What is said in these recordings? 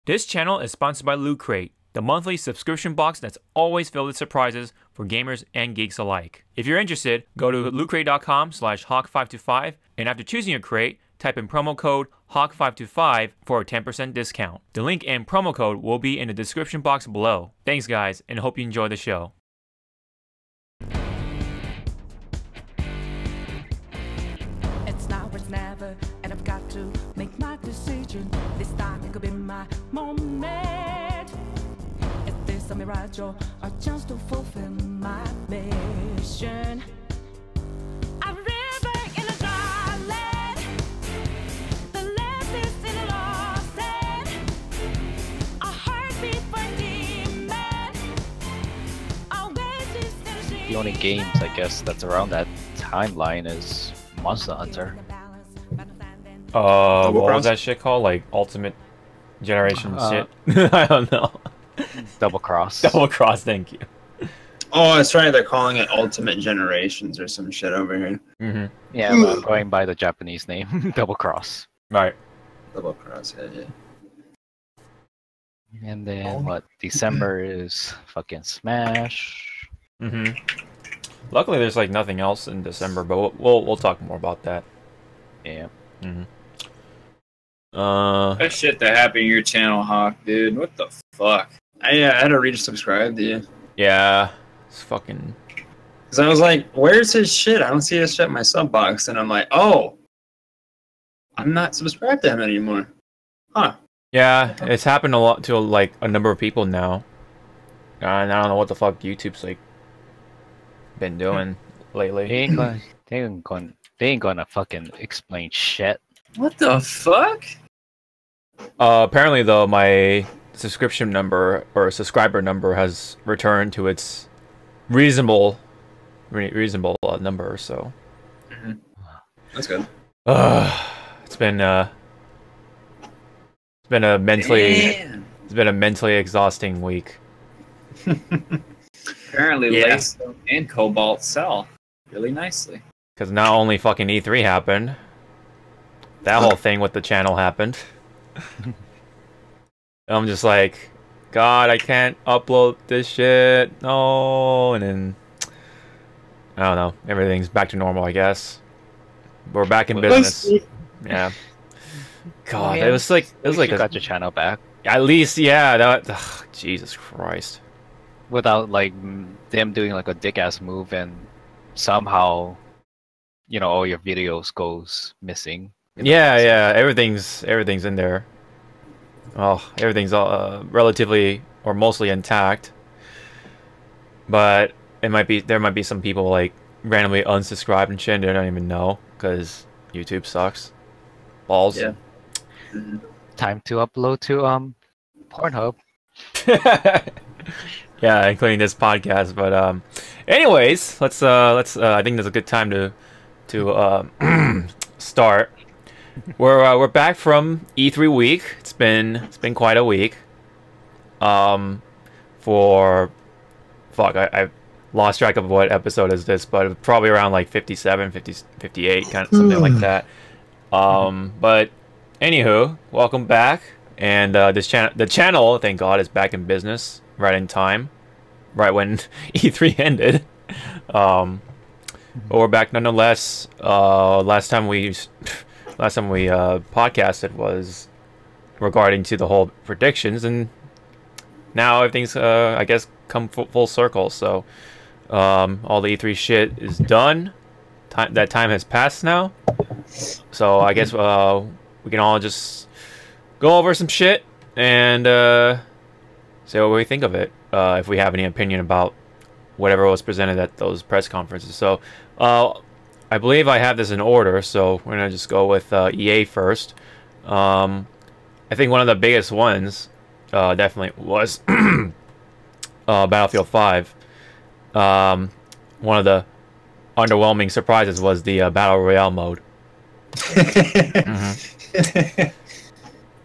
This channel is sponsored by Loot Crate, the monthly subscription box that's always filled with surprises for gamers and geeks alike. If you're interested, go to lootcrate.com/hawk525, and after choosing your crate, type in promo code HAWK525 for a 10% discount. The link and promo code will be in the description box below. Thanks guys, and hope you enjoy the show. It's now or it's never, and I've got to make my decision. This time it could be my moment. Is this a mirage or just to fulfill my mission? I'm living in a darkland. The left is in a lost end. A heartbeat for demon. Always just in a The only games, I guess, that's around that timeline is Monster Hunter. What was that shit called? Like Ultimate Generation shit? I don't know. Double Cross. Double Cross, thank you. Oh, that's right. They're calling it Ultimate Generations or some shit over here. Mm-hmm. Yeah, I'm going by the Japanese name, Double Cross. Right. Double Cross, yeah. And then what? December is fucking Smash. Mm-hmm. Luckily, there's like nothing else in December, but we'll talk more about that. Yeah. Mm-hmm. That shit that happened to your channel, Hawk, dude. What the fuck? I had to resubscribe to you. Yeah, it's fucking. Because I was like, where's his shit? I don't see his shit in my sub box. And I'm like, oh, I'm not subscribed to him anymore. Huh. Yeah, it's happened a lot to like a number of people now. And I don't know what the fuck YouTube's like been doing lately. They ain't gonna fucking explain shit. What the fuck? Apparently, though, my subscription number or subscriber number has returned to its reasonable number. So That's good. it's been a mentally exhausting week. Apparently, Yeah. Lace and Cobalt sell really nicely. Because not only fucking E3 happened, that whole thing with the channel happened. I'm just like, God, I can't upload this shit. No, and then I don't know. Everything's back to normal, I guess. We're back in business. Yeah. God, Yeah, it was like you got your channel back at least, yeah. Ugh, Jesus Christ. without like them doing like a dick ass move and somehow, you know, all your videos goes missing. Yeah, everything's in there. Oh, everything's relatively or mostly intact. But there might be some people like randomly unsubscribed and shit and they don't even know because YouTube sucks. Balls. Yeah. Time to upload to Pornhub. Yeah, including this podcast. But anyways, let's I think that's a good time to start. We're back from E3 week. It's been quite a week. For fuck, I lost track of what episode is this, but probably around like 57, 50, 58, kind of something like that. But anywho, welcome back, and the channel, thank God, is back in business right in time, right when E3 ended. But we're back nonetheless. Last time we podcasted was regarding to the whole predictions, and now everything's I guess come full circle. So all the E3 shit is done. That time has passed now. So I guess we can all just go over some shit and say what we think of it. If we have any opinion about whatever was presented at those press conferences. So I believe I have this in order, so we're gonna just go with EA first. I think one of the biggest ones definitely was Battlefield 5. One of the underwhelming surprises was the Battle Royale mode.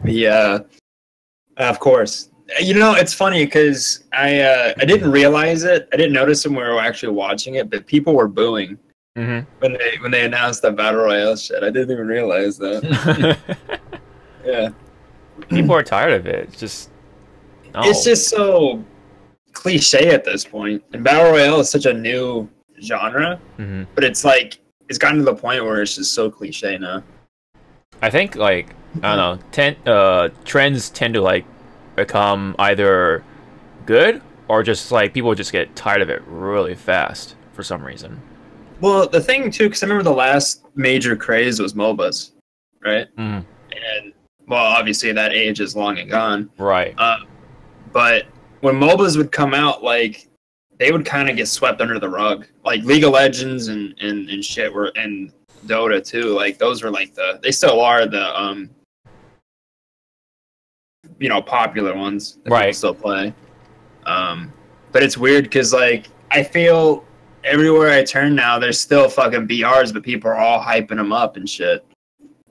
Yeah, of course. You know, it's funny because I didn't realize it. I didn't notice when we were actually watching it, but people were booing when they announced the Battle Royale shit. I didn't even realize that. Yeah. People are tired of it. It's just no. It's just so cliche at this point. And battle royale is such a new genre, but it's like it's gotten to the point where it's just so cliche now. I think like I don't know, trends tend to like become either good or just like people just get tired of it really fast for some reason. Well, the thing too, because I remember the last major craze was MOBAs, right? And well, obviously that age is long and gone, right? But when MOBAs would come out, like they would kind of get swept under the rug. Like League of Legends and shit were, and Dota too. Like those were like they still are the popular ones that people still play. But it's weird because like I feel everywhere I turn now, there's still fucking BRs, but people are all hyping them up and shit.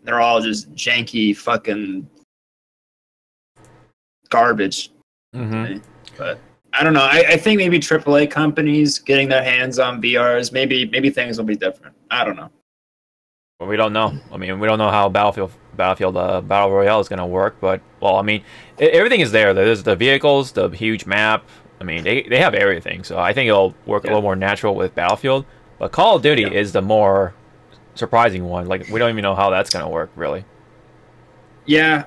They're all just janky fucking garbage. But I don't know. I think maybe AAA companies getting their hands on BRs, maybe things will be different. I don't know. Well, we don't know. I mean, we don't know how Battlefield Battle Royale is going to work, but well, I mean, everything is there. There's the vehicles, the huge map. I mean, they have everything, so I think it'll work a little more natural with Battlefield. But Call of Duty is the more surprising one. Like, we don't even know how that's going to work, really. Yeah.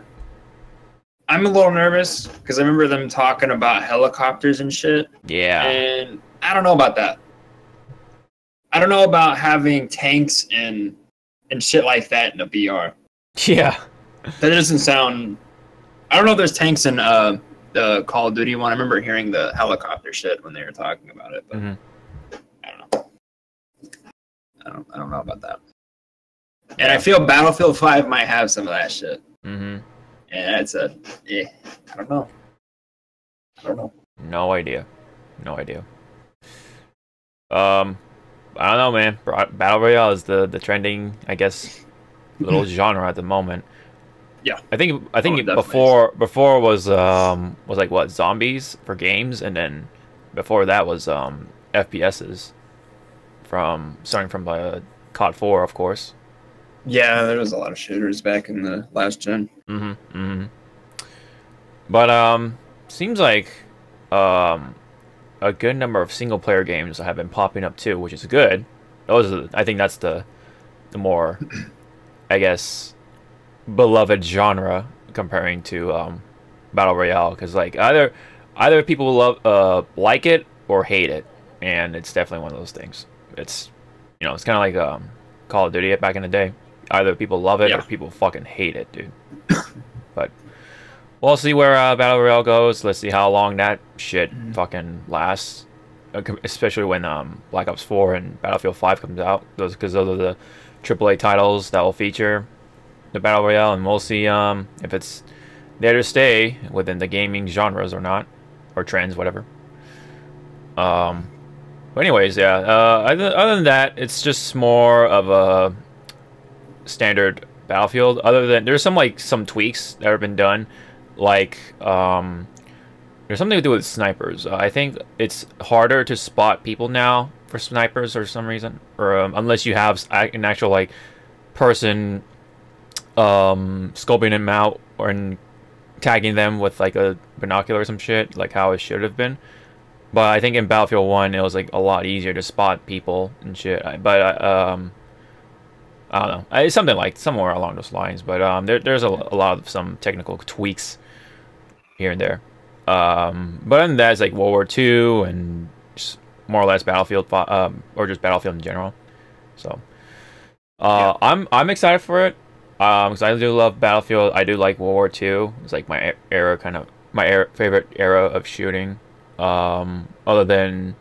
I'm a little nervous because I remember them talking about helicopters and shit. Yeah. And I don't know about that. I don't know about having tanks and shit like that in a BR. Yeah. That doesn't sound... I don't know if there's tanks in the Call of Duty one. I remember hearing the helicopter shit when they were talking about it, but I don't know. I don't know about that. And I feel Battlefield 5 might have some of that shit. And it's I don't know. No idea. I don't know, man. Battle Royale is the trending, I guess, little genre at the moment. Yeah, I think before was like what, zombies for games, and then before that was FPSs starting from COD 4, of course. Yeah, there was a lot of shooters back in the last gen. But seems like a good number of single player games have been popping up too, which is good. I think that's the more, I guess, beloved genre comparing to Battle Royale, because like either people like it or hate it, and it's definitely one of those things. It's it's kind of like Call of Duty back in the day. Either people love it or people fucking hate it, dude. But we'll see where Battle Royale goes. Let's see how long that shit fucking lasts, especially when Black Ops 4 and Battlefield 5 comes out. Because those are the AAA titles that will feature the Battle Royale, and we'll see if it's there to stay within the gaming genres or not, or trends, whatever. But anyways, yeah. Other than that, it's just more of a standard Battlefield. Other than there's some tweaks that have been done, like there's something to do with snipers. I think it's harder to spot people now for snipers for some reason, or unless you have an actual like person scoping them out or tagging them with like a binocular or some shit, like how it should have been. But I think in Battlefield 1 it was like a lot easier to spot people and shit. But I don't know. It's something like somewhere along those lines. But there's a lot of some technical tweaks here and there. But other than that, it's like World War II and just more or less Battlefield, or just Battlefield in general. So I'm excited for it. Because I do love Battlefield. I do like World War II. It's like my favorite era of shooting. Other than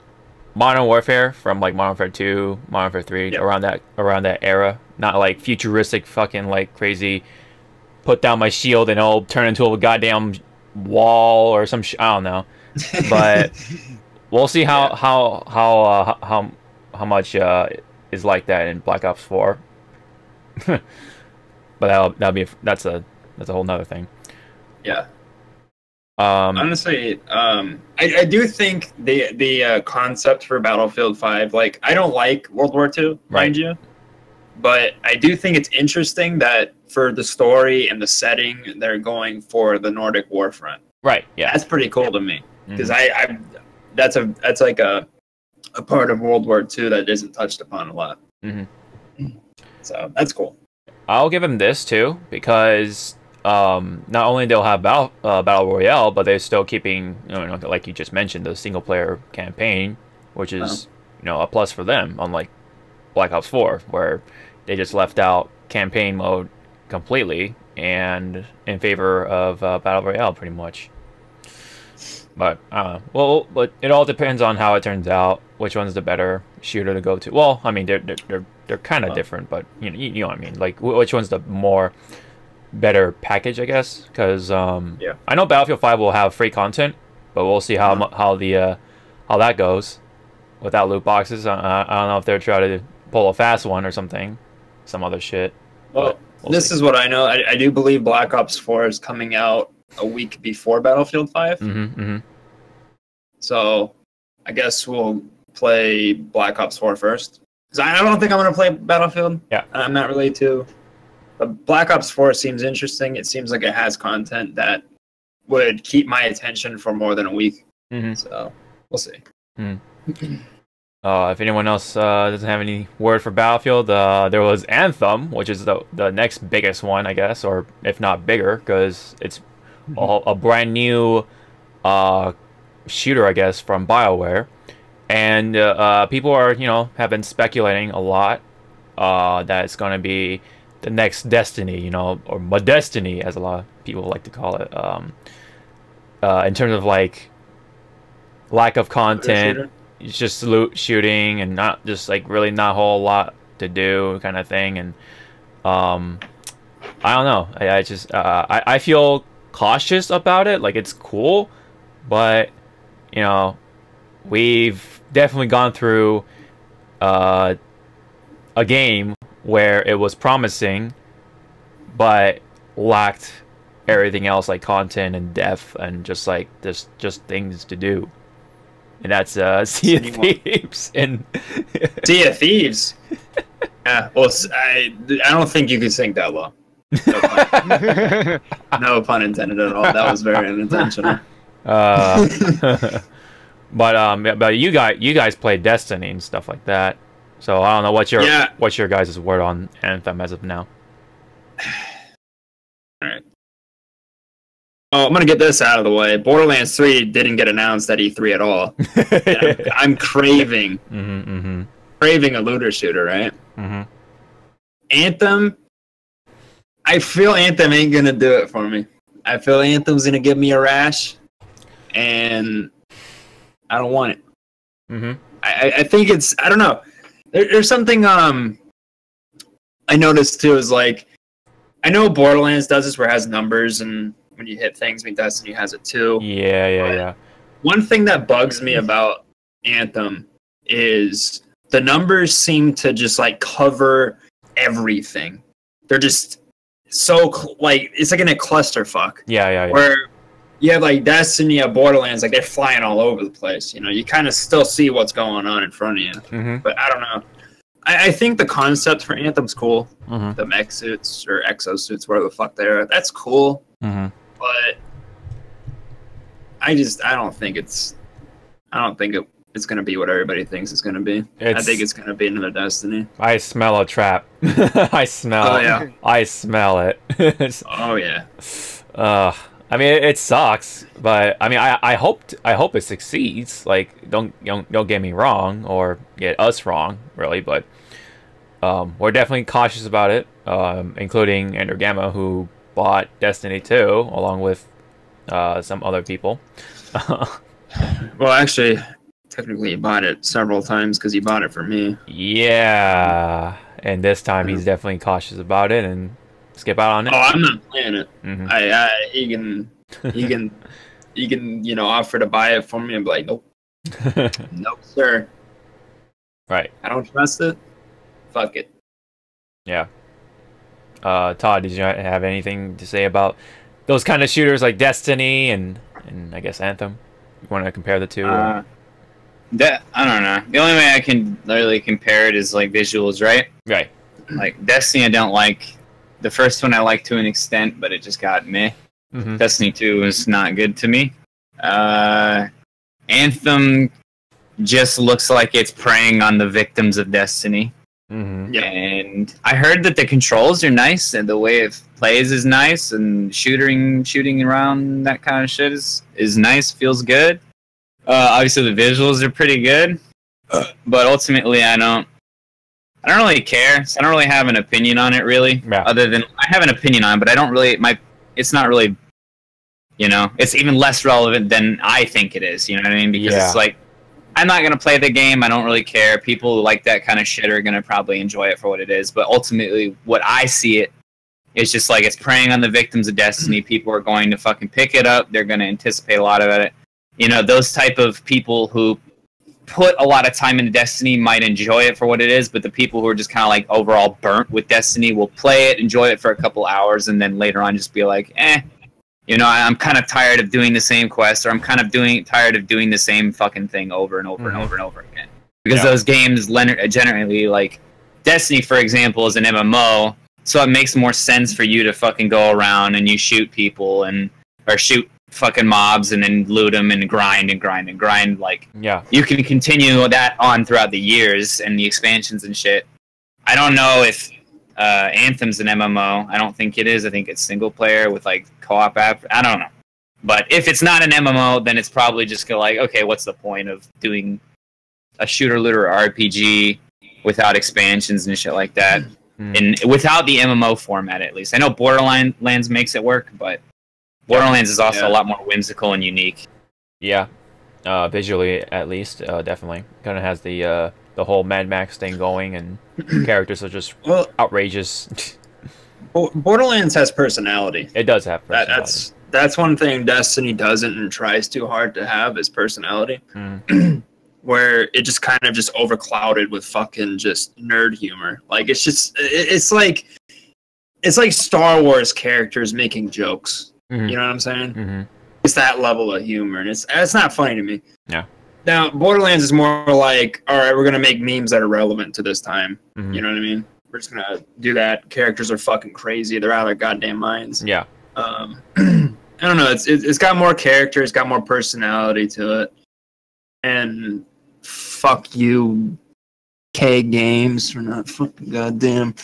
Modern Warfare, from like Modern Warfare 2, Modern Warfare 3, around that era. Not like futuristic fucking like crazy put down my shield and I'll turn into a goddamn wall or some I don't know. But we'll see how much is like that in Black Ops 4. But that's a whole nother thing. Yeah. Honestly, I do think the concept for Battlefield 5, like I don't like World War II, mind you, but I do think it's interesting that for the story and the setting, they're going for the Nordic war front. Right. Yeah. That's pretty cool to me because that's like a part of World War II that isn't touched upon a lot. So that's cool. I'll give him this too because not only they'll have battle royale, but they're still keeping, like you just mentioned, the single player campaign, which is a plus for them. Unlike Black Ops 4, where they just left out campaign mode completely and in favor of battle royale, pretty much. But well, but it all depends on how it turns out. Which one's the better shooter to go to? Well, I mean, they're kind of different, but you know what I mean. Like, which one's the more better package, I guess? Because I know Battlefield 5 will have free content, but we'll see how that goes without loot boxes. I don't know if they're trying to pull a fast one or something, some other shit. Well, this is what I know. I do believe Black Ops 4 is coming out a week before Battlefield 5. So I guess we'll play Black Ops 4 first. Because I don't think I'm going to play Battlefield. Yeah. I'm not really too. But Black Ops 4 seems interesting. It seems like it has content that would keep my attention for more than a week. So we'll see. If anyone else doesn't have any word for Battlefield, there was Anthem, which is the next biggest one, I guess, or if not bigger, because it's a brand new shooter, I guess, from BioWare. And people are, have been speculating a lot that it's going to be the next Destiny, or Destiny, as a lot of people like to call it, in terms of, like, lack of content. It's just loot shooting and not just, like, really not a whole lot to do kind of thing. And I don't know. I just I feel cautious about it. Like, it's cool, but we've definitely gone through a game where it was promising but lacked everything else, like content and depth and just like just things to do. And that's Sea of Thieves. And Sea of Thieves. Yeah, well, I don't think you could sink that low. No pun intended at all. That was very unintentional. But you guys play Destiny and stuff like that. So I don't know what's your guys' word on Anthem as of now. All right. Oh, I'm gonna get this out of the way. Borderlands 3 didn't get announced at E3 at all. I'm craving a looter shooter, right? Anthem. I feel Anthem ain't gonna do it for me. I feel Anthem's gonna give me a rash, and I don't want it. I think it's, I don't know. There's something I noticed too is like, I know Borderlands does this where it has numbers and when you hit things, I mean Destiny has it too. Yeah. One thing that bugs me about Anthem is the numbers seem to just like cover everything. They're just so like, it's like in a clusterfuck. Yeah. Where you have like Destiny, you have Borderlands, like they're flying all over the place. You kind of still see what's going on in front of you. But I don't know. I think the concept for Anthem's cool. The mech suits or exosuits, whatever the fuck they are, that's cool. But I don't think it's gonna be what everybody thinks it's gonna be. I think it's gonna be another Destiny. I smell a trap. I smell it. I smell it. Oh yeah. I mean, it sucks, but I mean, I hope it succeeds. Like, don't get me wrong or get us wrong, really. But we're definitely cautious about it, including Andrew Gamma, who bought Destiny 2 along with some other people. Well, actually, technically, he bought it several times because he bought it for me. Yeah, and this time he's definitely cautious about it and skip out on it. Oh, I'm not playing it. He can offer to buy it for me and be like, nope. Nope, sir. Right. I don't trust it. Fuck it. Yeah. Todd, did you have anything to say about those kind of shooters like Destiny and I guess Anthem? You want to compare the two? I don't know. The only way I can literally compare it is like visuals, right? Right. Like Destiny, I don't like. The first one I liked to an extent, but it just got meh. Destiny 2 was not good to me. Anthem just looks like it's preying on the victims of Destiny. And I heard that the controls are nice and the way it plays is nice, and shooting around, that kind of shit is nice, feels good. Obviously the visuals are pretty good, but ultimately I don't really care. So I don't really have an opinion on it, really. Yeah. Other than I have an opinion on it, but I don't really. It's not really. It's even less relevant than I think it is. You know what I mean? Because it's like, I'm not gonna play the game. I don't really care. People who like that kind of shit are gonna probably enjoy it for what it is. But ultimately, what I see it, it's just like it's preying on the victims of Destiny. People are going to fucking pick it up. They're gonna anticipate a lot of it. Those type of people who put a lot of time into Destiny might enjoy it for what it is, but the people who are just kind of like overall burnt with Destiny will play it, enjoy it for a couple hours, and then later on just be like, I'm kind of tired of doing the same quest, or I'm kind of tired of doing the same fucking thing over and over and over and over again. Because those games generally, like Destiny, for example, is an MMO, so it makes more sense for you to fucking go around and you shoot people or shoot fucking mobs and then loot them and grind. Like, you can continue that on throughout the years and the expansions and shit. I don't know if Anthem's an MMO. I don't think it is. I think it's single player with like co-op app. I don't know. But if it's not an MMO, then it's probably just like, okay, what's the point of doing a shooter looter RPG without expansions and shit like that? And without the MMO format, at least. I know Borderlands makes it work, but Borderlands is also a lot more whimsical and unique. Yeah, visually at least, definitely. Kind of has the whole Mad Max thing going, and characters are just outrageous. Borderlands has personality. It does have personality. That's one thing Destiny doesn't and tries too hard to have is personality. Where it just kind of just overclouded with fucking just nerd humor. Like it's like Star Wars characters making jokes. You know what I'm saying? It's that level of humor, and it's not funny to me. Yeah. Now Borderlands is more like, all right, we're gonna make memes that are relevant to this time. You know what I mean? We're just gonna do that. Characters are fucking crazy. They're out of their goddamn minds. Yeah. I don't know. It's got more character. It's got more personality to it. And fuck you, K Games, for not fucking goddamn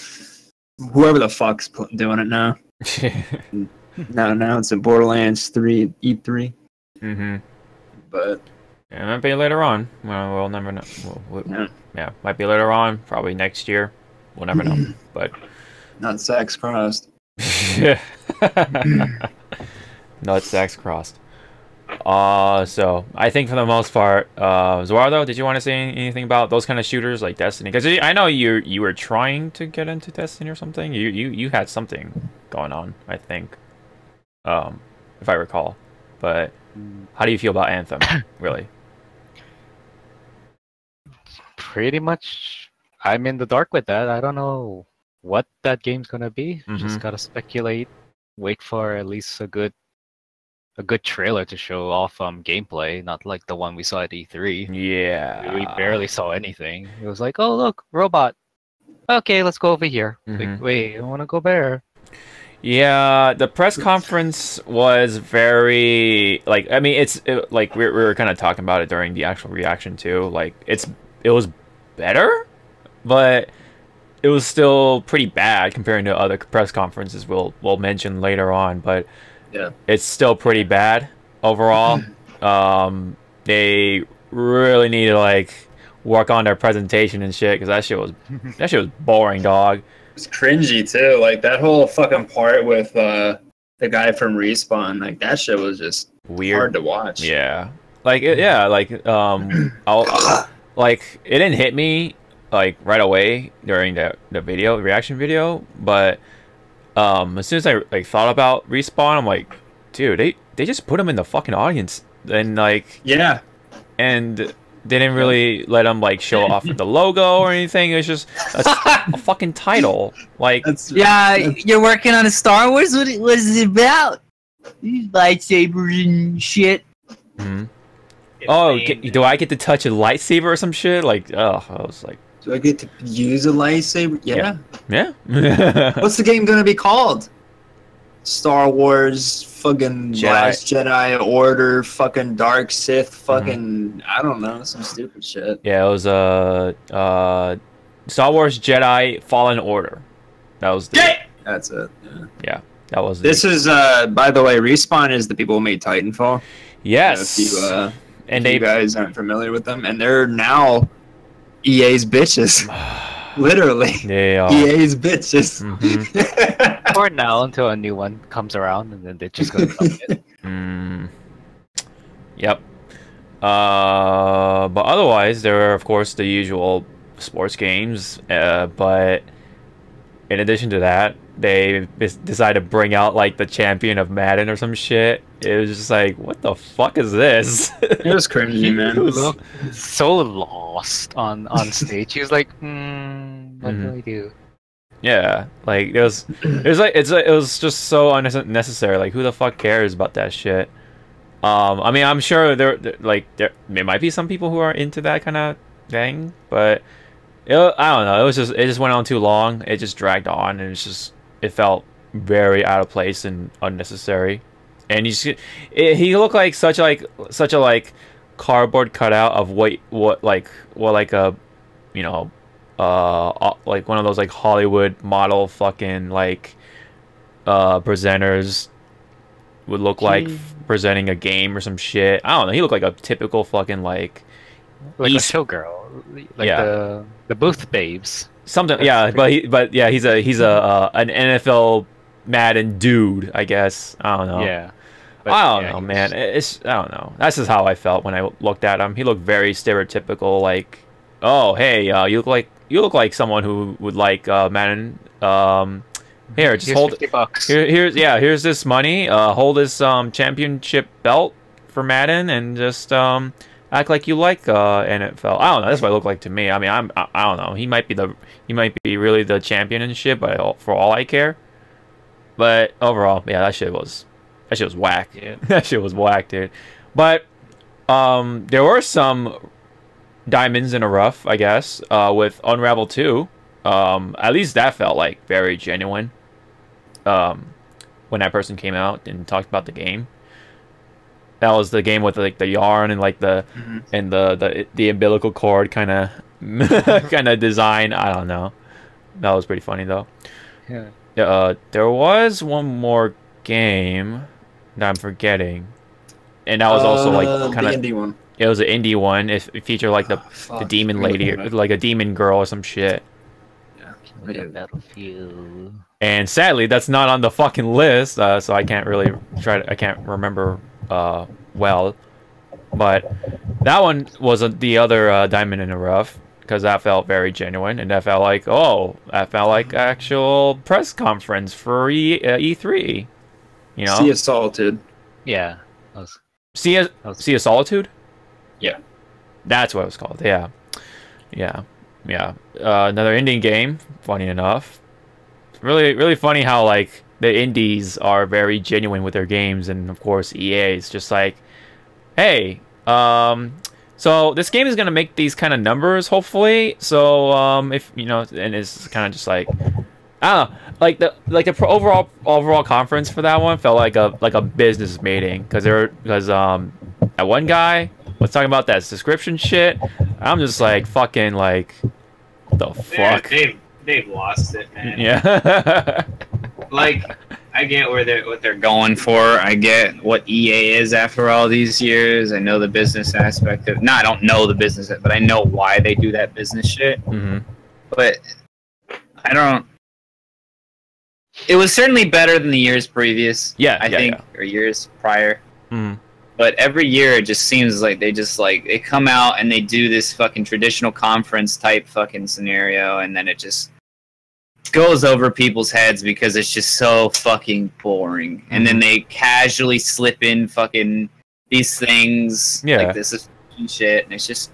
whoever the fuck's doing it now. Now it's in Borderlands 3 E3. But it might be later on. Well, we'll never know. Yeah, might be later on. Probably next year. We'll never know. But not sex crossed. Not sex crossed. So I think for the most part, Zawarudo, did you want to say anything about those kind of shooters like Destiny? Because I know you were trying to get into Destiny or something. You had something going on, I think, if I recall. But how do you feel about Anthem, really? Pretty much, I'm in the dark with that. I don't know what that game's gonna be. Just gotta speculate. Wait for at least a good trailer to show off gameplay, not like the one we saw at E3. Yeah. We barely saw anything. It was like, oh look, robot. Okay, let's go over here. Like, wait, I want to go there. Yeah, the press conference was very like. I mean, like we were kind of talking about it during the actual reaction too. Like it was better, but it was still pretty bad comparing to other press conferences we'll mention later on. But yeah, it's still pretty bad overall. They really need to like work on their presentation and shit, because that shit was boring, dog. It's cringy too. Like that whole fucking part with the guy from Respawn. Like that shit was just weird, hard to watch. Yeah, like it didn't hit me like right away during the reaction video, but as soon as I like thought about Respawn, I'm like, dude, they just put him in the fucking audience, and like and they didn't really let him like show off the logo or anything. It was just a fucking title. Like, you're working on a Star Wars. What is it about? These lightsabers and shit. Oh, do I get to touch a lightsaber or some shit? Like, oh, I was like, Do I get to use a lightsaber? Yeah. Yeah. What's the game gonna be called? Star Wars, fucking Last Jedi Order, fucking Dark Sith, fucking I don't know, some stupid shit. Yeah, it was Star Wars Jedi Fallen Order. That was the. That's it. Yeah, that was. This is by the way, Respawn is the people who made Titanfall. Yes. If you guys aren't familiar with them, and they're now EA's bitches. Literally. They are. EA's bitches. For now, until a new one comes around, and then they're just gonna dump it. Yep. But otherwise, there are of course the usual sports games. But in addition to that, they decided to bring out like the champion of Madden or some shit. It was just like, what the fuck is this? It was cringy, man. He looked so lost on stage. He was like, what do I do? Yeah, like it was just so unnecessary. Like, who the fuck cares about that shit? I mean, I'm sure there might be some people who are into that kind of thing, but I don't know. It just went on too long. It just dragged on, and it felt very out of place and unnecessary. And he looked like such a cardboard cutout of like a, you know, like one of those like Hollywood model fucking like presenters would look like presenting a game or some shit. I don't know. He looked like a typical fucking like a showgirl, like the booth babes. Something, yeah, but he's an NFL Madden dude, I guess. I don't know. Yeah. I don't know, man. I don't know. That's just how I felt when I looked at him. He looked very stereotypical, like, oh, hey, you look like someone who would like Madden. Here, just hold $50. Here's this money. Hold this championship belt for Madden, and just act like you like NFL. I don't know. That's what it looked like to me. I mean, I don't know. He might be really the champion and shit, but for all I care. But overall, yeah, that shit was whack. Yeah. That shit was whack, dude. But there were some diamonds in the rough, I guess, with Unravel 2. At least that felt like very genuine. When that person came out and talked about the game. That was the game with like the yarn and like the and the umbilical cord kind of design. I don't know. That was pretty funny though. Yeah. There was one more game that I'm forgetting, and that was also like kind of the indie one. It was an indie one. It featured like the demon lady, like a demon girl or some shit. Battlefield. And sadly, that's not on the fucking list, so I can't really I can't remember well. But that one was the other diamond in the rough, because that felt very genuine, and that felt like actual press conference for E3. You know, Sea of Solitude. Yeah. Sea of Solitude. Yeah, that's what it was called. Yeah. Another Indian game. Funny enough, really funny how like the indies are very genuine with their games, and of course EA is just like, hey, so this game is gonna make these kind of numbers, hopefully. So if you know, and it's kind of just like, I don't know, like the overall conference for that one felt like a business meeting, because that one guy was talking about that subscription shit. I'm just like, fucking like, what the fuck? They've lost it, man. Yeah. Like, I get what they're going for. I get what EA is after all these years. I know the business aspect of. No, I don't know the business, but I know why they do that business shit. But I don't. It was certainly better than the years previous. Yeah, I think, or years prior. But every year it just seems like they come out and they do this fucking traditional conference type fucking scenario, and then it just goes over people's heads because it's just so fucking boring. And then they casually slip in fucking these things like this is shit, and it's just,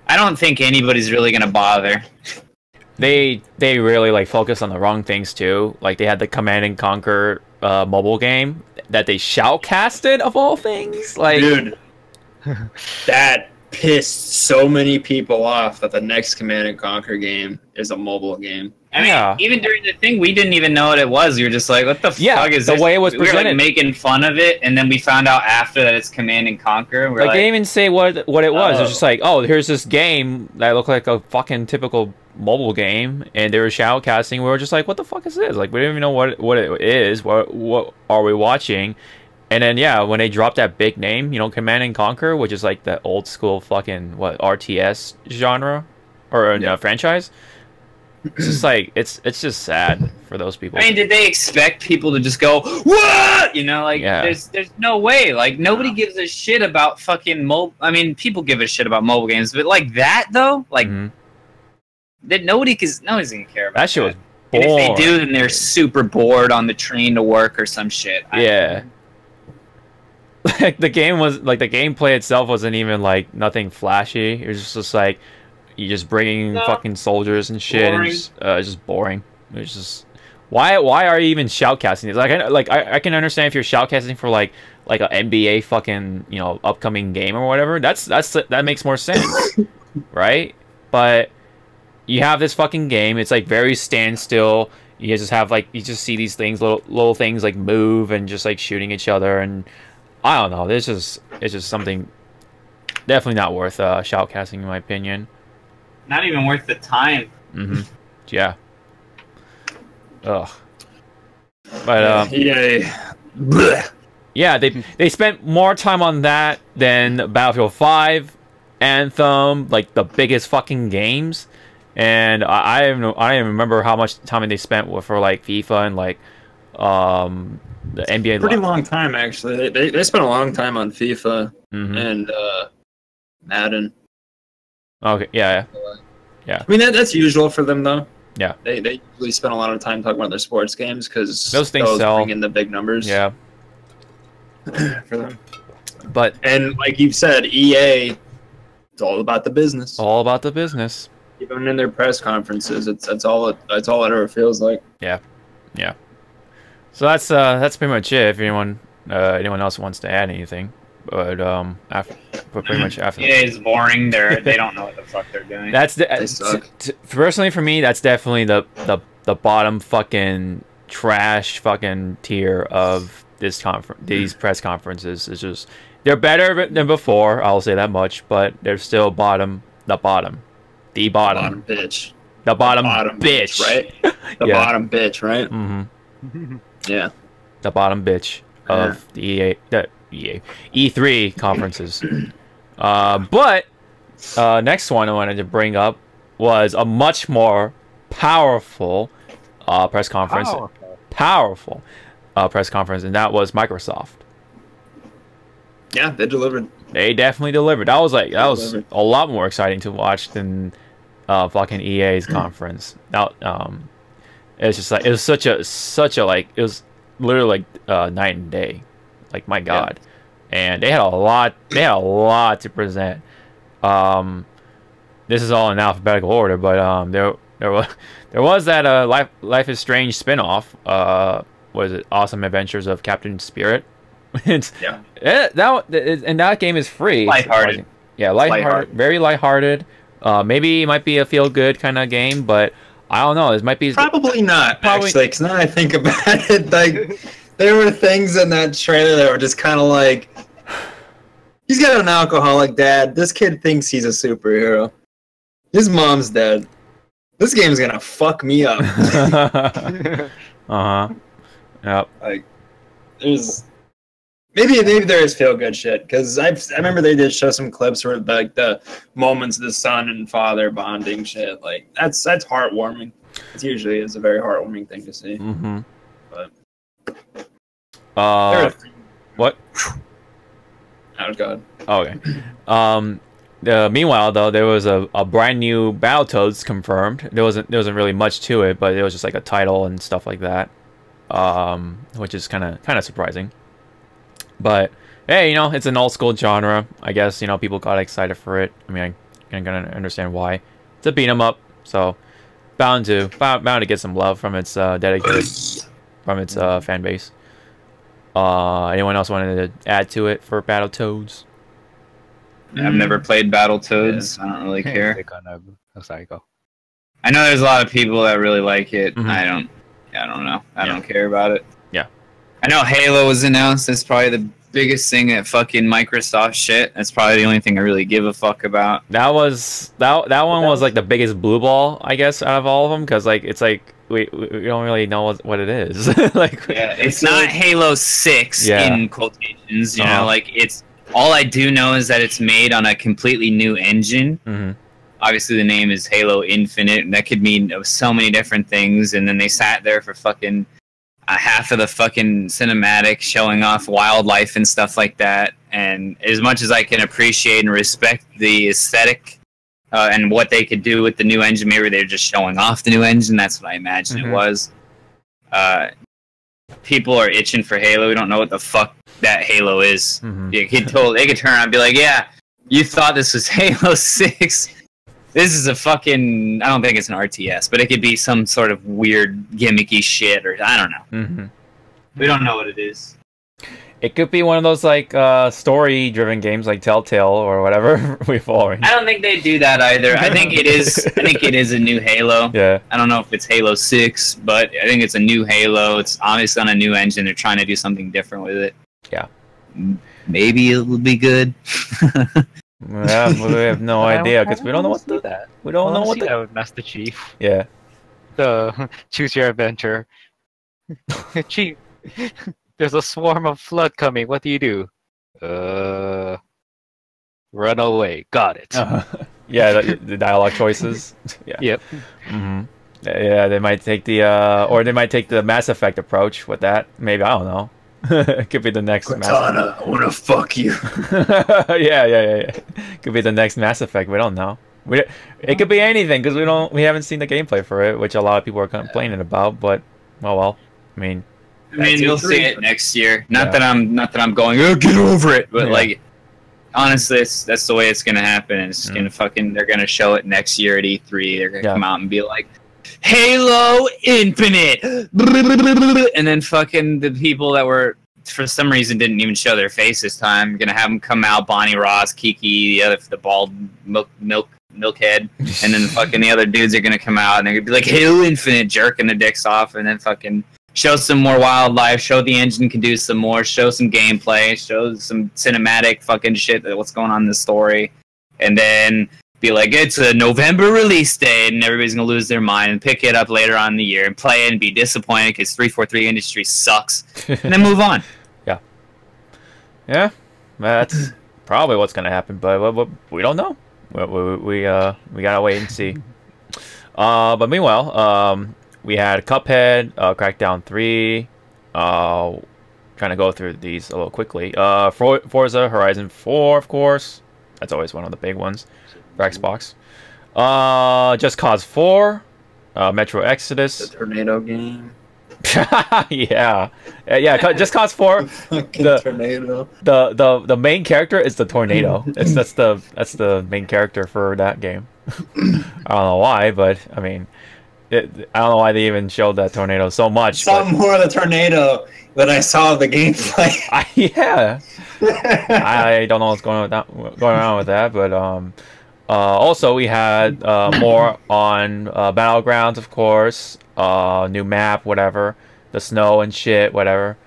I don't think anybody's really gonna bother. They really like focus on the wrong things too. Like they had the Command and Conquer mobile game that they shoutcasted of all things. Like, dude, that pissed so many people off that the next Command and Conquer game is a mobile game. I mean, even during the thing, we didn't even know what it was. We were just like, "What the fuck is the this?" way it was presented. We were like making fun of it, and then we found out after that it's Command and Conquer. And we're like, they didn't even say what it was. It was just like, "Oh, here's this game that looked like a fucking typical mobile game," and they were shoutcasting. We were just like, "What the fuck is this?" Like, we didn't even know what it is. What are we watching? And then when they dropped that big name, Command and Conquer, which is like the old school fucking RTS genre or franchise. It's just like it's just sad for those people. I mean, did they expect people to just go what? There's no way. Like, nobody gives a shit about fucking mobile. I mean, people give a shit about mobile games, but like that though, like that nobody's gonna care about that shit. Was and if they do, then they're super bored on the train to work or some shit. Like the game was like the gameplay itself wasn't even like nothing flashy. It was just like. You just bringing fucking soldiers and shit, and it's just boring. It's just why are you even shoutcasting? It's I can understand if you're shoutcasting for like an NBA fucking upcoming game or whatever. That makes more sense, right? But you have this fucking game. It's like very standstill. You just have you just see these things, little things like move and just like shooting each other, and I don't know. It's just something definitely not worth shoutcasting in my opinion. Not even worth the time. Yeah. Ugh. But yeah, they spent more time on that than Battlefield 5, Anthem, like the biggest fucking games. And I don't even remember how much time they spent for like FIFA and like the NBA. Pretty long time actually. They spent a long time on FIFA and Madden. Okay, yeah. I mean that's usual for them though. Yeah, they usually spend a lot of time talking about their sports games because those things sell. Bring in the big numbers. Yeah, for them. And like you've said, EA, it's all about the business. All about the business. Even in their press conferences, that's all it ever feels like. Yeah. So that's pretty much it. If anyone else wants to add anything. But pretty much after. Yeah, it's boring. They don't know what the fuck they're doing. They suck. Personally, for me, that's definitely the bottom fucking trash fucking tier of these press conferences. It's just they're better than before. I'll say that much, but they're still the bottom bitch. The bottom bitch, right? The bottom bitch, right? Yeah. The bottom bitch of the E3 conferences. But next one I wanted to bring up was a much more powerful press conference. Powerful press conference, and that was Microsoft. Yeah, they delivered. They definitely delivered. That was a lot more exciting to watch than fucking EA's conference. Now, it's just like it was such a like it was literally like night and day. Like my God, and they had a lot to present. This is all in alphabetical order, but there was that Life is Strange spin-off. Was it Awesome Adventures of Captain Spirit? That game is free. Lighthearted. Yeah, lighthearted, very lighthearted. Maybe it might be a feel-good kind of game, but I don't know. This might be probably not. Actually, because now I think about it, like there were things in that trailer that were just kind of like, he's got an alcoholic dad. This kid thinks he's a superhero. His mom's dead. This game's gonna fuck me up. Yep. Like, there's maybe there is feel good shit because I remember they did show some clips where like the moments of the son and father bonding shit. Like that's heartwarming. It usually is a very heartwarming thing to see. But what? Oh god. Okay. Meanwhile, though, there was a brand new Battletoads confirmed. There wasn't really much to it, but it was just like a title and stuff like that, which is kind of surprising. But hey, it's an old school genre. I guess people got excited for it. I mean, I'm gonna understand why. It's a beat 'em up, so bound to get some love from its dedicated fan base. Anyone else wanted to add to it for Battletoads? I've never played Battletoads. I don't really care. Sorry, go. I know there's a lot of people that really like it. I don't know. I don't care about it. Yeah. I know Halo was announced. That's probably the biggest thing at fucking Microsoft shit. That's probably the only thing I really give a fuck about. That one was like the biggest blue ball, I guess, out of all of them, because like it's like we don't really know what it is. Like, yeah, it's not Halo 6 in quotations. You know, like it's all I do know is that it's made on a completely new engine. Obviously, the name is Halo Infinite, and that could mean so many different things. And then they sat there for fucking half of the fucking cinematic showing off wildlife and stuff like that. And as much as I can appreciate and respect the aesthetic and what they could do with the new engine, maybe they're just showing off the new engine. That's what I imagine it was. People are itching for Halo. We don't know what the fuck that Halo is. They could turn around and be like, yeah, you thought this was Halo 6. This is a fucking... I don't think it's an RTS, but it could be some sort of weird gimmicky shit, or I don't know. We don't know what it is. It could be one of those like story-driven games like Telltale or whatever. I don't think they do that either. I think it is. I think it is a new Halo. Yeah. I don't know if it's Halo 6, but I think it's a new Halo. It's obviously on a new engine. They're trying to do something different with it. Yeah. Maybe it will be good. Yeah, we have no idea because we don't know what to do. We don't know what to do. Master Chief. Yeah. The choose your adventure. Chief, there's a swarm of flood coming. What do? Run away. Got it. Yeah, the dialogue choices. Yeah. Yep. Yeah, they might take the or they might take the Mass Effect approach with that. Maybe, I don't know. It could be the next Cortana, I wanna fuck you. yeah. Could be the next Mass Effect. We don't know. It could be anything because we haven't seen the gameplay for it, which a lot of people are complaining about. But oh well. I mean, you'll see it next year. Not that I'm going, oh, get over it. But like, honestly, that's the way it's gonna happen. It's gonna they're gonna show it next year at E3. They're gonna come out and be like, Halo Infinite, and then fucking the people that were for some reason didn't even show their face this time. Gonna have them come out: Bonnie Ross, Kiki, the bald milkhead, and then fucking the other dudes are gonna come out and they're gonna be like Halo Infinite, jerking the dicks off, and then fucking show some more wildlife, show the engine can do some more, show some gameplay, show some cinematic fucking shit what's going on in the story, and then be like, it's a November release date, and everybody's gonna lose their mind and pick it up later on in the year and play it and be disappointed because 343 Industries sucks, and then move on. Yeah, that's probably what's gonna happen, but we don't know. We gotta wait and see. But meanwhile, we had Cuphead, Crackdown 3. Trying to go through these a little quickly. Forza Horizon 4, of course. That's always one of the big ones for Xbox. Just Cause 4, Metro Exodus. The tornado game. yeah. Just Cause 4. The tornado. The main character is the tornado. That's the main character for that game. I don't know why, but I mean, I don't know why they even showed that tornado so much. I saw more of the tornado than I saw of the gameplay. Yeah. I don't know what's going on with that, but also we had more on Battlegrounds, of course, new map, whatever, the snow and shit, whatever.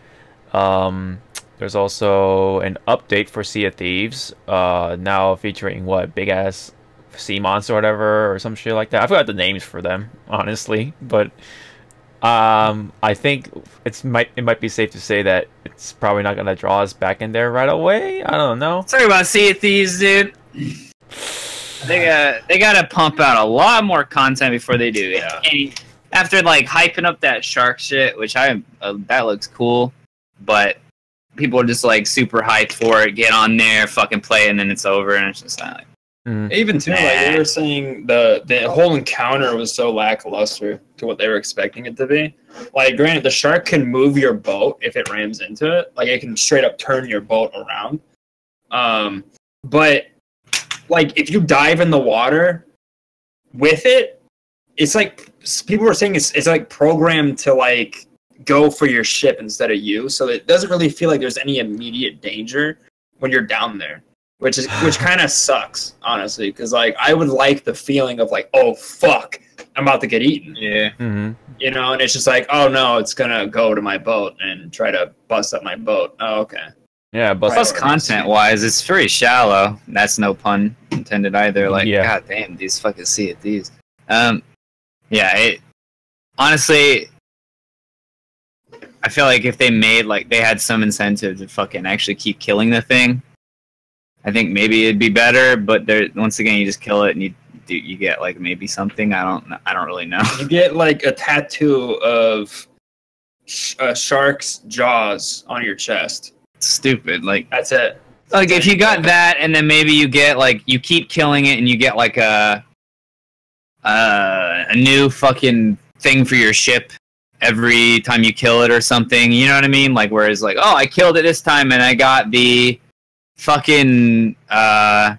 There's also an update for Sea of Thieves, now featuring what, big ass sea monster or whatever, or some shit like that. I forgot the names for them, honestly, but I think it might be safe to say that it's probably not gonna draw us back in there right away. I don't know. Sorry about Sea of Thieves, dude. They gotta pump out a lot more content before they do. Yeah. And after like hyping up that shark shit, which that looks cool, but people are just like super hyped for it. Get on there, fucking play, and then it's over, and it's just not like. Even too, like they were saying, the whole encounter was so lackluster to what they were expecting it to be. Like, granted, the shark can move your boat if it rams into it. Like, it can straight up turn your boat around. But like, if you dive in the water with it, it's like people were saying it's like programmed to like go for your ship instead of you. So it doesn't really feel like there's any immediate danger when you're down there. which kind of sucks, honestly, because like I would like the feeling of like, oh fuck, I'm about to get eaten. Yeah. You know, and it's just like, oh no, it's gonna go to my boat and try to bust up my boat. Oh, okay. Yeah, but plus content-wise, it's very shallow. That's no pun intended either. Like, god damn, these fucking these. Honestly, I feel like if they made like they had some incentive to fucking actually keep killing the thing, I think maybe it'd be better. But there, once again, you just kill it and you get like maybe something. I don't really know. You get like a tattoo of a shark's jaws on your chest. Stupid. Like that's it. Like if you got that, and then maybe you get like you keep killing it, and you get like a new fucking thing for your ship every time you kill it or something. You know what I mean? Like whereas like, oh, I killed it this time, and I got the fucking I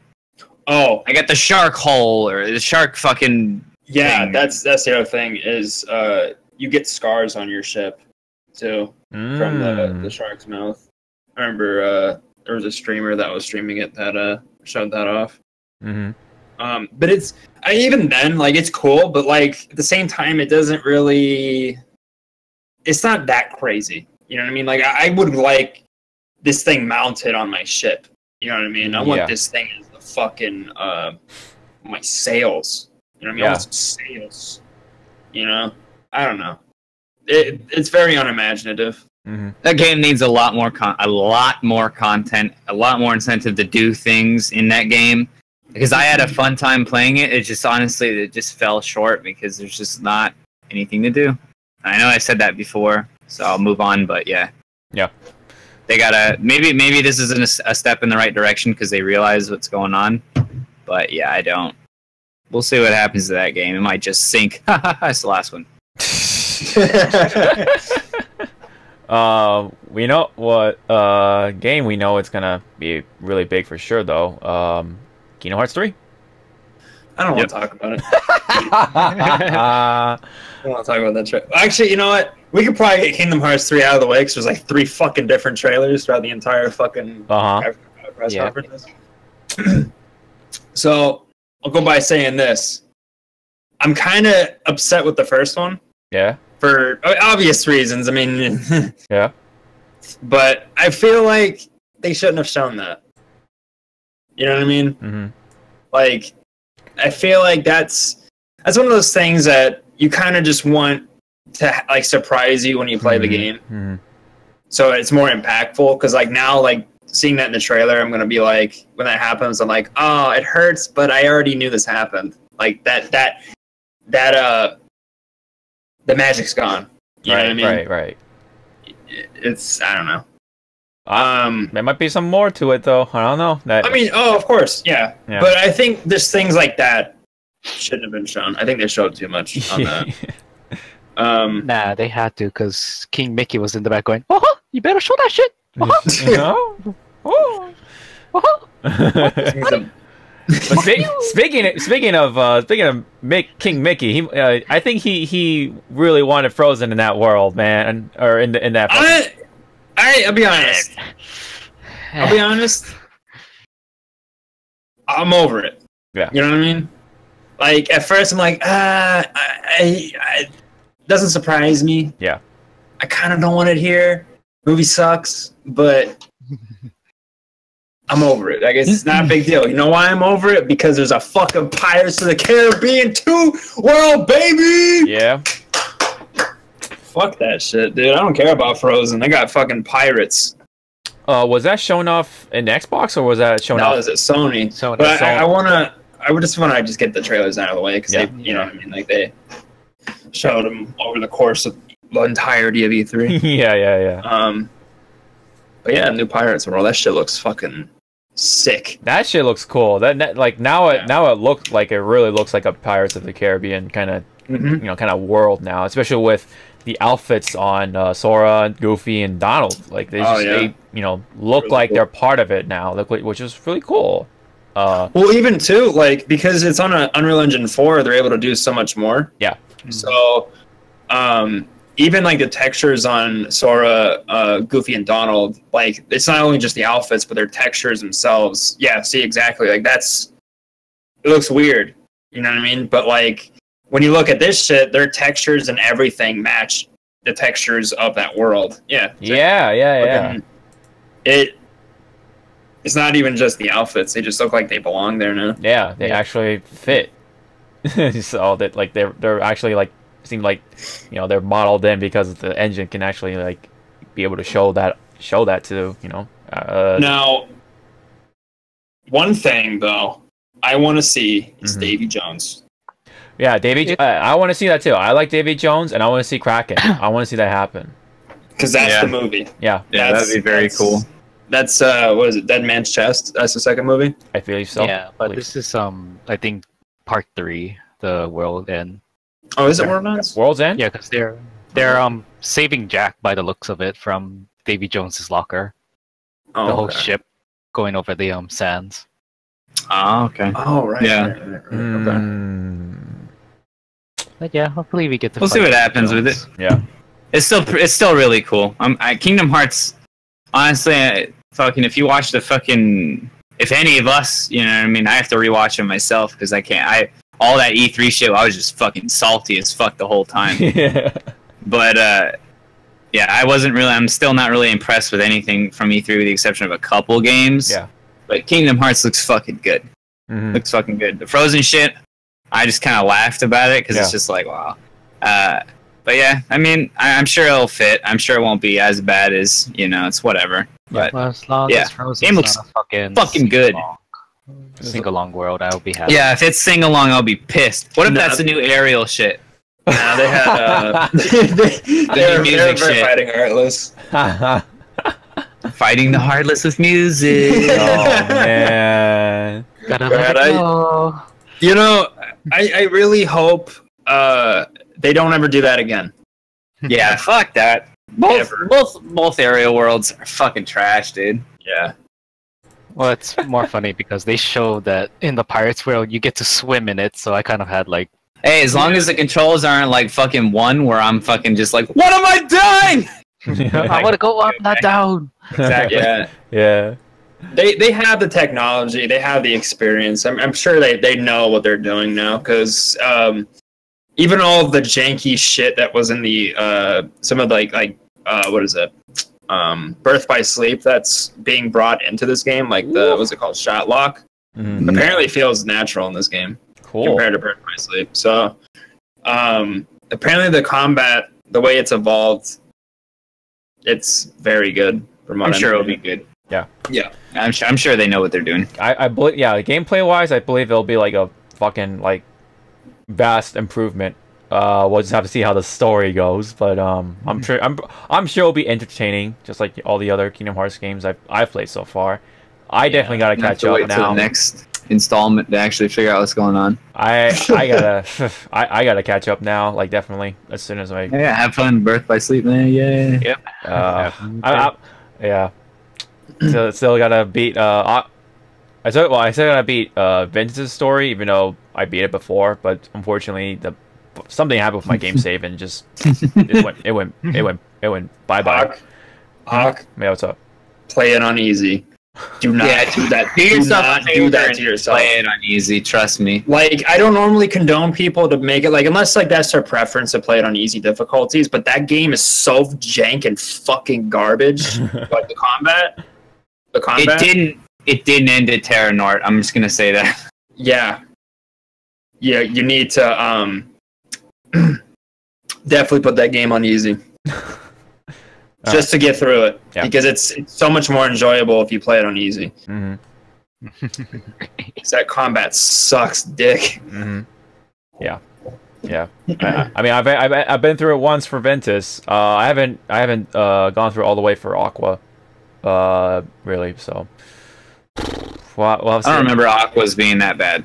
got the shark hole or the shark fucking thing. That's the other thing is you get scars on your ship too from the shark's mouth. I remember there was a streamer that was streaming it that showed that off. But it's even then like it's cool, but like at the same time it doesn't really. It's not that crazy. You know what I mean? Like I would like this thing mounted on my ship. You know what I mean? I want this thing as the fucking my sails. You know what I mean? I want some sails. You know? I don't know. It's very unimaginative. That game needs a lot more content, a lot more incentive to do things in that game. Because I had a fun time playing it. It just honestly, it just fell short because there's just not anything to do. I know I said that before, so I'll move on. But yeah, they gotta maybe this isn't a step in the right direction because they realize what's going on. But yeah, I don't. We'll see what happens to that game. It might just sink. That's the last one. We know what game we know it's gonna be really big for sure though. Kingdom Hearts 3. I don't want to talk about it. I don't want to talk about that trailer. Actually, you know what? We could probably get Kingdom Hearts 3 out of the way because there's like 3 fucking different trailers throughout the entire fucking press conference. So I'll go by saying this. I'm kind of upset with the first one. Yeah. For obvious reasons. I mean, yeah. But I feel like they shouldn't have shown that. You know what I mean? Like, I feel like that's one of those things that you kind of just want to like surprise you when you play the game. So it's more impactful because like now like seeing that in the trailer, I'm gonna be like when that happens, I'm like, oh, it hurts, but I already knew this happened. Like that the magic's gone. You know what I mean? Right. It's I don't know. There might be some more to it though. I don't know. I mean, of course, yeah. But I think there's things like that shouldn't have been shown. I think they showed too much on that. Nah, they had to because King Mickey was in the back going, "Oh, you better show that shit." Speaking of King Mickey, I think he really wanted Frozen in that world, man, or in that. I'll be honest. I'm over it. Yeah. You know what I mean? Like at first I'm like, it doesn't surprise me. Yeah. I kind of don't want it here. Movie sucks, but I'm over it. I guess it's not a big deal. You know why I'm over it? Because there's a fucking Pirates of the Caribbean 2 world, baby! Yeah. Fuck that shit, dude. I don't care about Frozen. They got fucking pirates. Was that shown off in Xbox or was that shown off? No, it was at Sony. But I would just want to get the trailers out of the way because they, you know what I mean? Like they showed them over the course of the entirety of E3. Yeah. But yeah, new Pirates World. That shit looks fucking sick. That shit looks cool. That like now it looks like it really looks like a Pirates of the Caribbean kind of kind of world now, especially with the outfits on Sora, Goofy, and Donald. Like they look really like cool. They're part of it now, which is really cool. Well, even too, like because it's on Unreal Engine 4, they're able to do so much more. Yeah. So, even like the textures on Sora, Goofy, and Donald, like it's not only just the outfits, but their textures themselves. Yeah, see, exactly. Like it looks weird. You know what I mean? But like when you look at this shit, their textures and everything match the textures of that world. Yeah. Yeah. It's not even just the outfits; they just look like they belong there now. Yeah, they actually fit. So that like they're actually like seem like, you know, they're modeled in because the engine can actually like be able to show that to, you know. Now, one thing though I want to see is Davy Jones. Yeah, I want to see that too. I like Davy Jones, and I want to see Kraken. I want to see that happen. Because that's the movie. Yeah, that'd be very cool. That's what is it? Dead Man's Chest. That's the second movie. I feel so. Yeah, but this is I think part 3, the World End. Oh, is it World Ends? World's End? Yeah, because they're saving Jack by the looks of it from Davy Jones's locker. Oh, the whole ship going over the sands. Oh, okay. Oh, right. Yeah. Right. But yeah, hopefully we get to. We'll see what happens with it. Yeah. It's still really cool. Kingdom Hearts. Honestly, fucking, if you watch the fucking, if any of us, you know what I mean, I have to rewatch them myself because I can't. All that E3 shit, I was just fucking salty as fuck the whole time. Yeah. But yeah, I'm still not really impressed with anything from E3 with the exception of a couple games. Yeah. But Kingdom Hearts looks fucking good. Looks fucking good. The Frozen shit, I just kind of laughed about it because it's just like, wow. But yeah, I mean, I'm sure it'll fit. I'm sure it won't be as bad as, you know, it's whatever. But well, as long as Frozen's game looks fucking good. Sing-along world, I'll be happy. Yeah, if it's sing-along, I'll be pissed. What if that's the new Ariel shit? Nah, they had they're music shit. Fighting Heartless. Fighting the Heartless with music. Oh man. You know, I really hope they don't ever do that again. Yeah, fuck that. Both Ariel worlds are fucking trash, dude. Yeah. Well, it's more funny because they show that in the Pirates world you get to swim in it, so I kind of had like, hey, as long as the controls aren't like fucking one where I'm fucking just like, what am I doing? I want to go up, not down. Exactly. Yeah. They have the technology, they have the experience. I'm sure they know what they're doing now because even all of the janky shit that was in the some of like what is it? Birth by Sleep that's being brought into this game, like the what's it called, Shot Lock. Apparently feels natural in this game compared to Birth by Sleep. So apparently the combat, the way it's evolved, it's very good. I'm sure it'll be good. Yeah. I'm sure they know what they're doing. I believe, gameplay wise, I believe it'll be like a fucking like vast improvement. We'll just have to see how the story goes, but I'm sure it'll be entertaining, just like all the other Kingdom Hearts games I've played so far. I definitely gotta catch up now. The next installment to actually figure out what's going on. I gotta catch up now, like definitely as soon as I. Yeah, have fun, Birth by Sleep, man. Yeah. Yep. Yeah. Still gotta beat. I still gotta beat Vince's story, even though I beat it before. But unfortunately, something happened with my game save and just it went bye bye. Hawk, yeah, what's up? Play it on easy. Do not do that. Do that to yourself. Play it on easy. Trust me. Like, I don't normally condone people to make it like, unless like that's their preference to play it on easy difficulties. But that game is so jank and fucking garbage. Like the combat. It didn't end at Terra Nort. I'm just gonna say that. Yeah. You need to definitely put that game on easy. Just to get through it, because it's so much more enjoyable if you play it on easy. Because that combat sucks dick. Yeah. I mean, I've been through it once for Ventus. I haven't gone through all the way for Aqua. Really. So, well, I don't remember Aqua's being that bad.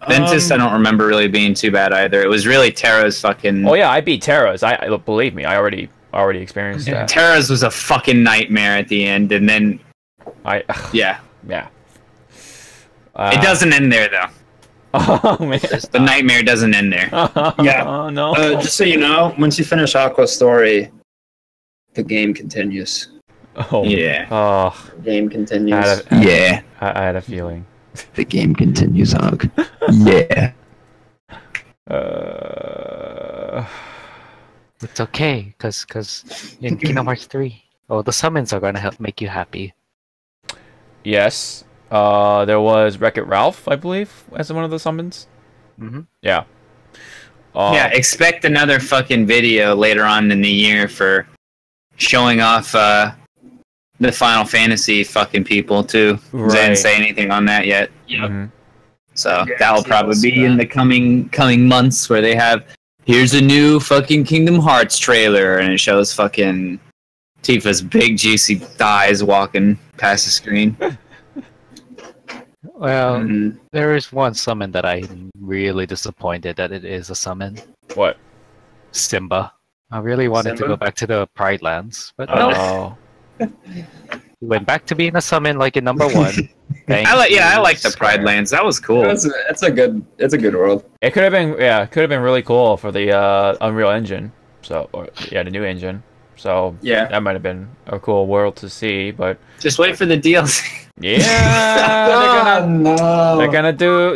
Ventus, I don't remember really being too bad either. It was really Terra's fucking. Oh yeah, I beat Terra's. I believe me, I already experienced that. Terra's was a fucking nightmare at the end, and then yeah. It doesn't end there though. Oh man, the nightmare doesn't end there. Yeah. Oh no. Just so you know, once you finish Aqua's story, the game continues. Oh Yeah. Oh, The game continues. Yeah. I had a feeling. The game continues, Hog. Yeah. It's okay, cause in Kingdom Hearts 3, the summons are gonna help make you happy. Yes. There was Wreck-It Ralph, I believe, as one of the summons. Mm-hmm. Yeah. Yeah, expect another fucking video later on in the year for showing off the Final Fantasy fucking people too. Right. They didn't say anything on that yet. Yep. Mm-hmm. So that'll probably be in the coming months where they have, here's a new fucking Kingdom Hearts trailer, and it shows fucking Tifa's big juicy thighs walking past the screen. Well, there is one summon that I'm really disappointed that it is a summon. What? Simba. I really wanted to go back to the Pride Lands, but no. Oh. He went back to being a summon like in number 1. I like the Pride Lands. That was cool. It's a good world. It could have been really cool for the Unreal Engine. So, the new engine. So yeah, that might have been a cool world to see, but just wait for the DLC. Yeah, they're probably gonna do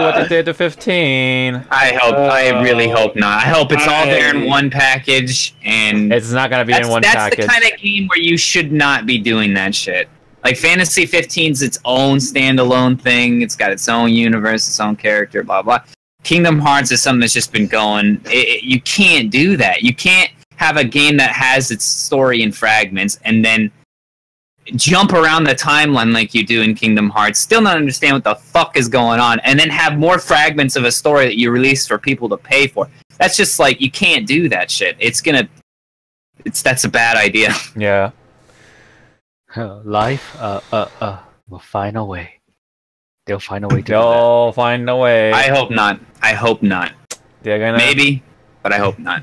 what they did to 15. I really hope not. I hope it's all there in one package, and it's not gonna be in one package. That's the kind of game where you should not be doing that shit. Like Fantasy 15's its own standalone thing. It's got its own universe, its own character, blah blah. Kingdom Hearts is something that's just been going. You can't do that. You can't have a game that has its story in fragments and then jump around the timeline like you do in Kingdom Hearts, still not understand what the fuck is going on, and then have more fragments of a story that you release for people to pay for. That's just like, you can't do that shit. That's a bad idea. Yeah. Life, will find a way. They'll find a way to They'll find a way. I hope not. They're gonna... Maybe, but I hope not.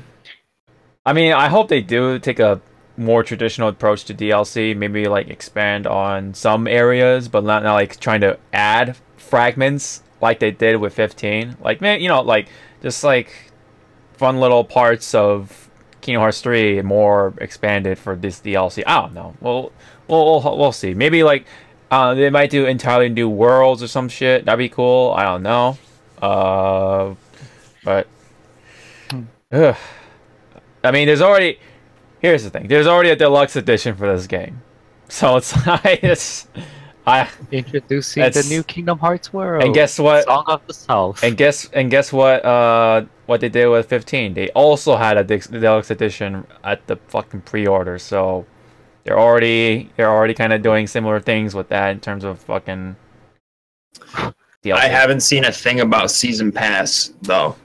I mean, I hope they do take a more traditional approach to DLC, maybe like expand on some areas, but not like trying to add fragments like they did with 15. Like, man, like just like fun little parts of Kingdom Hearts 3 more expanded for this DLC. I don't know. We'll see. Maybe like they might do entirely new worlds or some shit. That'd be cool. I don't know. But I mean, here's the thing. There's already a deluxe edition for this game, so introducing the new Kingdom Hearts world. And guess what? Song of the South. And guess what they did with 15? They also had a deluxe edition at the fucking pre-order. So they're already kind of doing similar things with that in terms of fucking DLC. I haven't seen a thing about Season Pass though.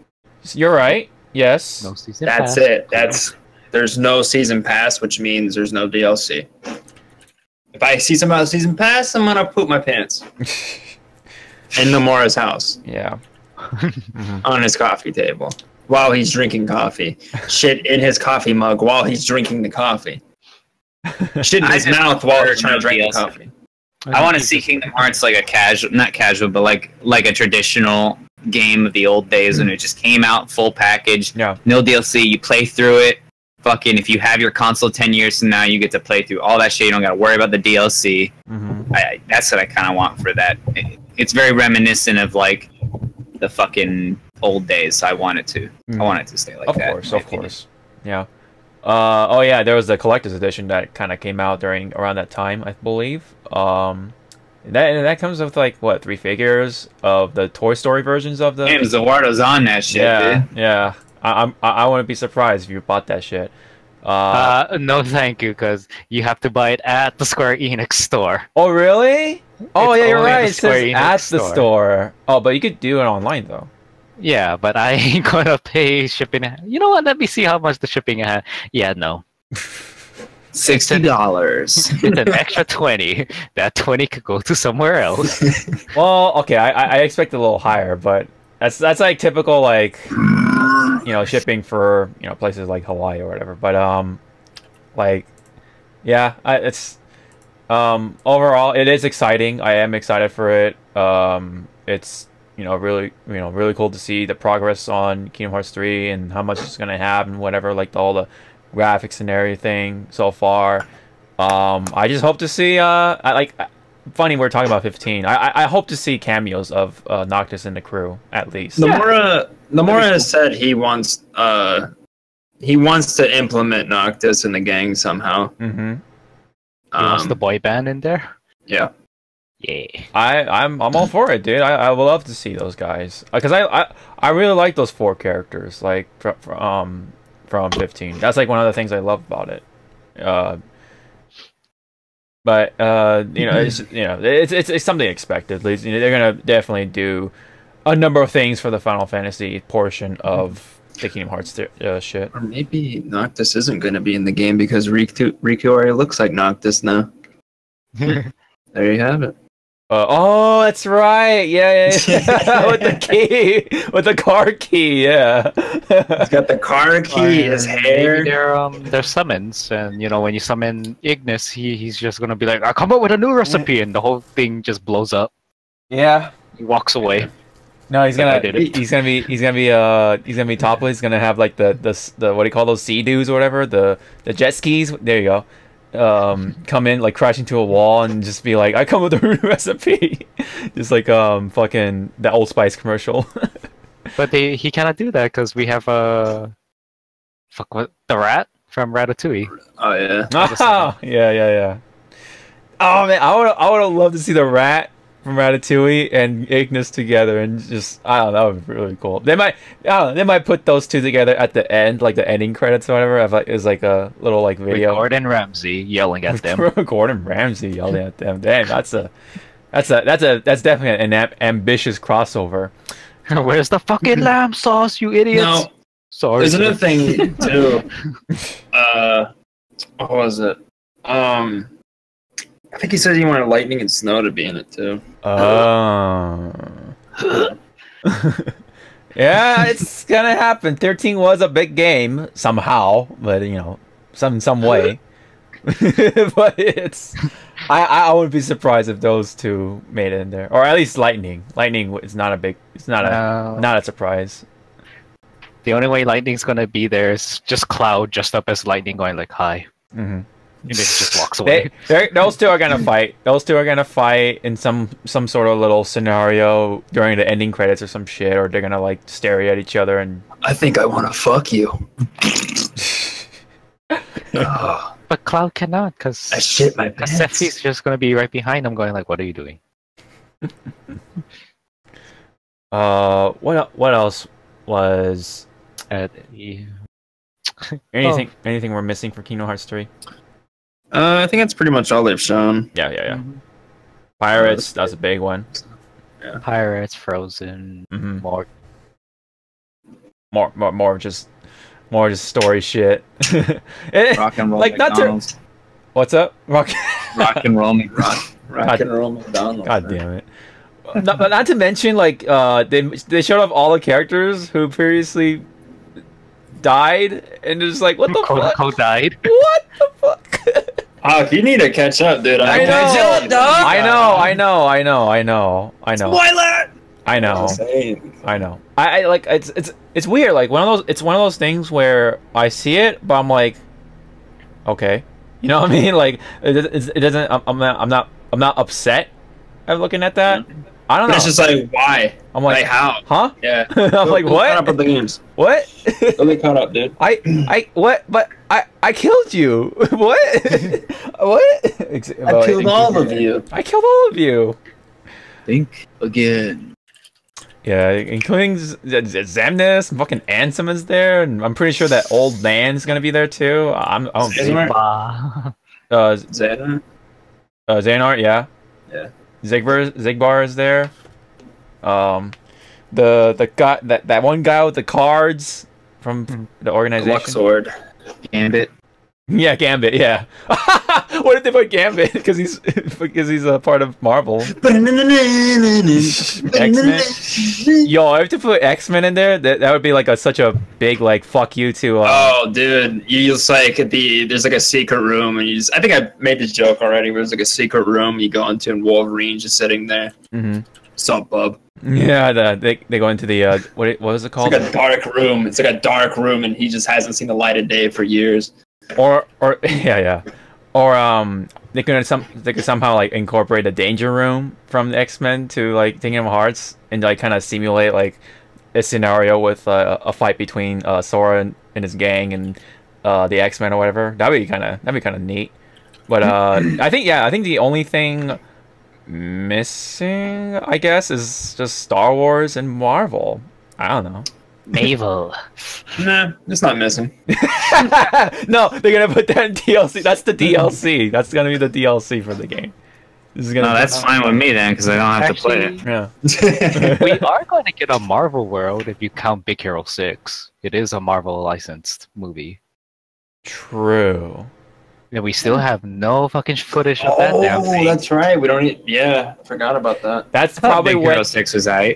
You're right. Yes. No season That's pass. it. There's no Season Pass, which means there's no DLC. If I see something about Season Pass, I'm gonna poop my pants. In Nomura's house. Yeah. On his coffee table. While he's drinking coffee. Shit in his coffee mug while he's drinking the coffee. Shit in his mouth while he's trying to drink the coffee. I want to see Kingdom Hearts like a not casual, but like a traditional game of the old days when it just came out full package. Yeah. No DLC. You play through it. Fucking, if you have your console 10 years from now, you get to play through all that shit. You don't got to worry about the DLC. That's what I kind of want for that. It's very reminiscent of like the fucking old days. I want it to. I want it to stay like that. Of course. Yeah. Oh yeah, there was the collector's edition that kind of came out around that time, I believe. That comes with like what, 3 figures of the Toy Story versions of the. Damn, Zawarudo's on that shit. Yeah, dude. yeah. I wouldn't be surprised if you bought that shit. No, thank you, because you have to buy it at the Square Enix store. Oh, really? Oh, yeah, you're right. It says at the store. Oh, but you could do it online, though. Yeah, but I ain't gonna pay shipping. You know what? Let me see how much the shipping. Yeah, no. $60. It's an extra 20. That 20 could go to somewhere else. Well, okay, I expect a little higher, but that's like typical like shipping for places like Hawaii or whatever. But like yeah, it's overall it is exciting. I am excited for it. It's really cool to see the progress on Kingdom Hearts 3 and how much it's gonna have and whatever, like all the graphics and everything so far. I just hope to see funny we're talking about 15. I hope to see cameos of Noctis and the crew at least. Nomura has said he wants to implement Noctis in the gang somehow. Mm-hmm. He wants the boy band in there. Yeah. Yeah. I'm all for it, dude. I would love to see those guys because I really like those 4 characters like from 15. That's like one of the things I love about it. But it's something expected. They're gonna definitely do a number of things for the Final Fantasy portion of the Kingdom Hearts shit. Or maybe Noctis isn't gonna be in the game because Riku already looks like Noctis now. There you have it. Oh, that's right. Yeah. With the key, with the car key. Yeah. He's got the car key. His hair. They're summons, and when you summon Ignis, he's just gonna be like, "I come up with a new recipe," and the whole thing just blows up. Yeah. He walks away. No, he's gonna be topless. He's gonna have like the what do you call those, sea-doos or whatever, the jet skis. There you go. Come in like crash into a wall and just be like, I come with a recipe. Just like fucking the Old Spice commercial. But he cannot do that because we have the rat from Ratatouille. Oh yeah. Oh, yeah. Oh man, I would have loved to see the rat from Ratatouille and Ignis together, and just that would be really cool. They might put those two together at the end, like the ending credits or whatever. It's like a little like video. With Gordon Ramsay yelling at them. Gordon Ramsay yelling at them. Damn, that's definitely an ambitious crossover. Where's the fucking lamb sauce, you idiots? No. Sorry. There's another thing too. What was it? I think he said he wanted lightning and snow to be in it too. Yeah, it's gonna happen. 13 was a big game somehow, but some way. But I wouldn't be surprised if those two made it in there, or at least lightning. Lightning is not a surprise. The only way lightning's gonna be there is just Cloud dressed up as lightning, going like, "Hi." Mm-hmm. And then he just walks away. Those two are gonna fight. Those two are gonna fight in some sort of little scenario during the ending credits or some shit, or they're gonna like stare at each other and. I think I want to fuck you. But Cloud cannot, because I shit my pants. Sephi's just gonna be right behind him, going like, "What are you doing?" What else was? Anything we're missing for Kingdom Hearts 3? I think that's pretty much all they've shown. Yeah. Mm-hmm. Pirates, that's a big one. Yeah. Pirates, Frozen, more just story shit. Rock and roll like McDonald's. What's up? Rock and roll McDonald's. Rock and roll McDonald's. God damn it. Not to mention, like, they showed off all the characters who previously died, and it's like, what the fuck? Coco died. What the fuck? You need to catch up, dude. I know. Spoiler. I know. I like it's weird. Like it's one of those things where I see it, but I'm like, okay, you know what I mean? Like it doesn't. I'm not upset at looking at that. I don't know. It's just like, why? I'm like how? Huh? Yeah. I'm like, what? Caught up with the games. What? Go get caught up, dude. What? But I killed you. What? What? I killed all of you. I killed all of you. Think again. Yeah, including Xemnas, fucking Ansem is there, and I'm pretty sure that old man's gonna be there too. Xehanort, yeah. Yeah. Zigbar is there. The guy, that one guy with the cards from the organization. Luxord. Gambit. Yeah, Gambit. Yeah. What did they put Gambit? Because he's a part of Marvel. X-Men. Yo, I have to put X-Men in there. That would be like such a big like fuck you to. Oh, dude, you just like there's like a secret room, and I think I made this joke already. Where there's like a secret room you go into, and Wolverine's just sitting there. Mm-hmm. What's up, bub? Yeah, they go into the what was it called? It's like a dark room. It's like a dark room, and he just hasn't seen the light of day for years. Or yeah. Or they could somehow like incorporate a danger room from the X-Men to like Kingdom Hearts and like kind of simulate like a scenario with a fight between Sora and his gang and the X-Men or whatever. That'd be kind of neat. But I think the only thing missing, I guess, is just Star Wars and Marvel. I don't know. Naval. Nah, it's not missing. No, they're gonna put that in DLC. That's the DLC. That's gonna be the DLC for the game. This is gonna. No, that's fine with me then, because I don't have to play it. Yeah. We are going to get a Marvel world if you count Big Hero 6. It is a Marvel licensed movie. True. And we still have no fucking footage of that damn thing. Oh, that's right. We don't. Yeah, I forgot about that. That's probably Big when. Hero 6 was out.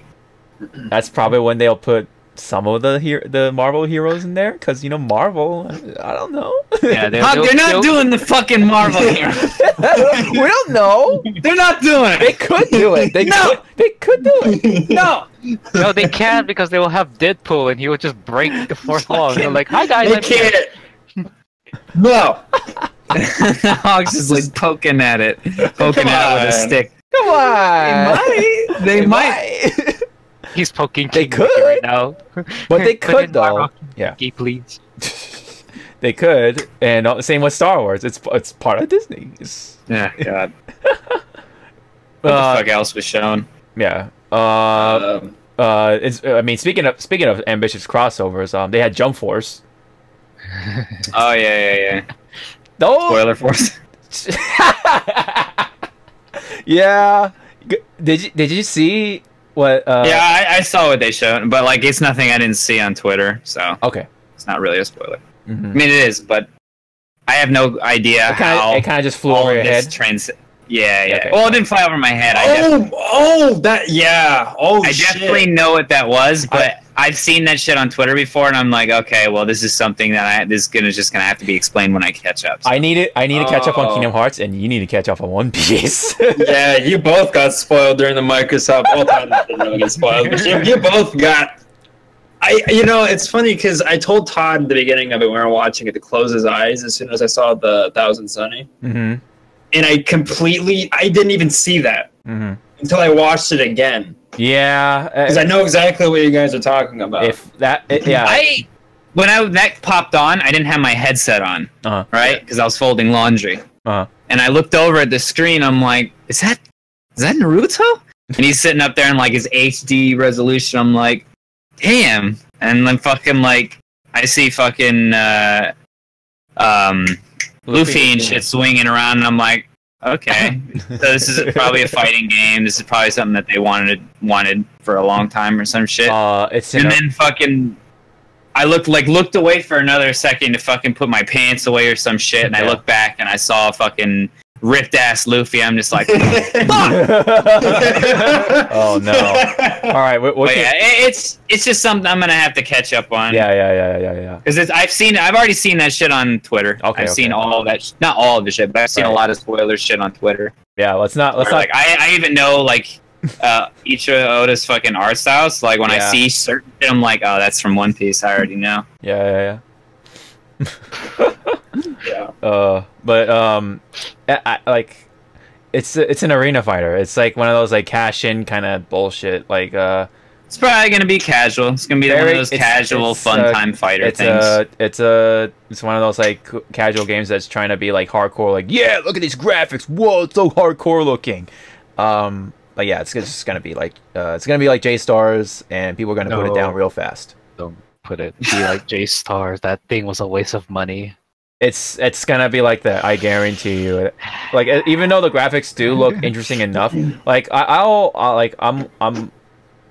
That's probably when they'll put some of the Marvel heroes in there, because you know Marvel. I don't know. Yeah, They're not doing the fucking Marvel here. We don't know. They're not doing it. They could do it. They could do it. No. No, they can't, because they will have Deadpool and he will just break the fourth wall. They're like, "Hi guys, They I'm here." can't. No. Hawks is like poking at it, poking at it with a stick. Come on. They might. He's poking They King Mickey could. right now. But they could in though. Marvel, Yeah. Mickey, please. They could, and same with Star Wars. It's part of Disney. Yeah, God. What the fuck else was shown? Yeah. It's. I mean, speaking of ambitious crossovers, they had Jump Force. Oh yeah. Those. Spoiler Force. Yeah. Did you see what? Yeah, I saw what they showed, but like it's nothing I didn't see on Twitter, so Okay. it's not really a spoiler. Mm-hmm. I mean, it is, but I have no idea how It kind of just flew all over your of this head. Yeah. Okay. Well, it didn't fly over my head. I definitely know what that was, but I've seen that shit on Twitter before, and I'm like, okay, well, this is something that this is just gonna have to be explained when I catch up. So. I need to catch up on Kingdom Hearts, and you need to catch up on One Piece. Yeah, you both got spoiled during the Microsoft. All time didn't really get spoiled. But you both got. It's funny because I told Todd at the beginning of it when we were watching it to close his eyes as soon as I saw the Thousand Sunny. Mm-hmm. And I didn't even see that until I watched it again. Yeah, because I know exactly what you guys are talking about. When that popped on, I didn't have my headset on, right? Because I was folding laundry, and I looked over at the screen. I'm like, is that Naruto? And he's sitting up there in like his HD resolution. I'm like, damn. And then fucking like, I see fucking Luffy and shit swinging around, and I'm like, okay, so this is probably a fighting game. This is probably something that they wanted for a long time or some shit. Then fucking, I looked away for another second to fucking put my pants away or some shit, and I looked back and I saw fucking ripped ass Luffy. I'm just like, fuck! Oh no! All right, it's just something I'm gonna have to catch up on. Yeah. Because I've already seen that shit on Twitter. I've seen all of that, not all of the shit, but I've seen a lot of spoiler shit on Twitter. Yeah, let's not. Like I even know like each of Oda's fucking art styles. Like when I see certain shit, I'm like, oh, that's from One Piece. I already know. Yeah. It's an arena fighter. It's like one of those like cash in kind of bullshit. Like it's probably gonna be casual. It's gonna be one of those casual fun time fighter things. It's one of those like casual games that's trying to be like hardcore. Like, yeah, look at these graphics. Whoa, it's so hardcore looking. But yeah, it's just gonna be like J-Stars, and people are gonna put it down real fast. Don't put it be like J-Stars. That thing was a waste of money. It's gonna be like that. I guarantee you. Like, even though the graphics do look interesting enough, like I'm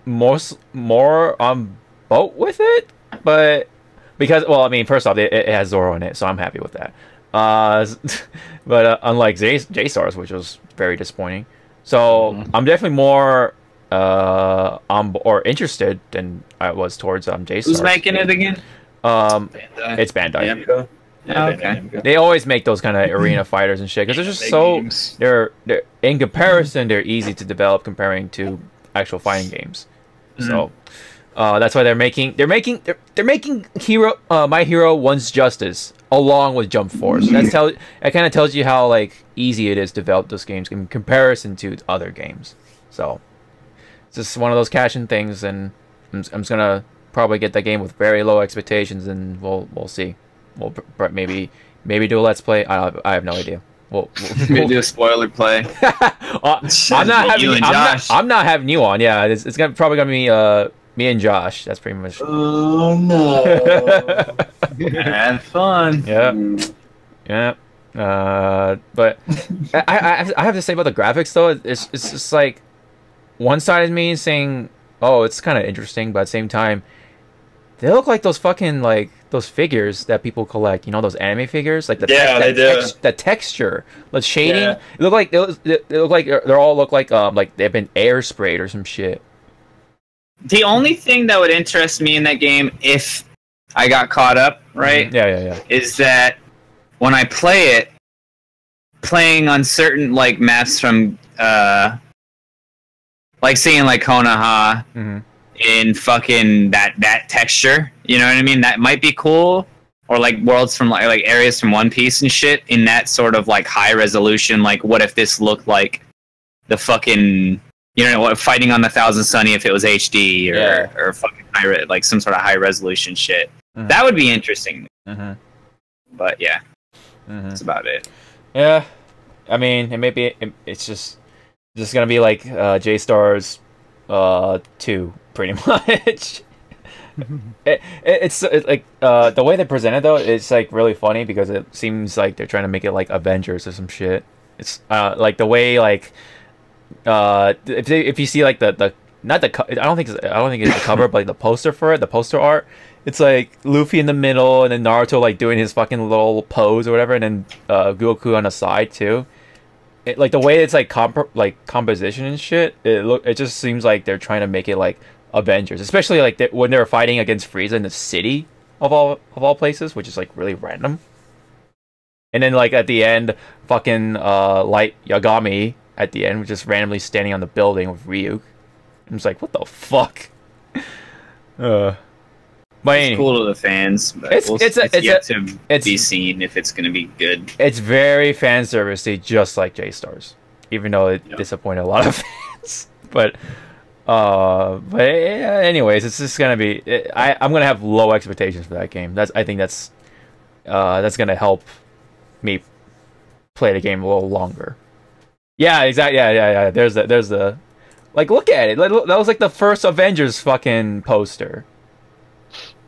more on boat with it, but because first off, it has Zoro in it, so I'm happy with that. But unlike J-Stars, which was very disappointing, so I'm definitely more interested than I was towards J-Stars. Who's making it again? Bandai. It's Bandai. Yeah. Oh, okay. They always make those kind of arena fighters and shit because they're just so games. They're in comparison they're easy to develop comparing to actual fighting games. So that's why they're making Hero My Hero One's Justice along with Jump Force. It kind of tells you how like easy it is to develop those games in comparison to other games. So it's just one of those cash-in things, and I'm just gonna probably get that game with very low expectations, and we'll see. We'll maybe do a let's play. I have no idea. We'll do a spoiler play. I'm not having you on. Yeah, it's probably gonna be me and Josh. That's pretty much. Oh no! Have fun. Yeah. But I have to say about the graphics though, it's just like one side of me saying, oh, it's kind of interesting, but at the same time, they look like those fucking like those figures that people collect. You know, those anime figures, like the texture, the shading. Yeah. It look like they all look like they've been air sprayed or some shit. The only thing that would interest me in that game, if I got caught up, right? Yeah. Is that when I play it, playing on certain like maps from like seeing like Konoha in fucking that texture, you know what I mean? That might be cool. Or like worlds from like areas from One Piece and shit in that sort of like high resolution. Like, what if this looked like the fucking, you know, Fighting on the Thousand Sunny if it was HD or fucking like some sort of high resolution shit. That would be interesting. But yeah, that's about it. Yeah, I mean, it's just gonna be like J-Stars 2 pretty much. It's like the way they present it though, it's like really funny because it seems like they're trying to make it like Avengers or some shit. It's like the way like if you see like the not the I don't think it's the cover, but like the poster for it, the poster art, it's like Luffy in the middle and then Naruto like doing his fucking little pose or whatever, and then Goku on the side too. Like the way it's like composition and shit, it just seems like they're trying to make it like Avengers, especially like when they're fighting against Frieza in the city of all places, which is like really random. And then like at the end, fucking Light Yagami at the end was just randomly standing on the building with Ryuk. I'm just like, what the fuck? But it's cool to the fans, but it's yet to be seen if it's going to be good. It's very fan servicey, just like J-Stars, even though it disappointed a lot of fans. But yeah, anyways, it's just gonna be. I'm gonna have low expectations for that game. I think that's gonna help me play the game a little longer. Yeah, exactly. Yeah. There's the like, look at it. That was like the first Avengers fucking poster.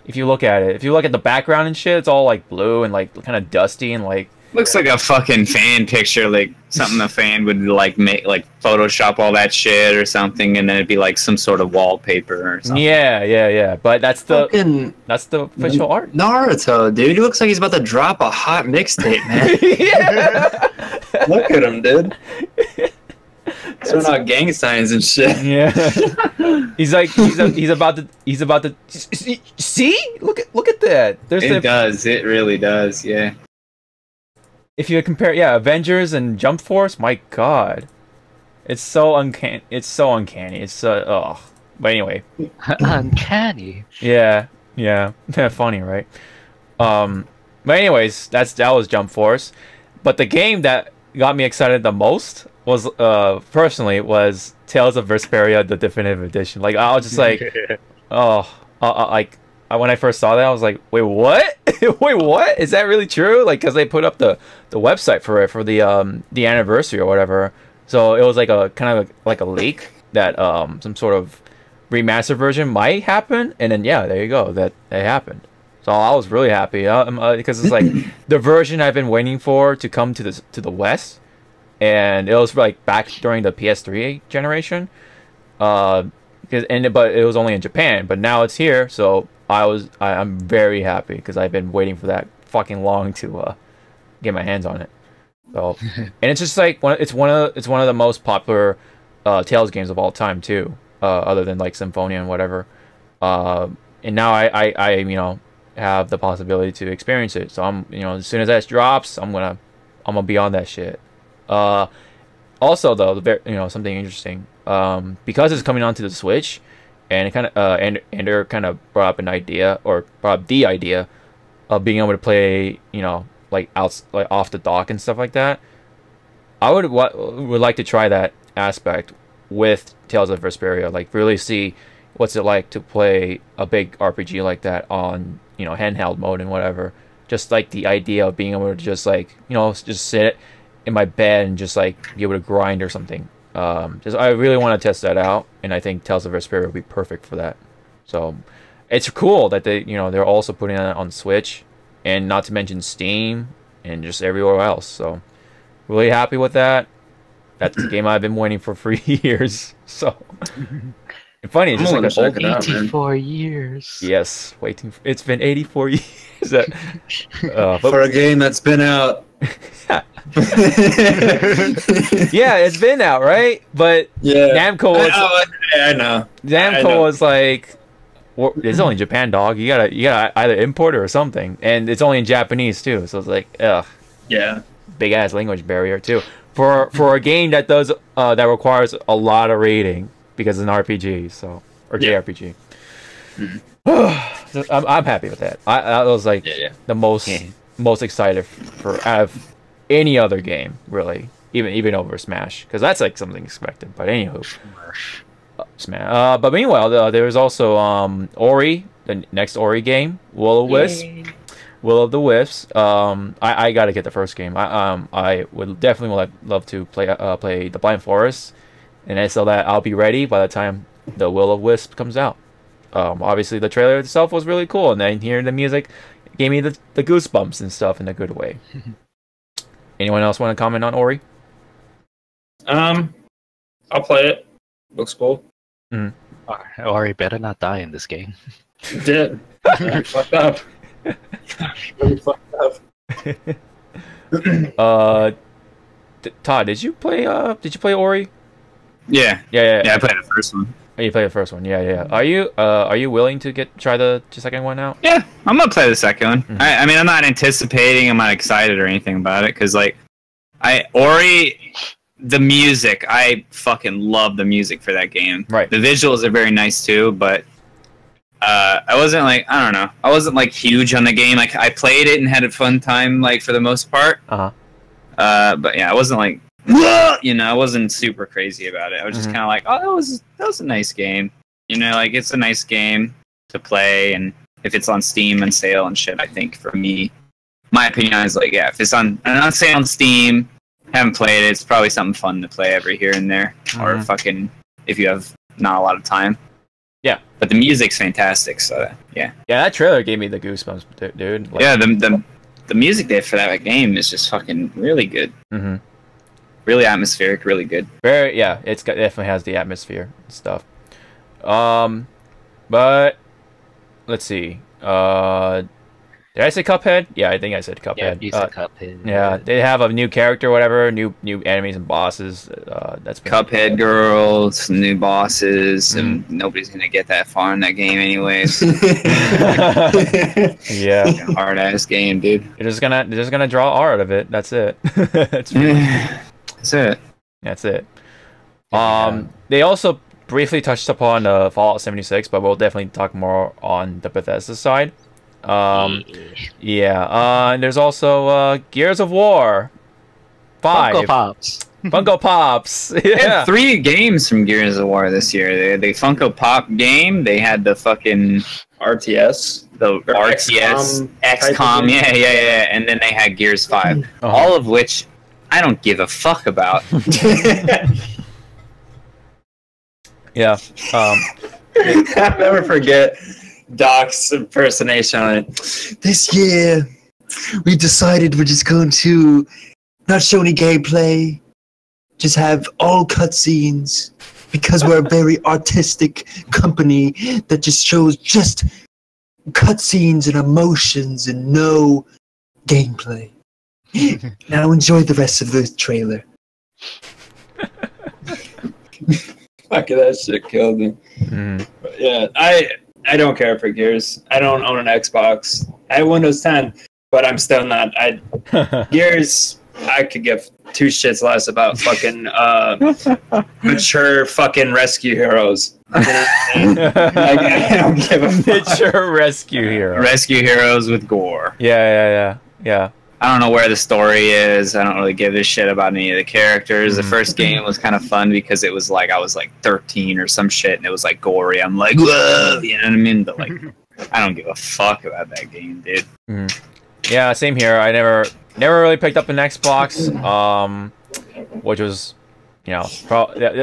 If you look at it, if you look at the background and shit, it's all like blue and like kind of dusty and like. Looks like a fucking fan picture, like something a fan would like make, like Photoshop all that shit or something, and then it'd be like some sort of wallpaper or something. Yeah. But that's the official art. Naruto, dude, he looks like he's about to drop a hot mixtape, man. Yeah. Look at him, dude. Throwing out gang signs and shit. Yeah. he's about to see. Look at that. It really does. Yeah. If you compare, Avengers and Jump Force, my god, it's so uncanny. It's but anyway, uncanny. Yeah, funny, right? But anyways, that was Jump Force. But the game that got me excited the most was personally Tales of Vesperia, the definitive edition. Like, I was just like, when I first saw that, I was like, wait, what? Wait, what? Is that really true? Like, because they put up the website for it for the anniversary or whatever. So it was like a kind of like a leak that some sort of remastered version might happen, and then there you go, that it happened. So I was really happy because it's like the version I've been waiting for to come to the West, and it was like back during the PS3 generation. But it was only in Japan, but now it's here, so I'm very happy because I've been waiting for that fucking long to get my hands on it. So, and it's just like it's one of the most popular Tales games of all time too, other than like Symphonia and whatever. And now I have the possibility to experience it. So I'm as soon as that drops, I'm gonna be on that shit. Also though, something interesting. because it's coming onto the Switch, and it kind of and they're kind of brought up the idea of being able to play, you know, like off the dock and stuff like that. I would like to try that aspect with Tales of Vesperia, like really see what's it like to play a big RPG like that on, you know, handheld mode and whatever. Just like the idea of being able to just like, you know, just sit in my bed and just like be able to grind or something. I really want to test that out, and I think Tales of Vesperia would be perfect for that. So it's cool that they're also putting it on Switch, and not to mention Steam and just everywhere else. So really happy with that. That's the game I've been waiting for years. So and funny, it's just like 84 years. Yes, it's been 84 years. For a game that's been out. Yeah, it's been out, right? But yeah, Namco was, I know. Namco was like, well, it's only Japan, dog. You gotta either import it or something, and it's only in Japanese too. So it's like, ugh. Yeah. Big ass language barrier too for a game that does that requires a lot of rating because it's an RPG, so or JRPG. So I'm happy with that. I was like the most excited for out of any other game, really, even over Smash, because that's like something expected. But anywho, Smash. But meanwhile, there was also Ori, the next Ori game, Will of the Wisps. I gotta get the first game. I would definitely love to play the Blind Forest, and so that I'll be ready by the time the Will of Wisp comes out. Obviously the trailer itself was really cool, and then hearing the music gave me the goosebumps and stuff in a good way. Anyone else want to comment on Ori? I'll play it. Looks cool. Ori better not die in this game. You did. Fucked up. Really fucked up. Todd, did you play Ori? Yeah. I played the first one. Oh, you played the first one. Yeah. Are you willing to try the second one out? Yeah, I'm gonna play the second one. I mean, I'm not anticipating. I'm not excited or anything about it because, like, Ori, the music. I fucking love the music for that game. Right. The visuals are very nice too, but I wasn't like, I don't know. I wasn't like huge on the game. Like, I played it and had a fun time, like, for the most part. But yeah, I wasn't like, you know, I wasn't super crazy about it. I was just kind of like, oh, that was a nice game. You know, like, it's a nice game to play, and if it's on Steam and sale and shit, I think for me, my opinion is like, yeah, if it's on sale on Steam, haven't played it, it's probably something fun to play every here and there, or fucking if you have not a lot of time. Yeah, but the music's fantastic, so yeah. Yeah, that trailer gave me the goosebumps, dude. Like, yeah, the music they have for that game is just fucking really good. Really atmospheric, really good. Very, yeah, it definitely has the atmosphere and stuff. But let's see. Did I say Cuphead? Yeah, I think I said Cuphead. Yeah, you said Cuphead. Yeah, they have a new character, whatever, new enemies and bosses. That's Cuphead girls, new bosses, and nobody's gonna get that far in that game, anyways. Yeah, hard ass game, dude. They're just gonna draw art out of it. That's it. That's it. That's it. They also briefly touched upon Fallout 76, but we'll definitely talk more on the Bethesda side. Yeah. And there's also Gears of War 5. Funko Pops. Yeah. They had 3 games from Gears of War this year. The Funko Pop game. They had the fucking RTS. The RTS. XCOM. Yeah. And then they had Gears 5. All of which I don't give a fuck about. Yeah. I'll never forget Doc's impersonation on it. This year, we decided we're just going to not show any gameplay, just have all cutscenes, because we're a very artistic company that just shows just cutscenes and emotions and no gameplay. Now enjoy the rest of the trailer. Fuck, that shit killed me. Yeah, I don't care for Gears. I don't own an Xbox. I have Windows 10, but I'm still not. Gears, I could give two shits less about fucking mature fucking rescue heroes. You know what I mean? I don't give a fuck. Mature rescue hero. Rescue heroes with gore. Yeah. I don't know where the story is. I don't really give a shit about any of the characters. The first game was kind of fun because it was like I was like 13 or some shit, and it was like gory. I'm like, whoa, you know what I mean? But like, I don't give a fuck about that game, dude. Yeah, same here. I never really picked up an Xbox, which was, you know,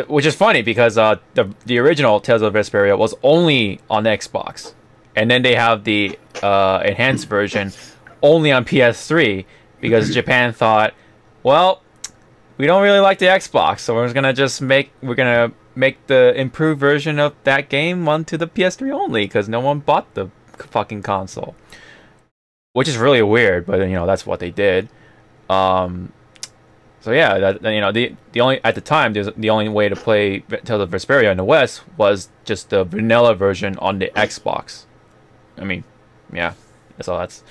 which is funny because the original Tales of Vesperia was only on the Xbox, and then they have the enhanced version only on PS3 because Japan thought, well, we don't really like the Xbox, so we're gonna make the improved version of that game onto the PS3 only because no one bought the fucking console, which is really weird, but you know that's what they did. So yeah, that, you know, the only at the time the only way to play Tales of Vesperia in the West was just the vanilla version on the Xbox. I mean, yeah, so that's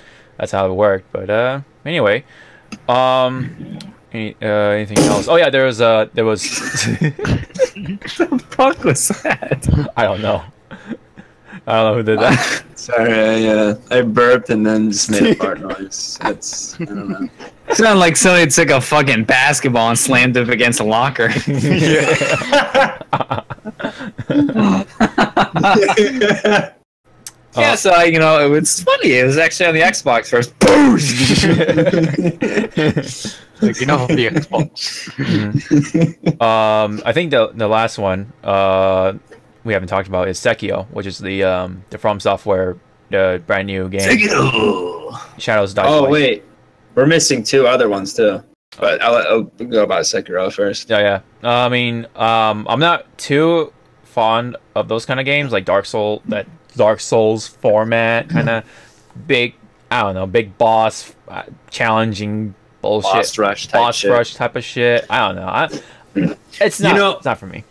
how it worked. But anyway, anything else? Oh yeah, there was What the fuck was that? I don't know who did that. Sorry, I burped and then just made a fart noise. That's, I don't know. It sounded like somebody took a fucking basketball and slammed it against a locker. Yeah, so you know, it was funny. It was actually on the Xbox first. Like, you know, the Xbox. I think the last one we haven't talked about is Sekiro, which is the From Software brand new game. Sekiro! Shadows Die. Oh wait, we're missing two other ones too. But I'll go about Sekiro first. Yeah. I mean, I'm not too fond of those kind of games, like Dark Souls format, kind of big. I don't know, big boss, challenging bullshit, boss rush type of shit. I don't know. It's not. It's not for me.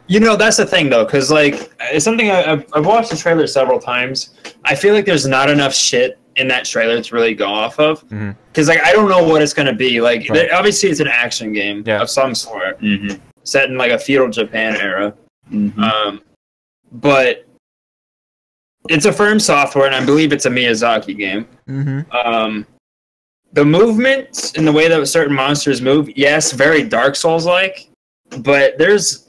You know, that's the thing though, because like it's something I've watched the trailer several times. I feel like there's not enough shit in that trailer to really go off of, because like I don't know what it's gonna be. Like obviously it's an action game of some sort, set in like a feudal Japan era, but it's a Firm Software, and I believe it's a Miyazaki game. The movement and the way that certain monsters move, yes, very Dark Souls-like, but there's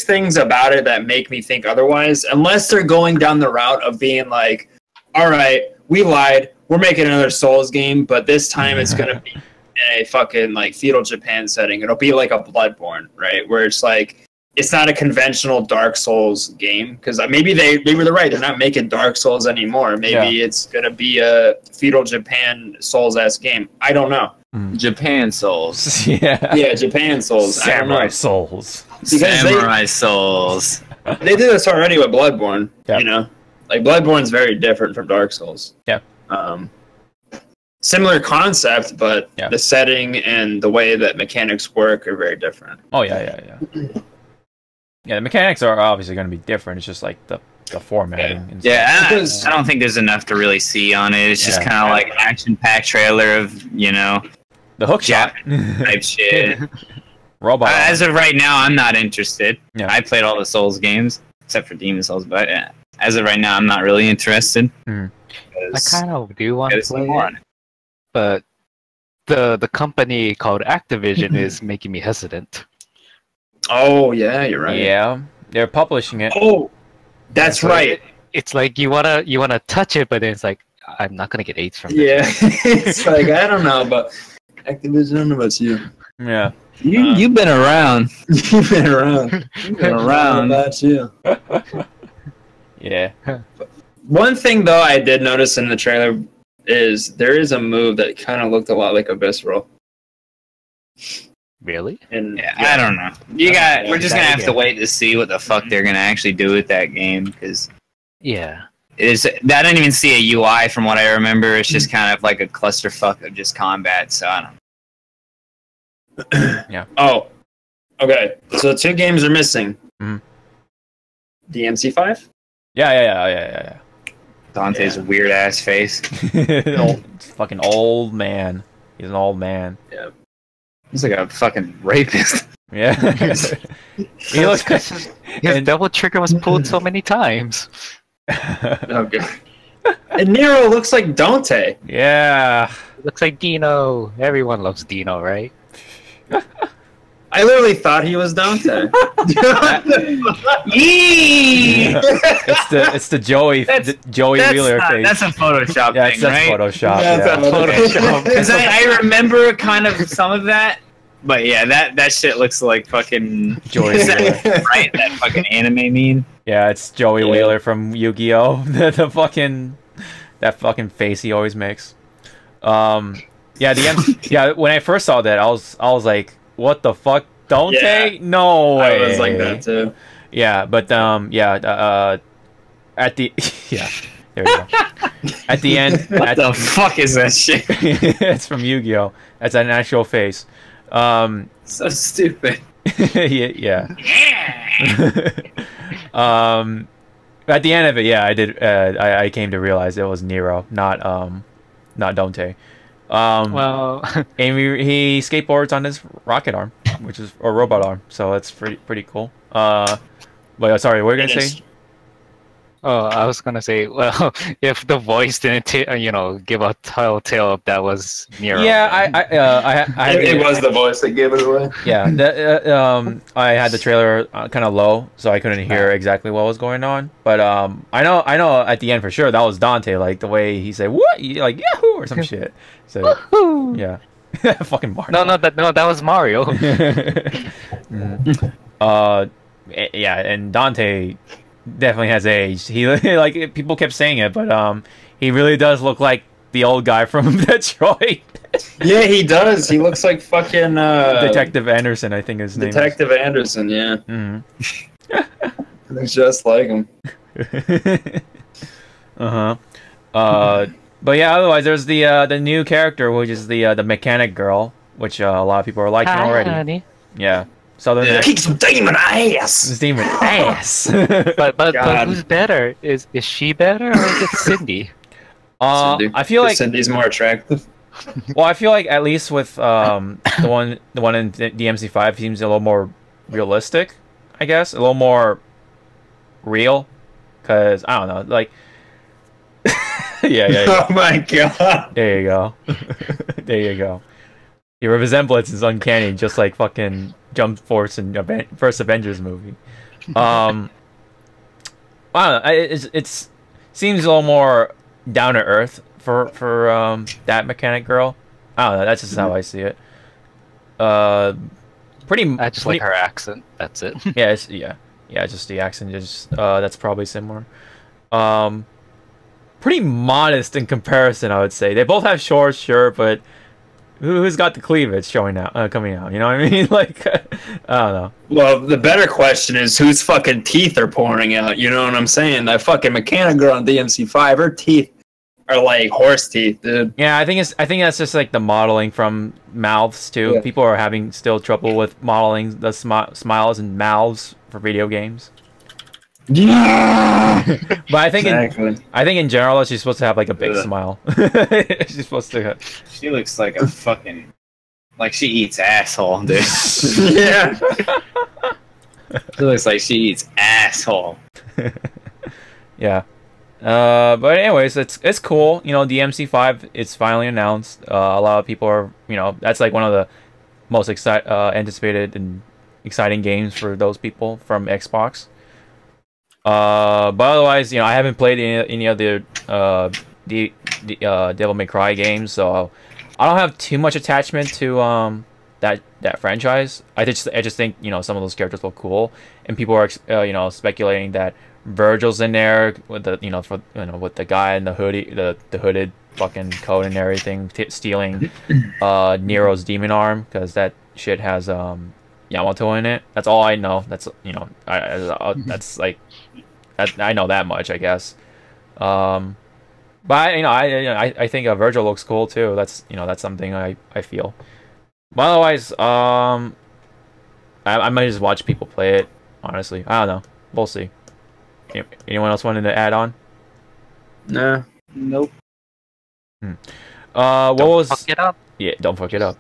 things about it that make me think otherwise, unless they're going down the route of being like, all right, we lied, we're making another Souls game, but this time it's going to be in a fucking like feudal Japan setting. It'll be like a Bloodborne, right? Where it's like, it's not a conventional Dark Souls game, because maybe they're right. They're not making Dark Souls anymore. Maybe it's gonna be a feudal Japan Souls-esque game. I don't know. Japan Souls. Yeah, Japan Souls. Samurai Souls. Samurai Souls. They did this already with Bloodborne. You know, like Bloodborne's very different from Dark Souls. Similar concept, but the setting and the way that mechanics work are very different. Oh yeah. Yeah, the mechanics are obviously going to be different. It's just like the formatting. I don't think there's enough to really see on it. It's just kind of like action-packed trailer of, you know, the hook shot type shit. Robot. As of right now, I'm not interested. I played all the Souls games except for Demon Souls, but as of right now, I'm not really interested. I kind of do want to play it, but the company called Activision is making me hesitant. Oh yeah, you're right. Yeah, they're publishing it. Oh, that's right. It's like you wanna touch it, but then it's like I'm not gonna get AIDS from it. Yeah, it's like I don't know, but Activision, I don't know about you. Yeah, you've been around. You've been around. You've been around. About you. Yeah. One thing though, I did notice in the trailer is there is a move that kind of looked a lot like a visceral. Really? And I don't know. We're just gonna have to wait to see what the fuck they're gonna actually do with that game, because I didn't even see a UI from what I remember. It's just kind of like a clusterfuck of just combat. So I don't know. Oh, okay. So 2 games are missing. DMC5. Yeah. Dante's weird ass face. Fucking old man. He's an old man. Yeah. He's like a fucking rapist. Yeah. He looks his double trigger was pulled so many times. Okay. And Nero looks like Dante. Yeah. It looks like Dino. Everyone loves Dino, right? I literally thought he was Dante. It's the Joey Wheeler face. That's a Photoshop thing, that's right? Photoshop. Photoshop. Because I remember kind of some of that, but yeah, that shit looks like fucking Joey Wheeler. Right? That fucking anime meme. Yeah, it's Joey Wheeler from Yu-Gi-Oh. the fucking face he always makes. Yeah, when I first saw that, I was like, what the fuck, Dante? Yeah. No way. I was like that too. Yeah, but at the there we go. At the end, What the fuck is that shit? it's from Yu-Gi-Oh. That's an actual face. So stupid. yeah. At the end of it, yeah, I did. I came to realize it was Nero, not Dante. Well, and he skateboards on his rocket arm, which is or robot arm, so that's pretty cool. But sorry, what were you gonna say? oh, I was gonna say, well, if the voice didn't, give a telltale if that was Nero. Yeah, It was the voice that gave it away. Yeah, I had the trailer kind of low, so I couldn't hear exactly what was going on. But I know at the end for sure that was Dante, like the way he said "what," like Yahoo or some shit. So Woohoo! yeah, fucking Mario. No, that was Mario. Yeah, and Dante definitely has aged. He like people kept saying it, but he really does look like the old guy from Detroit. Yeah, he does. He looks like fucking Detective Anderson, I think his name is. Detective Anderson, yeah. Mm-hmm. Looks just like him. But yeah, otherwise there's the new character, which is the mechanic girl, which a lot of people are liking already. Honey. Yeah. Southern Kick some demon ass. It's demon ass. But God. who's better? Is she better or is it Cindy? Cindy. I feel like Cindy's more attractive. well, I feel like at least with the one in DMC5 seems a little more realistic, I guess, a little more real, cause I don't know, like yeah. Oh my god. There you go. There you go. Your resemblance is uncanny, just like fucking Jump Force in first Avengers movie. I don't know. It seems a little more down to earth for that mechanic girl. I don't know. That's just how I see it. I just like her accent. That's it. Yeah, just the accent is that's probably similar. Pretty modest in comparison, I would say. They both have shorts, sure, but who's got the cleavage coming out? You know what I mean? Like, I don't know. Well, the better question is whose fucking teeth are pouring out. You know what I'm saying? That fucking mechanic girl on DMC5, her teeth are like horse teeth, dude. Yeah, I think that's just like the modeling from mouths too. Yeah. People are having still trouble with modeling the smiles and mouths for video games. Yeah. But I think Exactly. in general she's supposed to have like a big smile. She's supposed to. She looks like a fucking like she eats asshole, dude. Yeah. She looks like she eats asshole. Yeah. But anyways, it's cool. You know, the MC5 it's finally announced. A lot of people are, that's like one of the most anticipated and exciting games for those people from Xbox. But otherwise, I haven't played any of the Devil May Cry games, so I don't have too much attachment to that franchise. I just think some of those characters look cool, and people are speculating that Virgil's in there with the with the guy in the hoodie, the hooded fucking coat and everything, stealing Nero's demon arm, because that shit has Yamato in it. That's all I know. That's that's like I know that much, I guess. But I think Virgil looks cool too. That's that's something I feel. But otherwise, I might just watch people play it. Honestly, I don't know. We'll see. Anyone else wanted to add on? No. Nope. What was? Fuck it up. Yeah, don't fuck it up.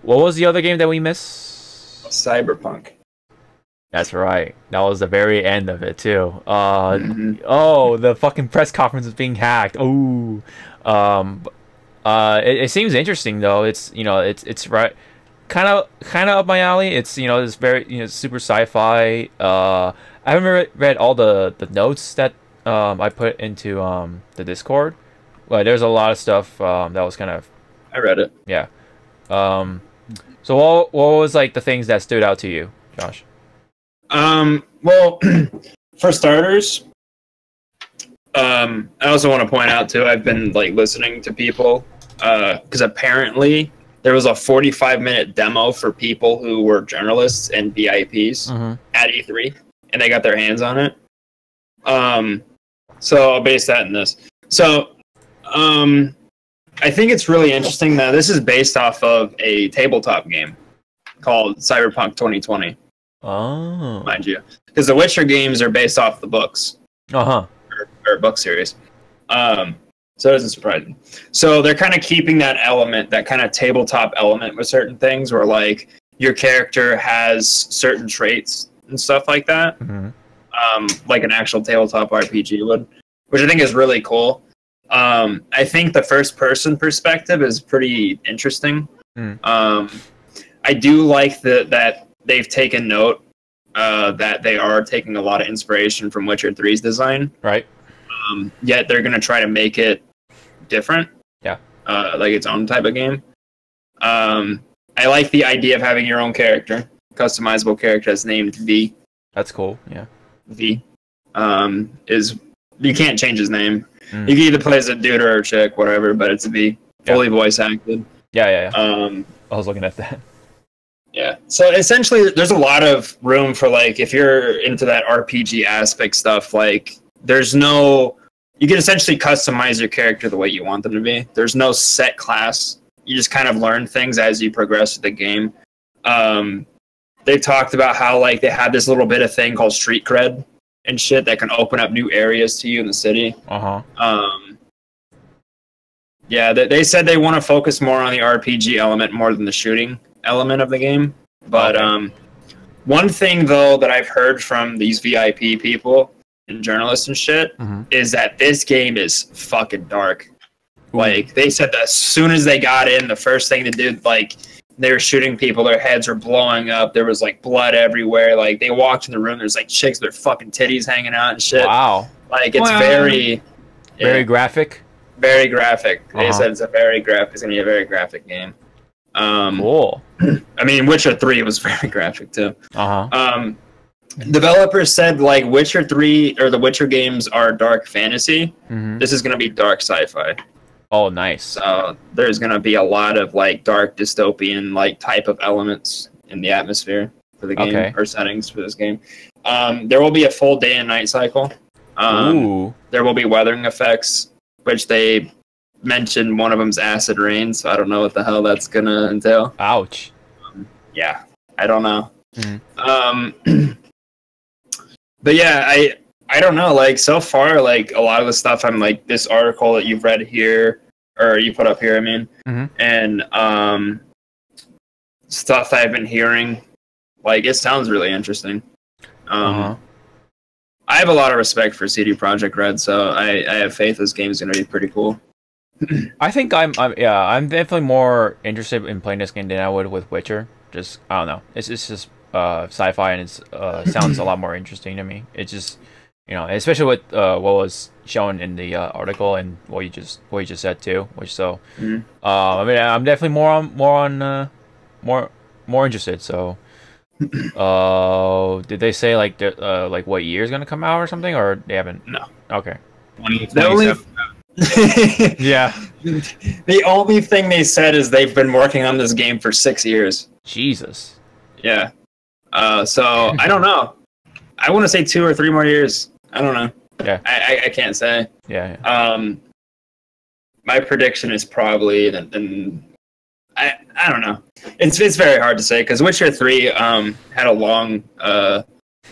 What was the other game that we missed? Cyberpunk. That's right. That was the very end of it too. Oh, the fucking press conference is being hacked. Ooh. It seems interesting though. It's it's right, kind of up my alley. It's it's very super sci-fi. I haven't read all the notes that I put into the Discord, but there's a lot of stuff that was kind of. I read it. Yeah. So what was like the things that stood out to you, Josh? Well, for starters, I also want to point out too, I've been like listening to people, because apparently there was a 45-minute demo for people who were journalists and VIPs at E3, and they got their hands on it. So I'll base that in this. So, I think it's really interesting that this is based off of a tabletop game called Cyberpunk 2020. Oh, mind you, because the Witcher games are based off the books, or book series. So it doesn't surprise me. So they're kind of keeping that element, that kind of tabletop element with certain things, where like your character has certain traits and stuff like that, like an actual tabletop RPG would, which I think is really cool. I think the first-person perspective is pretty interesting. I do like that they've taken note that they are taking a lot of inspiration from Witcher 3's design. Right. Yet they're going to try to make it different. Yeah. Like its own type of game. I like the idea of having your own character, customizable character that's named V. That's cool. Yeah. V. You can't change his name. You can either play as a dude or a chick, whatever, but it's a V. Fully voice acted. Yeah. I was looking at that. Yeah. So essentially, there's a lot of room for, like, if you're into that RPG aspect stuff, like, you can essentially customize your character the way you want them to be. There's no set class. You just kind of learn things as you progress through the game. They talked about how, like, they have this little bit of thing called street cred and shit that can open up new areas to you in the city. Yeah, they said they want to focus more on the RPG element more than the shooting element of the game. But one thing, though, that I've heard from these VIP people and journalists and shit is that this game is fucking dark. Like, they said that as soon as they got in, the first thing they did, like, they were shooting people, their heads were blowing up, there was, like, blood everywhere. Like, they walked in the room, there's, like, chicks with their fucking titties hanging out and shit. Wow. Like, it's very graphic? Very graphic. They said it's going to be a very graphic game. Cool. I mean, Witcher 3 was very graphic, too. Developers said, like, Witcher 3, or the Witcher games are dark fantasy. This is going to be dark sci-fi. Oh, nice. So there's going to be a lot of, like, dark dystopian, like, type of elements in the atmosphere for the game, or settings for this game. There will be a full day and night cycle. There will be weathering effects, which they mentioned one of them's acid rain, so I don't know what the hell that's going to entail. Ouch. Yeah, I don't know. But yeah, I don't know, like, so far, like, a lot of the stuff I'm, like, this article that you've read here, or you put up here, I mean, and stuff I've been hearing, like, it sounds really interesting. I have a lot of respect for CD Projekt Red, so I have faith this game is going to be pretty cool. I think I'm definitely more interested in playing this game than I would with Witcher. Just, I don't know, it's just sci-fi, and it sounds a lot more interesting to me. It's just, especially with what was shown in the article and what you just said too. Which I mean, I'm definitely more interested. So, did they say like what year is gonna come out or something, or they haven't? No. Okay. Yeah. The only thing they said is they've been working on this game for 6 years. Jesus. Yeah. So I don't know. I want to say 2 or 3 more years. I don't know. Yeah. I can't say. Yeah. My prediction is probably I don't know. It's very hard to say because Witcher 3 had a long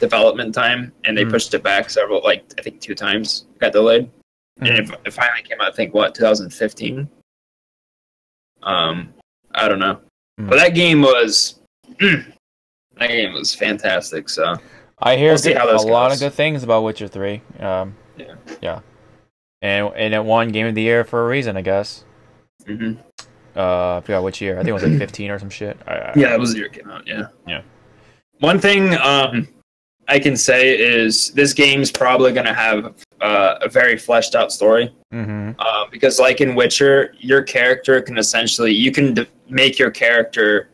development time, and they pushed it back several, like, I think 2 times. Got delayed. And it finally came out, I think, 2015? I don't know. But that game was fantastic. So I hear we'll a lot of good things about Witcher 3. Yeah. And it won Game of the Year for a reason, I guess. I forgot which year. I think it was like 15 or some shit. Yeah, it was the year it came out. Yeah. Yeah. One thing I can say is this game's probably going to have a very fleshed out story. Because like in Witcher, your character can essentially, you can make your character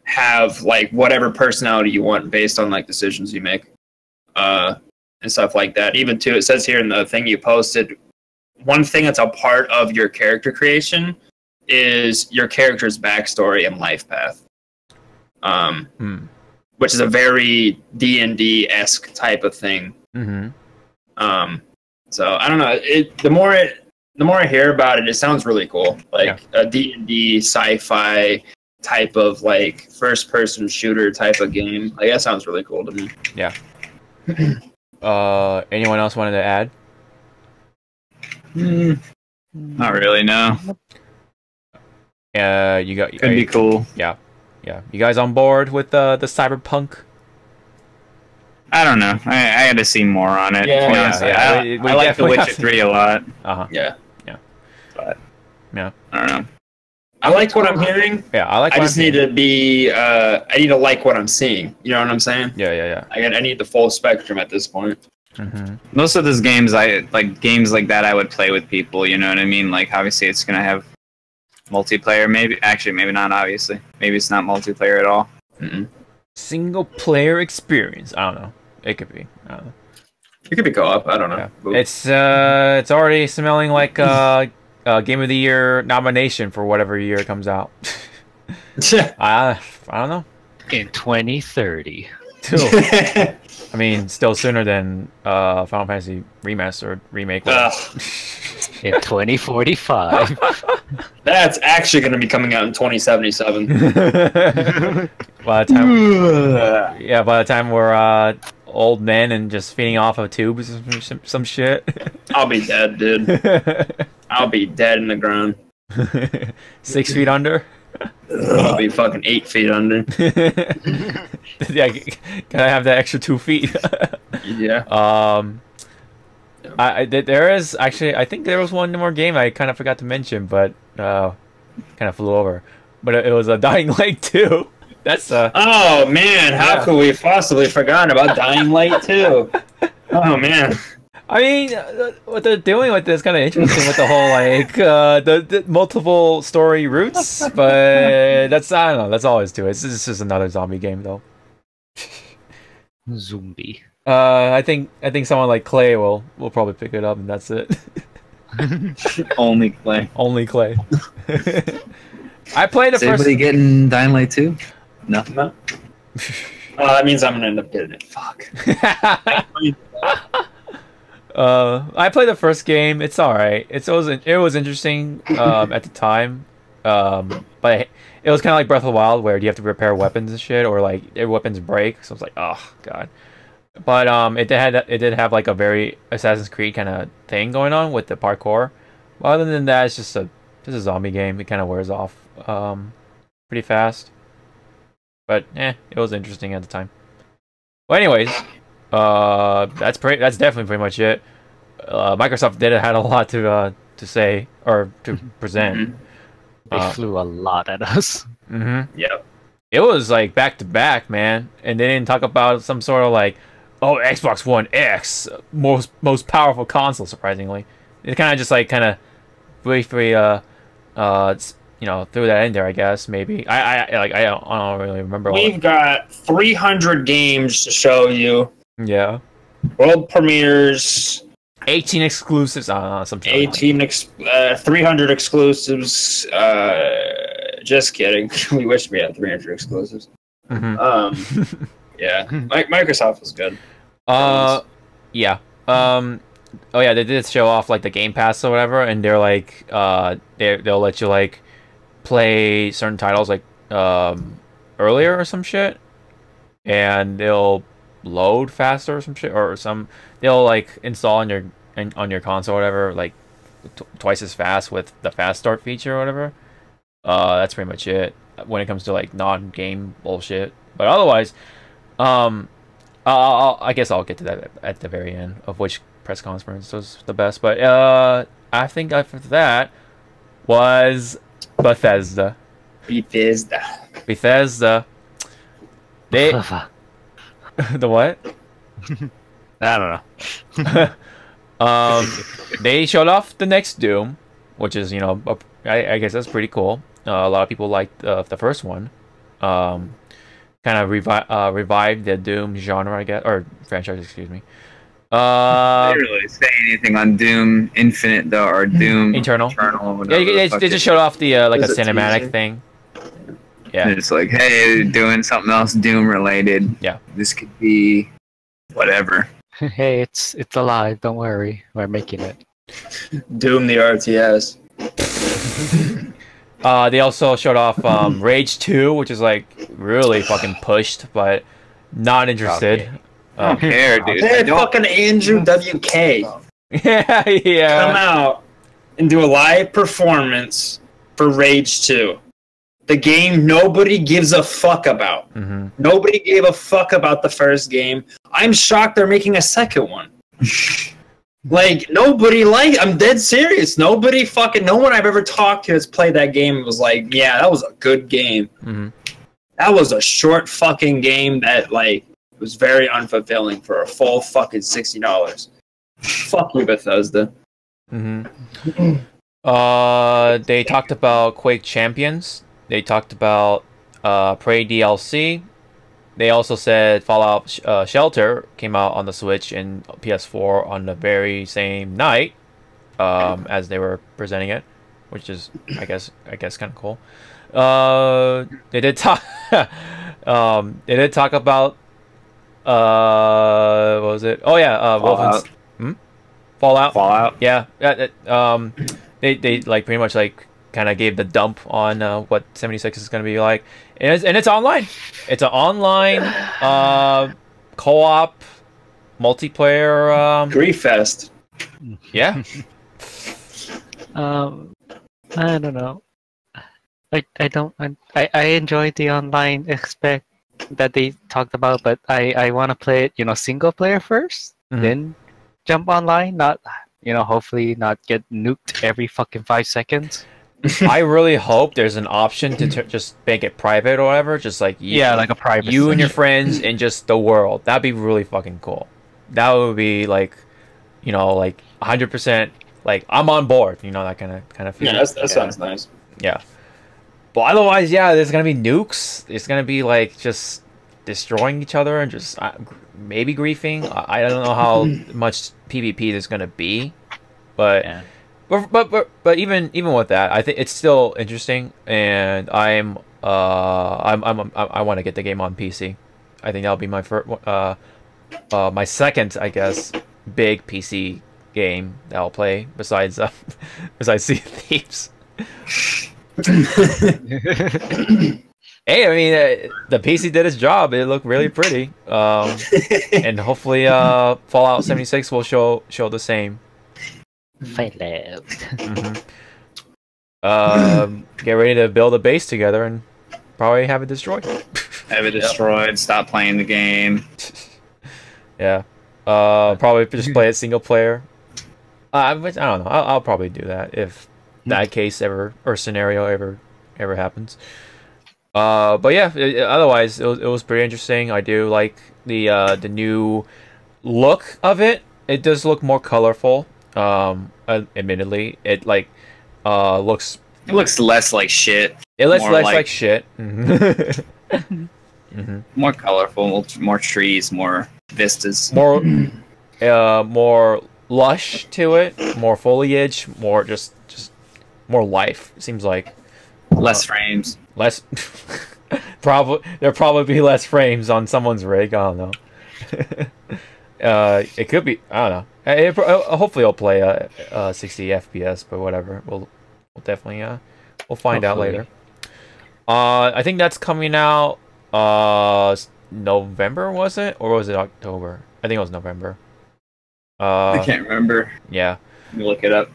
have like whatever personality you want based on like decisions you make and stuff like that. Even too, it says here in the thing you posted, one thing that's a part of your character creation is your character's backstory and life path. Which is a very D&D-esque type of thing. So I don't know. The more I hear about it, it sounds really cool. Like a D&D sci-fi type of like first-person shooter type of game. Like that sounds really cool to me. Yeah. Anyone else wanted to add? Not really. No. You got. Could be cool. Yeah. Yeah, you guys on board with the cyberpunk? I don't know. I got to see more on it. I like The Witcher 3 a lot. Yeah. But yeah, I don't know. I like what I'm hearing. Yeah, I just need to be. I need to like what I'm seeing. You know what I'm saying? Yeah. I need the full spectrum at this point. Most of those games, games like that, I would play with people. You know what I mean? Like obviously, it's gonna have multiplayer, maybe not. Obviously, maybe it's not multiplayer at all. Single player experience. I don't know. It could be. I don't know. It could be co-op. I don't know. Yeah. It's already smelling like a Game of the Year nomination for whatever year it comes out. I don't know. In 2030. I mean, still sooner than Final Fantasy Remastered remake. In 2045. That's actually going to be coming out in 2077. By the time we're old men and just feeding off of tubes or some shit. I'll be dead, dude. I'll be dead in the ground. 6 feet under? I'll be fucking 8 feet under. Yeah, gotta have that extra 2 feet. Yeah. There is actually, I think there was one more game I kind of forgot to mention, but kind of flew over. But it was a Dying Light 2. That's oh man, how could we possibly forgotten about Dying Light 2? Oh man. I mean, what they're doing with this is kind of interesting with the whole like the multiple story routes, but that's, I don't know, that's all there is to it. It's just another zombie game though. Zombie. I think someone like Clay will probably pick it up, and that's it. Only Clay. Only Clay. I played the first. Anybody getting Dying Light 2? No. That means I'm gonna end up getting it. Fuck. I played the first game. It's all right. It was interesting at the time, but it was kind of like Breath of the Wild, where you have to repair weapons and shit, or like their weapons break. So it's like, oh god. But it did have like a very Assassin's Creed kind of thing going on with the parkour. But other than that, it's just a zombie game. It kind of wears off pretty fast. But it was interesting at the time. Well, anyways, that's definitely pretty much it. Microsoft had a lot to say or to present. They flew a lot at us. Yep. It was like back to back, man, and they didn't talk about some sort of like, oh, Xbox One X, most powerful console. Surprisingly, it kind of just like briefly threw that in there, I guess. Maybe I don't really remember. We've got 300 games to show you. Yeah. World premieres. 18 exclusives. Something. 300 exclusives. Just kidding. We wish we had 300 exclusives. Yeah. Microsoft was good. Yeah. Oh yeah, they did show off like the Game Pass or whatever, and they're like, they'll let you like play certain titles like earlier or some shit, and they'll load faster or some shit, or they'll like install on your console or whatever, like twice as fast with the fast start feature or whatever. That's pretty much it when it comes to like non-game bullshit. But otherwise, I guess I'll get to that at the very end of which press conference was the best. But I think after that was Bethesda. Bethesda. They the what? I don't know. They showed off the next Doom, which is, you know, I guess that's pretty cool. A lot of people liked the first one. Kind of revived the Doom genre, I guess, or franchise, excuse me. They didn't really say anything on Doom Infinite though, or Doom Eternal. Yeah, they just showed off the like a cinematic thing. Yeah, it's like, hey, doing something else Doom related. Yeah, this could be whatever. Hey, it's alive. Don't worry, we're making it. Doom the RTS. They also showed off Rage 2, which is like really fucking pushed, but not interested. Okay. I don't care, dude. They had fucking Andrew WK yeah. come out and do a live performance for Rage 2. The game nobody gives a fuck about. Nobody gave a fuck about the first game. I'm shocked they're making a second one. Like, I'm dead serious. No one I've ever talked to that's played that game was like, yeah, that was a good game. That was a short fucking game that, like, was very unfulfilling for a full fucking $60. Fuck you, Bethesda. They talked about Quake Champions. They talked about Prey DLC. They also said Fallout Shelter came out on the Switch and PS4 on the very same night as they were presenting it, which is, I guess kind of cool. They did talk. They did talk about what was it? Oh yeah, Fallout. Fallout. Yeah. They like pretty much like kind of gave the dump on what 76 is going to be like, and it's online. It's an online co-op multiplayer Grief Fest. Yeah. I don't know. I enjoyed the online aspect that they talked about, but I want to play it, you know, single player first, then jump online. Not, you know, hopefully not get nuked every fucking 5 seconds. I really hope there's an option to just make it private or whatever. Just like like a private. You and your friends and just the world. That'd be really fucking cool. That would be like, you know, like 100%. Like I'm on board. You know, that kind of feeling. Yeah, that sounds nice. Yeah. But otherwise, yeah, there's gonna be nukes. It's gonna be like just destroying each other and just maybe griefing. I don't know how much PvP there's gonna be, but. Yeah. But even with that, I think it's still interesting, and I want to get the game on PC. I think that'll be my first, my second, I guess, big PC game that I'll play besides Sea of Thieves. Hey, I mean, the PC did its job. It looked really pretty, and hopefully, Fallout 76 will show the same. Get ready to build a base together and probably have it destroyed. Stop playing the game. Yeah. Probably just play it single player. I don't know. I'll probably do that if that case or scenario ever happens. But yeah, otherwise it was pretty interesting. I do like the new look of it. It does look more colorful. Admittedly, it like looks. It looks less like shit. It looks less like shit. More colorful, more trees, more vistas. More lush to it. More foliage. More just more life. It seems like less frames. Less. There'll probably be less frames on someone's rig. I don't know. It could be. I don't know. Hopefully, I'll play 60 FPS, but whatever. We'll definitely we'll find out later. I think that's coming out November, was it, or was it October? I think it was November. I can't remember. Yeah. Let me look it up.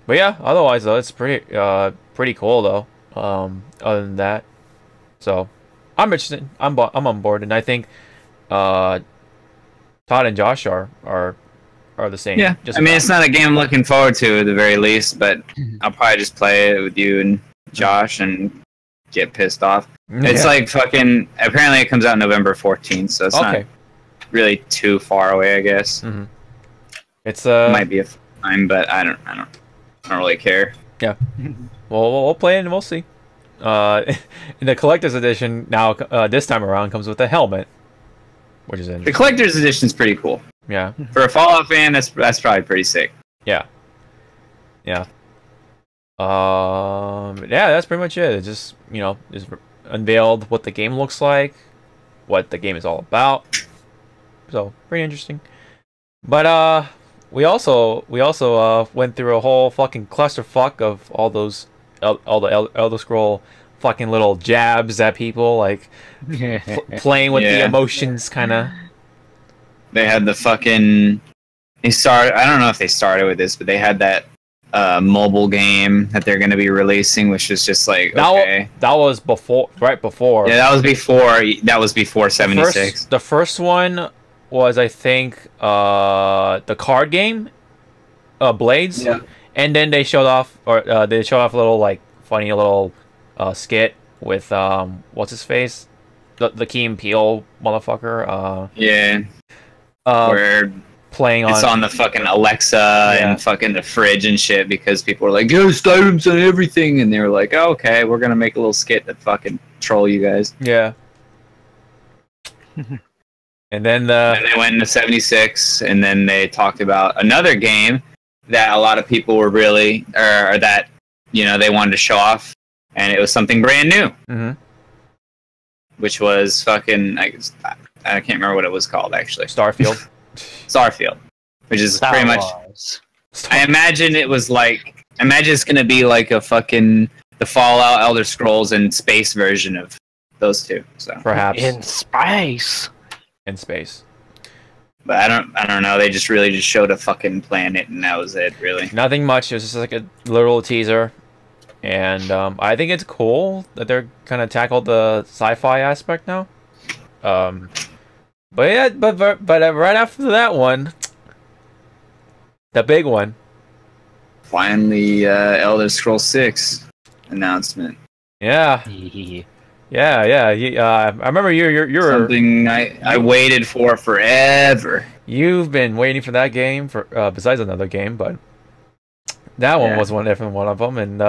But But yeah, otherwise though, it's pretty cool though. Other than that, so I'm interested. I'm on board, and I think Todd and Josh are the same. Yeah, I mean, it's not a game I'm looking forward to at the very least, but I'll probably just play it with you and Josh and get pissed off. It's like fucking. Apparently, it comes out November 14th, so it's not really too far away, I guess. It's might be a time, but I don't really care. Yeah. Well, we'll play it and we'll see. In the collector's edition now, this time around comes with a helmet, which is interesting. The collector's edition is pretty cool. Yeah. For a Fallout fan, that's probably pretty sick. Yeah. Yeah. Yeah, that's pretty much it. It just, is unveiled what the game looks like, what the game is all about. So, pretty interesting. But we also went through a whole fucking clusterfuck of all the Elder Scroll fucking little jabs at people, like playing with the emotions, kind of. They had the fucking. I don't know if they started with this, but they had that mobile game that they're going to be releasing, which is just like that was right before. Yeah, that was before. That was before 76. The first one was, I think, the card game, Blades, and then they showed off, a little like funny little skit with what's his face, the Key and Peele motherfucker. Where playing it's on the fucking Alexa and fucking the fridge and shit, because people were like, ghost items and everything, and they were like, oh, okay, we're gonna make a little skit to fucking troll you guys. Yeah. And then they went into 76, and then they talked about another game that a lot of people were really, or that, they wanted to show off, and it was something brand new. Which was fucking, I can't remember what it was called, actually. Starfield. Starfield, which is pretty much. I imagine it's going to be like a fucking the Fallout, Elder Scrolls, and space version of those two. So perhaps in space. But I don't know. They just showed a fucking planet, and that was it. Really, nothing much. It was just like a little teaser, and I think it's cool that they're kind of tackled the sci-fi aspect now. But yeah, but right after that one, the big one. Finally, Elder Scrolls 6 announcement. Yeah. I remember you're something I waited for forever. You've been waiting for that game for besides another game, but that one was one of them, and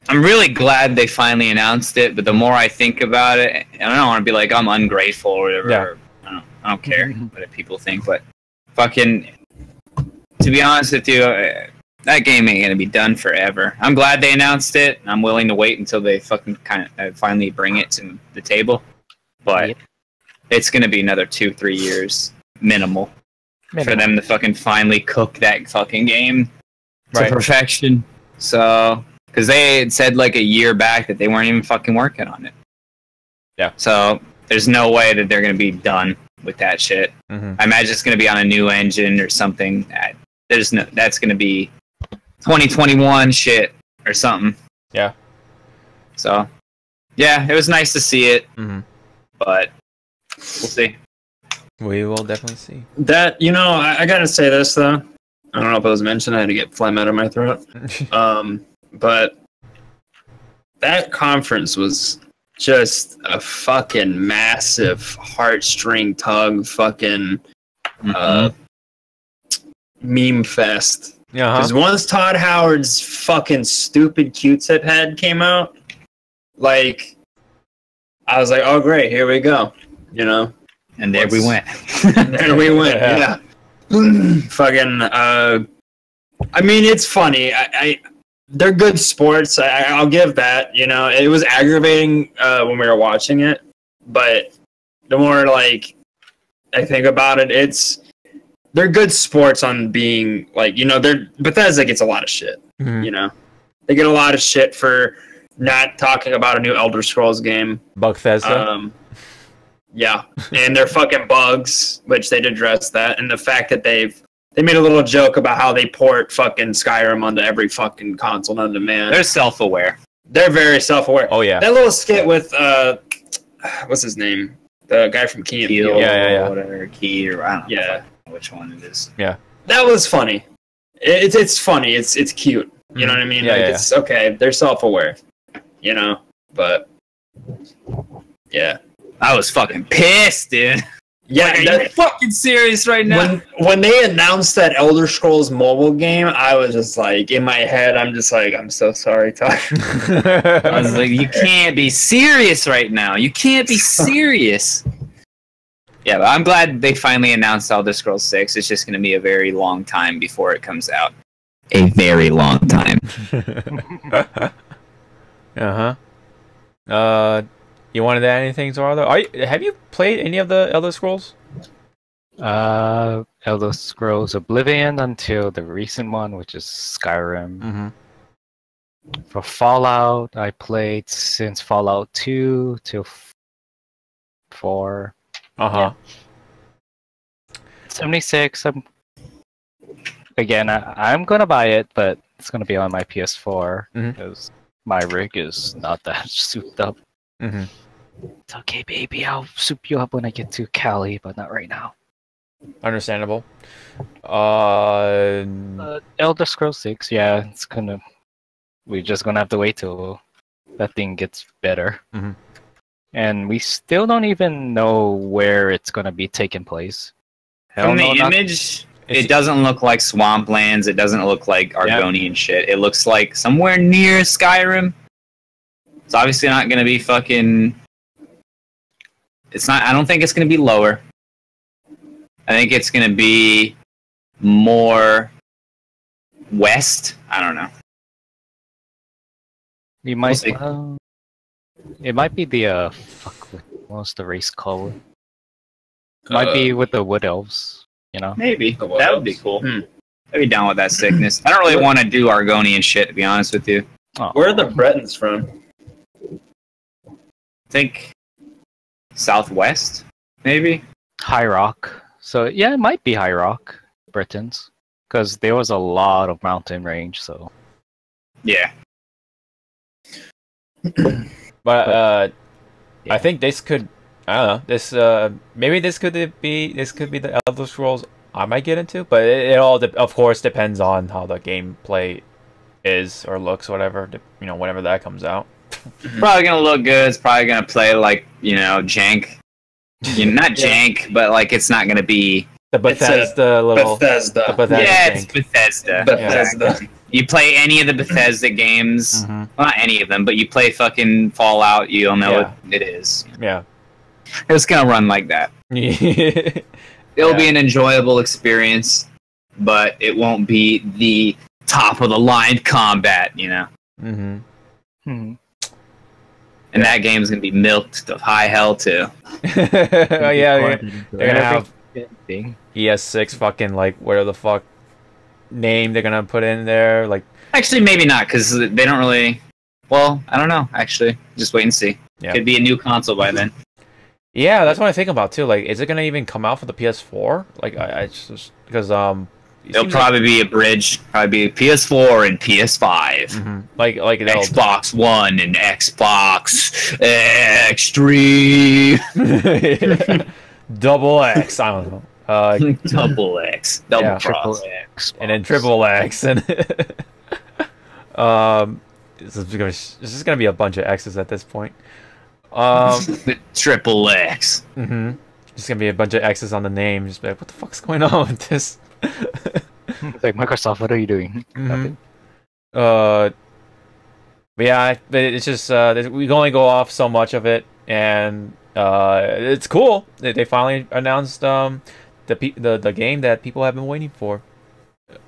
I'm really glad they finally announced it, but the more I think about it, and I don't want to be like I'm ungrateful or whatever. Yeah. I don't care what people think, but fucking, to be honest with you, that game ain't gonna be done forever. I'm glad they announced it. I'm willing to wait until they fucking finally bring it to the table, but it's gonna be another 2-3 years minimal for them to fucking finally cook that fucking game to perfection. So. Because they had said like a year back that they weren't even fucking working on it. Yeah. So there's no way that they're going to be done with that shit. I imagine it's going to be on a new engine or something. That's going to be 2021 shit or something. Yeah. So, yeah, it was nice to see it. But we'll see. We will definitely see. That, I got to say this, though. I don't know if it was mentioned. I had to get phlegm out of my throat. But that conference was just a fucking massive heartstring tug fucking meme fest. Because once Todd Howard's fucking stupid Q-tip head came out, like, I was like, oh great, here we go. And there we went. There we went, yeah. Fucking, I mean, it's funny. They're good sports. I'll give that. It was aggravating when we were watching it, but the more like I think about it, they're good sports on being like Bethesda gets a lot of shit. They get a lot of shit for not talking about a new Elder Scrolls game. Bugthesda. Yeah, and their fucking bugs, which they'd address that, and the fact that they've They made a little joke about how they port fucking Skyrim onto every fucking console on demand. They're self-aware. They're very self-aware. Oh yeah. That little skit with what's his name? The guy from Key and Peele. Yeah. Whatever, Key or I don't know. Yeah. Which one it is. Yeah. That was funny. It's funny. It's cute. You know what I mean? Yeah, It's okay. They're self-aware. You know, but yeah. I was fucking pissed, dude. Yeah, Are you fucking serious right now? When they announced that Elder Scrolls mobile game, I was just like, in my head, I'm just like, I'm so sorry, Tyler. I was like, you can't be serious right now. You can't be serious. Yeah, but I'm glad they finally announced Elder Scrolls 6. It's just going to be a very long time before it comes out. A very long time. You wanted to add anything, Zawarudo? Have you played any of the Elder Scrolls? Elder Scrolls Oblivion until the recent one, which is Skyrim. For Fallout, I played since Fallout 2 till 4. 76. I'm gonna buy it, but it's gonna be on my PS4 because my rig is not that souped up. It's okay, baby. I'll soup you up when I get to Cali, but not right now. Understandable. Elder Scrolls 6, yeah, we're just gonna have to wait till that thing gets better. And we still don't even know where it's gonna be taking place. From the image, it doesn't look like swamplands. It doesn't look like Argonian shit. It looks like somewhere near Skyrim. It's obviously not gonna be fucking. It's not. I don't think it's gonna be lower. I think it's gonna be more west. I don't know. You might. It might be the what's the race called? It might be with the wood elves. You know. Maybe that would be cool. I'd be down with that sickness. I don't really want to do Argonian shit, to be honest with you. Where are the Bretons from? I think southwest, maybe. High Rock. So yeah, it might be High Rock, Britons, because there was a lot of mountain range. So yeah. But I think this could. I don't know. This maybe this could be the Elder Scrolls I might get into, but it all of course depends on how the gameplay is or looks, whatever. You know, whenever that comes out. Probably gonna look good. It's probably gonna play like, you know, jank. You know, not jank, but like it's not gonna be the Bethesda little Bethesda. The Bethesda it's Bethesda. Bethesda. You play any of the Bethesda games, well, not any of them, but you play fucking Fallout, you'll know what it is. Yeah. It's gonna run like that. It'll be an enjoyable experience, but it won't be the top of the line combat, you know. And that game's gonna be milked to high hell too. They're gonna have ES6 fucking like whatever the fuck name they're gonna put in there. Like, actually, maybe not, because they don't really. Well, I don't know. Actually, just wait and see. Could be a new console by then. Yeah, that's what I think about too. Like, is it gonna even come out for the PS4? Like, I just because it'll probably be a bridge. Probably be PS4 and PS5. Like Xbox One and Xbox Extreme. Double X. I don't know. Double X. Double Triple X. And then Triple X. And this is gonna be a bunch of X's at this point. Triple X. Just gonna be a bunch of X's on the name. Just be like, what the fuck's going on with this? It's like, Microsoft, what are you doing? But yeah, it's just we can only go off so much of it, and it's cool. They finally announced the game that people have been waiting for,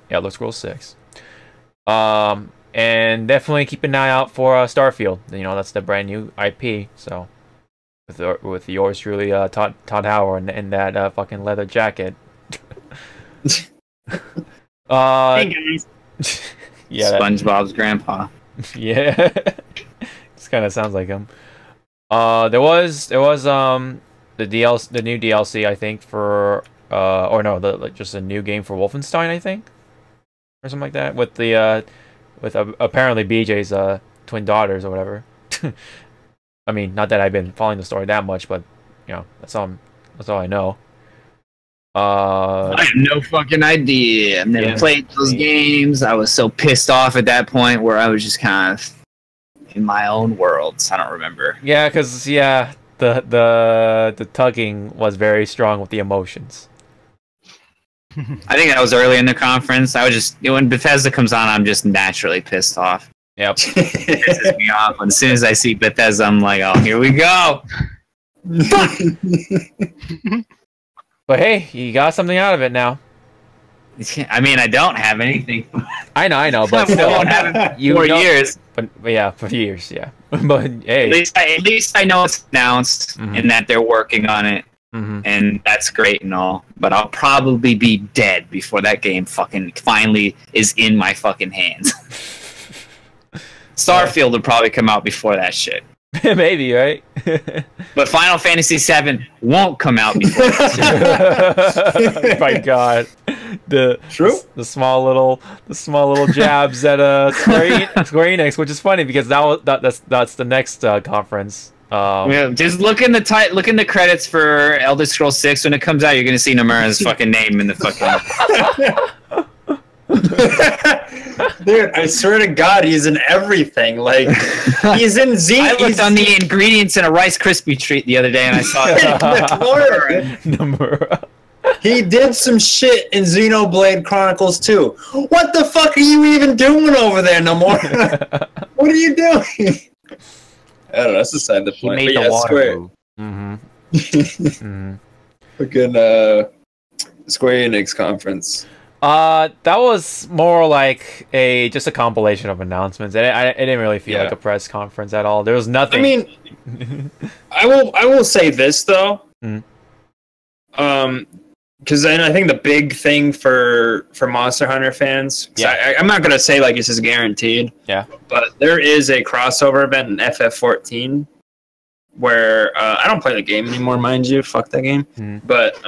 Elder Scrolls 6. And definitely keep an eye out for Starfield. You know, that's the brand new IP. So with yours truly, Todd Howard in that fucking leather jacket. Hey guys. Yeah, SpongeBob's grandpa. Yeah, this kind of sounds like him. There was the new DLC, I think, for or no, just a new game for Wolfenstein, I think, or something like that, with the apparently BJ's twin daughters or whatever. I mean, not that I've been following the story that much, but you know, that's all I know. I have no fucking idea. I've never played those games. I was so pissed off at that point where I was just kind of in my own worlds. I don't remember. Yeah, because the tugging was very strong with the emotions. I think that was early in the conference. I was just, when Bethesda comes on, I'm just naturally pissed off. Yep. It pisses me off. And as soon as I see Bethesda, I'm like, oh, here we go. But hey, you got something out of it now. I mean, I don't have anything. I know, but still, I won't have it for 4 years. But yeah, for years, yeah. But hey, at least I know it's announced and that they're working on it. And that's great and all, but I'll probably be dead before that game fucking finally is in my fucking hands. Starfield will probably come out before that shit. Maybe, right? But Final Fantasy VII won't come out before that shit. My God, the small little jabs at Square Enix, which is funny because that's the next conference. Yeah, just look in the credits for Elder Scrolls 6 when it comes out. You're gonna see Nomura's fucking name in the fucking. Dude, I swear to God, he's in everything. Like, he's in Z. I looked on the ingredients in a Rice Krispie treat the other day, and I saw Nomura. He did some shit in Xenoblade Chronicles 2. What the fuck are you even doing over there, Nomura? What are you doing? I don't know. That's beside the point. He made the water move. Fucking Square Enix conference. That was more like just a compilation of announcements. It didn't really feel like a press conference at all. There was nothing. I mean, I will say this though, because I think the big thing for Monster Hunter fans, I'm not gonna say like this is guaranteed, but there is a crossover event in FF14 where I don't play the game anymore, mind you. Fuck that game. But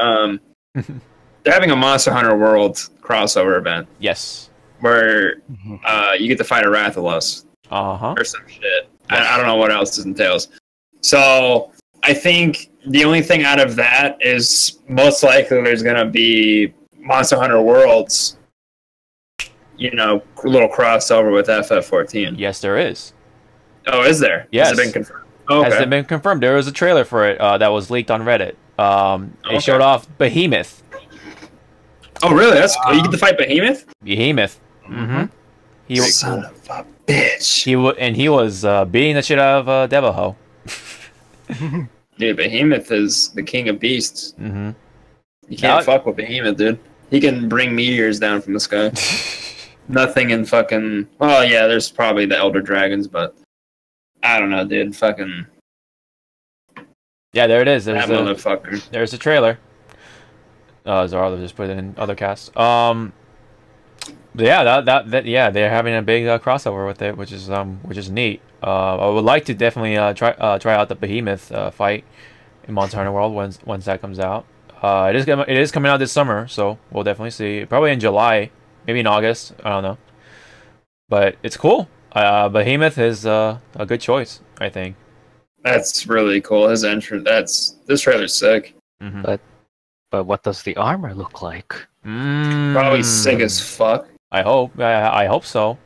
they're having a Monster Hunter World crossover event. Yes. Where you get to fight a Rathalos. Or some shit. I don't know what else this entails. So I think the only thing out of that is most likely there's going to be Monster Hunter Worlds, you know, little crossover with FF14. Yes, there is. Oh, is there? Yes. Has it been confirmed? Oh, okay. Has it been confirmed? There was a trailer for it that was leaked on Reddit. It showed off Behemoth. Oh, really? That's cool. You get to fight Behemoth? Behemoth. Son of a bitch. He was beating the shit out of Devaho. Dude, Behemoth is the king of beasts. You can't fuck with Behemoth, dude. He can bring meteors down from the sky. Nothing in fucking... Well, yeah, there's probably the Elder Dragons, but... I don't know, dude. Fucking... Yeah, there it is. That motherfucker. There's a trailer. Zawarudo just put it in other casts. But yeah, yeah, they're having a big crossover with it, which is neat. I would like to definitely try out the Behemoth fight in Monster Hunter World once that comes out. It is coming out this summer, so we'll definitely see. Probably in July, maybe in August. I don't know, but it's cool. Behemoth is a good choice, I think. That's really cool. His entrance. This trailer's sick. But what does the armor look like? Probably sick as fuck. I hope. I hope so.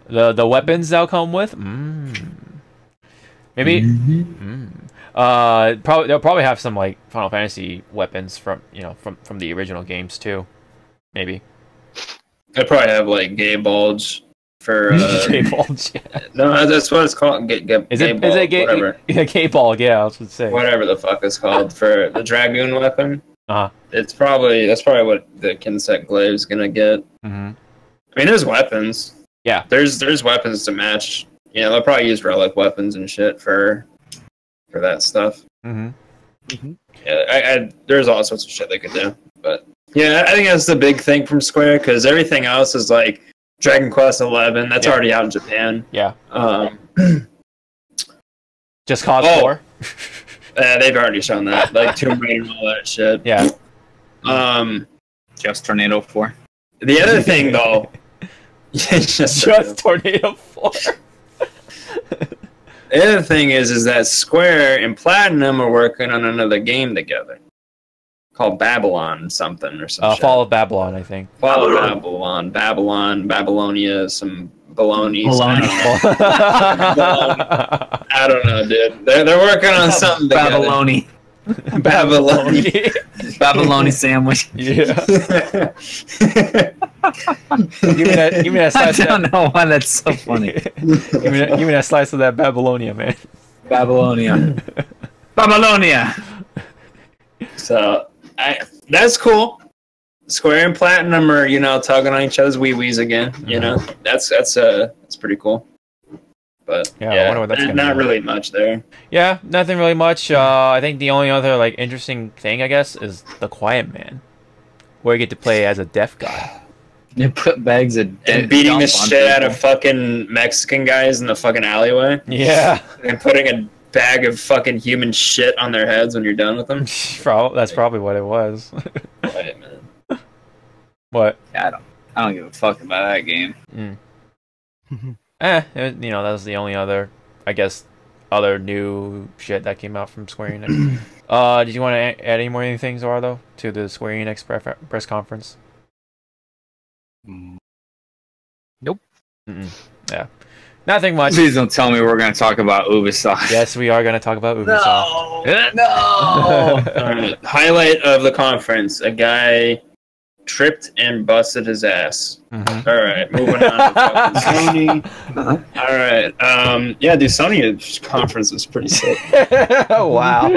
The weapons they'll come with. Maybe. Probably they'll probably have some like Final Fantasy weapons from from the original games too. Maybe. They'll probably have like gay bulge for. Gay bulge. Yeah. No, that's what it's called. Is it gay? Whatever. Yeah, gay bulge. Yeah, I was gonna say. Whatever the fuck it's called for the Dragoon weapon. That's probably what the Kinsec Glaive's gonna get. I mean, there's weapons. Yeah, there's weapons to match. You know, they'll probably use relic weapons and shit for that stuff. Yeah, there's all sorts of shit they could do. But yeah, I think that's the big thing from Square because everything else is like Dragon Quest XI. That's already out in Japan. Yeah. Just Cause 4. They've already shown that, like Tomb Raider and all that shit. Yeah. Just Tornado 4. The other thing, though, just Tornado 4. The other thing is that Square and Platinum are working on another game together called Babylon something or something. Fall of Babylon, I think. Fall of Babylon, Babylonia, some baloney. I don't know, dude. They're working on something together. Babyloni. Babyloni sandwich. Yeah. give me that slice. I don't know why that's so funny. give me that slice of that Babylonia, man. Babylonia. Babylonia. So that's cool. Square and Platinum are, tugging on each other's wee-wees again. That's pretty cool. But yeah, I wonder what that's not really much there. Yeah, nothing really much. I think the only other interesting thing, I guess, is The Quiet Man, where you get to play as a deaf guy. You put bags of and beating the shit out of fucking Mexican guys in the fucking alleyway. Yeah, and putting a bag of fucking human shit on their heads when you're done with them. That's probably what it was. Quiet Man. What? Yeah, I don't give a fuck about that game. That was the only other, I guess, other new shit that came out from Square Enix. Did you want to add any more things, Zardo, to the Square Enix press conference? Nope. Yeah. Nothing much. Please don't tell me we're going to talk about Ubisoft. Yes, we are going to talk about Ubisoft. No! All right. Highlight of the conference. A guy tripped and busted his ass. All right, moving on to Sony. All right, yeah, the Sony conference was pretty sick. Wow.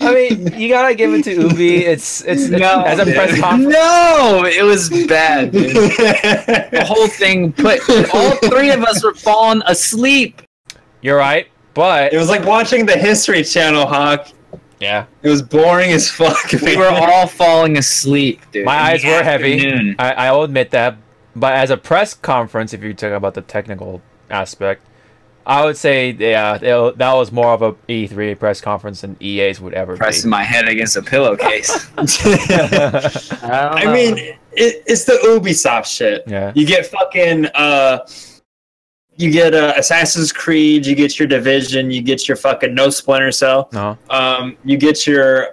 I mean, you gotta give it to Ubi. It's no, as a press conference. No, it was bad. Dude. The whole thing all three of us were falling asleep. You're right, but it was like watching the History Channel, Hawk. Yeah. It was boring as fuck. We were all falling asleep, dude. My eyes were heavy. I'll admit that. But as a press conference, if you're talking about the technical aspect, I would say, yeah, that was more of a E3 press conference than EA's would ever Pressing my head against a pillowcase. I mean, it's the Ubisoft shit. Yeah. You get fucking... You get Assassin's Creed, you get your Division, you get your fucking No Splinter Cell. You get your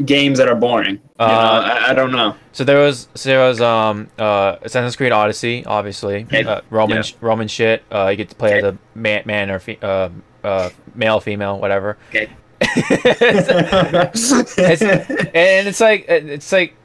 games that are boring. I don't know. So there was Assassin's Creed Odyssey, obviously. Roman shit. You get to play as a man or male, female, whatever. Okay. it's like.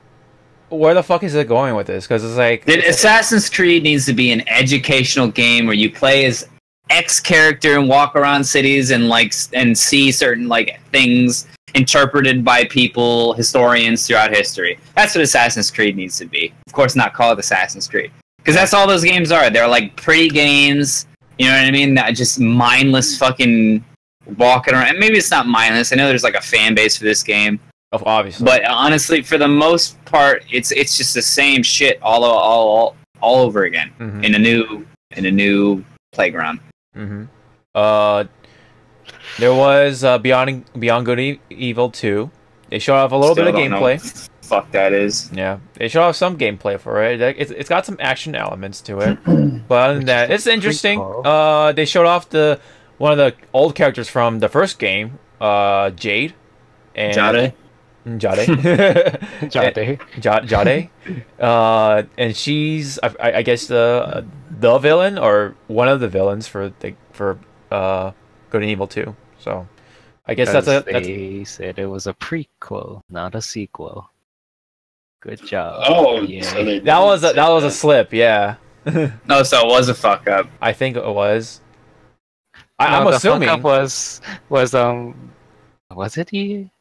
Where the fuck is it going with this? Because it's like... Assassin's Creed needs to be an educational game where you play as X character and walk around cities and see certain things interpreted by people, historians throughout history. That's what Assassin's Creed needs to be. Of course, not called Assassin's Creed. Because that's all those games are. They're pretty games, you know what I mean? That just mindless fucking walking around. And maybe it's not mindless. I know there's a fan base for this game. Obviously, but honestly, for the most part, it's just the same shit all over again in a new playground. There was Beyond Good Evil 2. They showed off a little bit of gameplay. Fuck that is. Yeah, they showed off some gameplay for it. It's got some action elements to it, but other than that, it's interesting. They showed off one of the old characters from the first game, Jade. And Jade. And she's, I guess, the villain or one of the villains for Good and Evil 2. So, I guess they said it was a prequel, not a sequel. Good job. Oh, yeah. So that was a slip. Yeah. No, so it was a fuck up. I think it was. I'm assuming the fuck up was it he?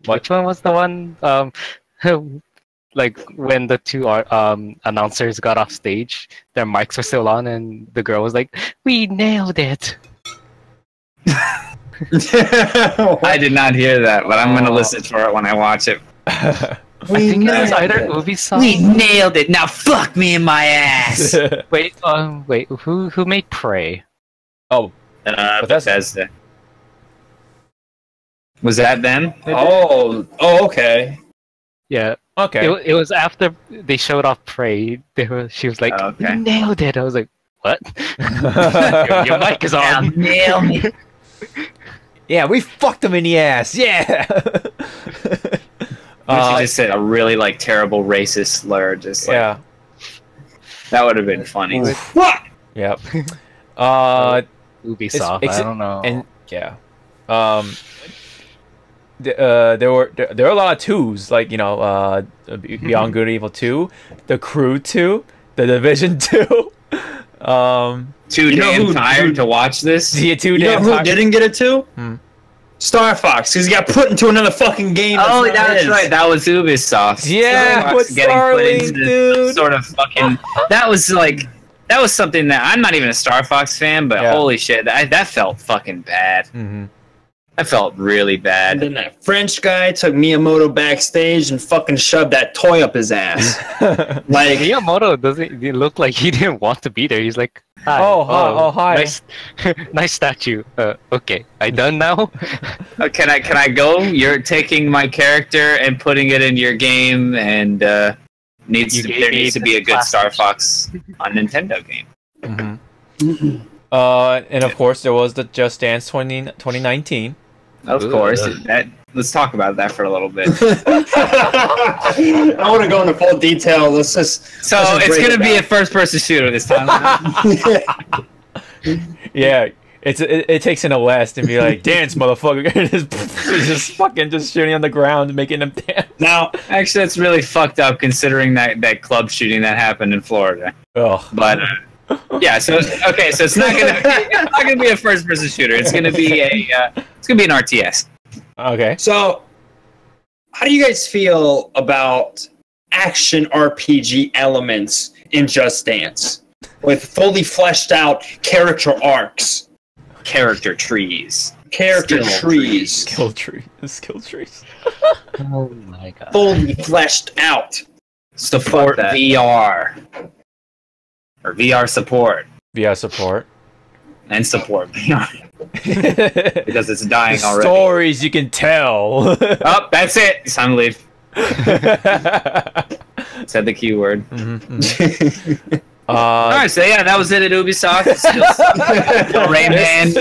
Which one was the one? When the two announcers got off stage, their mics were still on, and the girl was like, "We nailed it." I did not hear that, but I'm gonna listen for it when I watch it. I think it was either Ubisoft. We nailed it. Now fuck me in my ass. Wait. Who made Prey? Oh, Bethesda. Was that them? Oh, okay. Yeah. Okay. It was after they showed off Prey. She was like, Okay. "You nailed it." I was like, "What?" your mic is on. Nail me. Yeah, we fucked him in the ass. Yeah. She just said a really like terrible racist slur. Just like, Yeah. that would have been funny. What? Yep. Ubisoft. I don't know. And yeah. There were a lot of twos, like, you know, Beyond Good and Evil 2, The Crew 2, The Division 2. Too damn tired to watch this. Yeah, too You know damn who tired. didn't get it too? Star Fox, because he got put into another fucking game. Oh, not that's his. right. That was Ubisoft. Yeah, Star Fox with getting put Starlink, into dude. some sort of fucking. That was like. That was something that I'm not even a Star Fox fan, but Yeah. holy shit, that felt fucking bad. Mm-hmm. That felt really And bad. then that French guy took Miyamoto backstage and fucking shoved that toy up his ass. Like, Miyamoto doesn't look like he didn't want to be there. He's like, "Hi, hi. nice, nice statue. Okay, I done now." Can I go? You're taking my character and putting it in your game, and there needs to be a good Star Fox on Nintendo game. Mm-hmm. And of course there was the Just Dance 2019. Of course. Let's talk about that for a little bit. I want to go into full detail. Let's just. So let's it's break gonna it be a down. first-person shooter this time. Yeah, it takes in a West and be like, dance, motherfucker. just fucking just shooting on the ground, making them dance. Now, Actually, that's really fucked up considering that club shooting that happened in Florida. Oh, But yeah, so okay, so it's not gonna be a first-person shooter. It's gonna be an RTS. okay. so how do you guys feel about action RPG elements in Just Dance with fully fleshed out character arcs, Character trees. character Skill trees, Skill trees. Oh my god. fully fleshed out? Support Fuck that. VR. Or VR support. VR support. And support VR. Because it's dying already. Stories you can tell. Oh, that's it. It's time to leave. Said the keyword. Alright, so yeah, that was it at Ubisoft. No Rayman.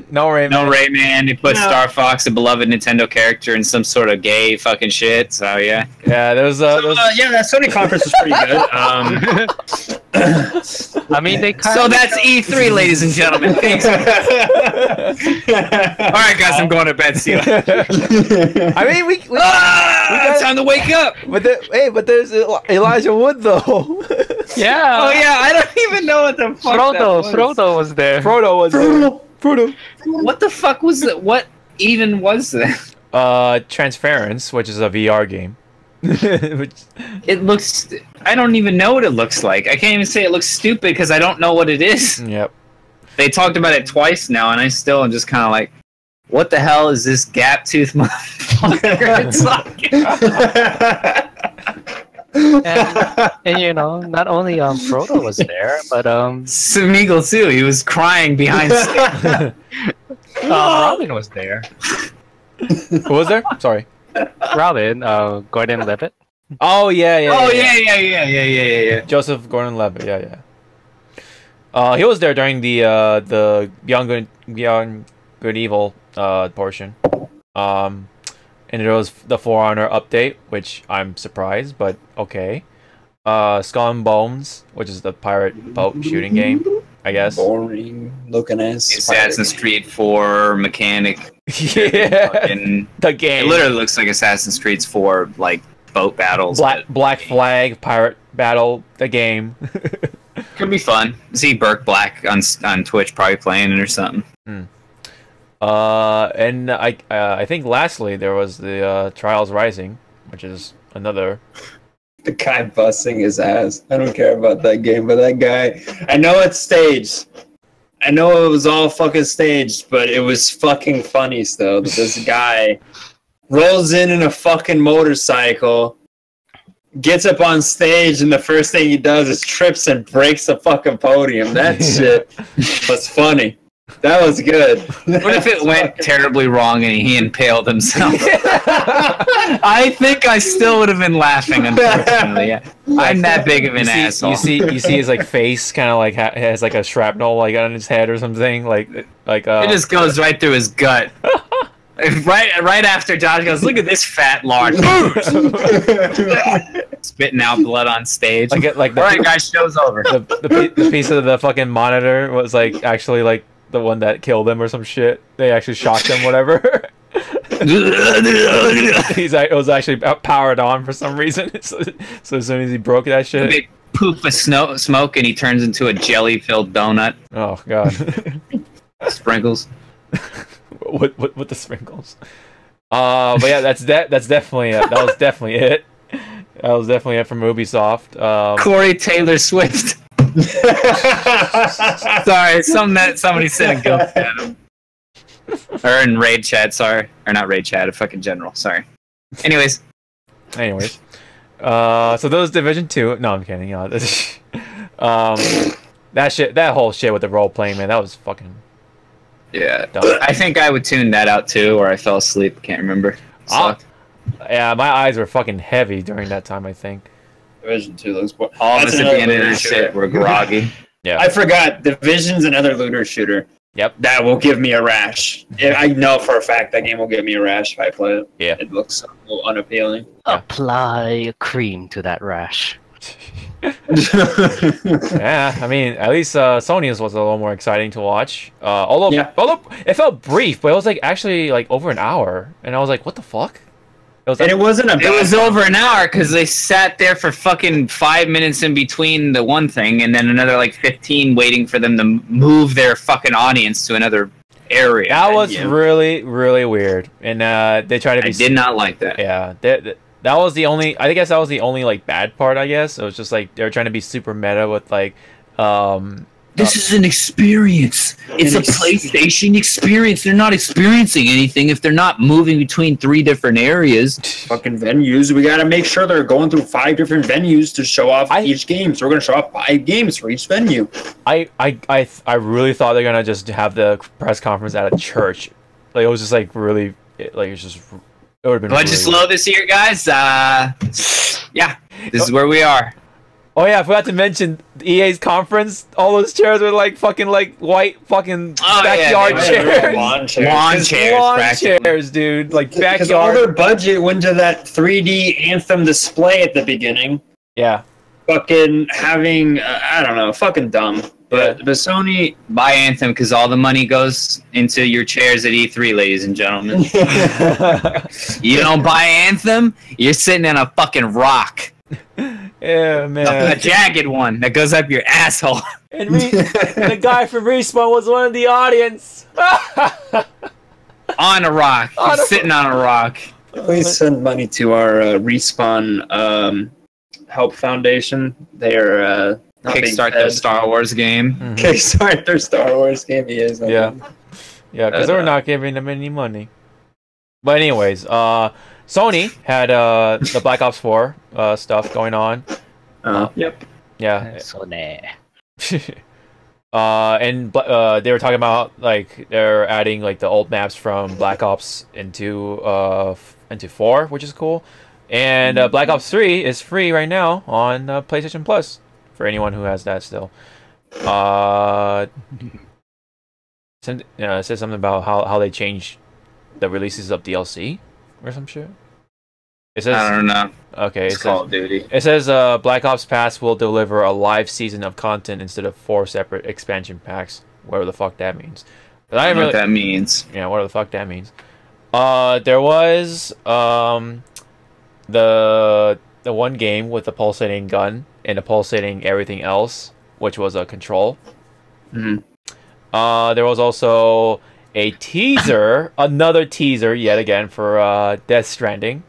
No Rayman. No Rayman. He put Star Fox, a beloved Nintendo character, in some sort of gay fucking shit. So yeah. Yeah, there was yeah, that Sony conference was pretty good. I mean, they kind So of. that's E3, ladies and gentlemen. Thanks. Alright, guys, I'm going to bed. See you later. I mean, we It's time to wake up. but there's Elijah Wood though. Yeah. Oh yeah, I don't even know what the fuck that was. Frodo was there. Frodo was Frodo. What the fuck was that? What even was that? Transference, which is a VR game. Which, It looks. I don't even know what it looks like. I can't even say it looks stupid because I don't know what it is. yep. They talked about it twice now, and I still am just kind of like, what the hell is this gap tooth motherfucker? It's like, And you know, not only Frodo was there, but Smeagol too. He was crying behind stage. Robin was there. Who was there? Sorry. Robin, Gordon Levitt. Oh yeah. Oh yeah. Joseph Gordon-Levitt. Yeah. He was there during the Beyond Good Evil portion. And there was the For Honor update, which I'm surprised, but okay. Skull and Bones, which is the pirate boat shooting game, I guess. Boring looking ass. Assassin's Creed 4 mechanic. Yeah, Fucking, the it game. literally looks like Assassin's Creed 4 like boat battles. Black Flag pirate battle. The game. Could be fun. See Burke Black on Twitch probably playing it or something. And I think lastly there was the Trials Rising, which is another. The guy busting his ass. I don't care about that game, but that guy. I know it's staged. I know it was all fucking staged, but it was fucking funny still. That this guy rolls in a fucking motorcycle, gets up on stage, and the first thing he does is trips and breaks the fucking podium. That shit was funny. That was good. What if it went terribly wrong and he impaled himself? I think I still would have been laughing. Unfortunately, yeah. I'm that big of an asshole. You see his like face kind of like has like a shrapnel like on his head or something. It just goes right through his gut. Right after Josh goes, look at this fat lard. Spitting out blood on stage. All right, guys, show's over. The piece of the fucking monitor was like actually like the one that killed him or some shit. They actually shocked him, whatever. It was actually powered on for some reason. So as soon as he broke that shit, a big poof of smoke, and he turns into a jelly-filled donut. Oh god. Sprinkles. What the sprinkles? But yeah, that's definitely it. That was definitely it. That was definitely it from Ubisoft. Corey Taylor Swift. Sorry, somebody said a ghost at him. Or in raid chat, sorry. Or not raid chat, a fucking general, sorry. Anyways. So those Division 2. No, I'm kidding. That whole shit with the role playing, man, that was fucking. Yeah. Dumb. I think I would tune that out too, or I fell asleep. Can't remember. Yeah, my eyes were fucking heavy during that time, I think. Division 2 looks boring. All of us at the end of this shit were groggy. Yeah. I forgot. Division's another looter shooter. Yep. That will give me a rash. I know for a fact that game will give me a rash if I play it. Yeah. It looks so unappealing. Apply cream to that rash. Yeah, I mean, at least Sony's was a little more exciting to watch. Although it felt brief, but it was like actually like over an hour, and I was like, what the fuck? It was over an hour because they sat there for fucking 5 minutes in between the one thing, and then another like 15 waiting for them to move their fucking audience to another area. That was really, really weird, and they tried to be. I did not like that. Yeah, that was the only. I guess that was the only like bad part. I guess it was just like they were trying to be super meta with like. This is an experience. It's a PlayStation experience. They're not experiencing anything if they're not moving between 3 different areas. Fucking venues. We gotta make sure they're going through 5 different venues to show off each game. So we're gonna show off 5 games for each venue. I really thought they're gonna just have the press conference at a church. Like it was just like really like it's just. It would have been. Budget's low this year, guys. Yeah, this is where we are. Oh yeah, I forgot to mention EA's conference. All those chairs were like fucking like white fucking backyard chairs. Lawn chairs, dude. Like backyard. Because all their budget went to that 3D Anthem display at the beginning. Yeah. Fucking having I don't know, fucking dumb. But Sony buy Anthem because all the money goes into your chairs at E3, ladies and gentlemen. You don't buy Anthem, you're sitting in a fucking rock. Yeah, man. A jagged one that goes up your asshole. And the guy from Respawn was one of the audience. On a rock. He's sitting on a rock. Please send money to our Respawn Help Foundation. They are kickstart their Star Wars game. Mm-hmm. Kickstart their Star Wars game. Yeah, because they're not giving them any money. But anyways, Sony had the Black Ops 4 stuff going on. Yep. Yeah. Sony. And they were talking about like they're adding like the old maps from Black Ops into 4, which is cool. And Black Ops 3 is free right now on PlayStation Plus for anyone who has that still. It says something about how they changed the releases of DLC or some shit. It says, I don't know. Okay, it's Call of Duty. It says Black Ops Pass will deliver a live season of content instead of 4 separate expansion packs. Whatever the fuck that means. But I don't know what that means. Yeah, whatever the fuck that means. There was the one game with the pulsating gun and the pulsating everything else, which was a Control. Mm-hmm. There was also a teaser, another teaser yet again for Death Stranding.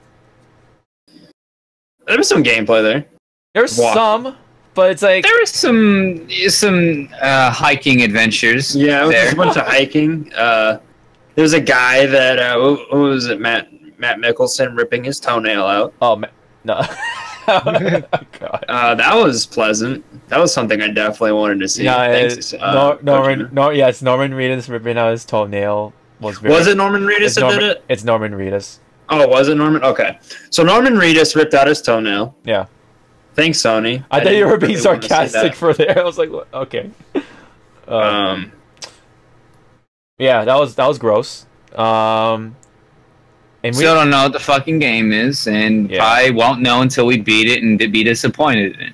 There was some gameplay there. There's some, but it's like there was some hiking adventures. Yeah, it was just a bunch of hiking. There's a guy that what was it, Matt Mickelson ripping his toenail out. Oh no. God. That was pleasant. That was something I definitely wanted to see. Yeah, Thanks, Norman Reedus ripping out his toenail was it Norman Reedus that did it? It's Norman Reedus. Oh, was it Norman? Okay. So Norman Reedus ripped out his toenail. Yeah. Thanks, Sony. I thought you were being sarcastic for there. I was like, okay. Yeah, that was gross. And we still don't know what the fucking game is, and I won't know until we beat it and be disappointed in it.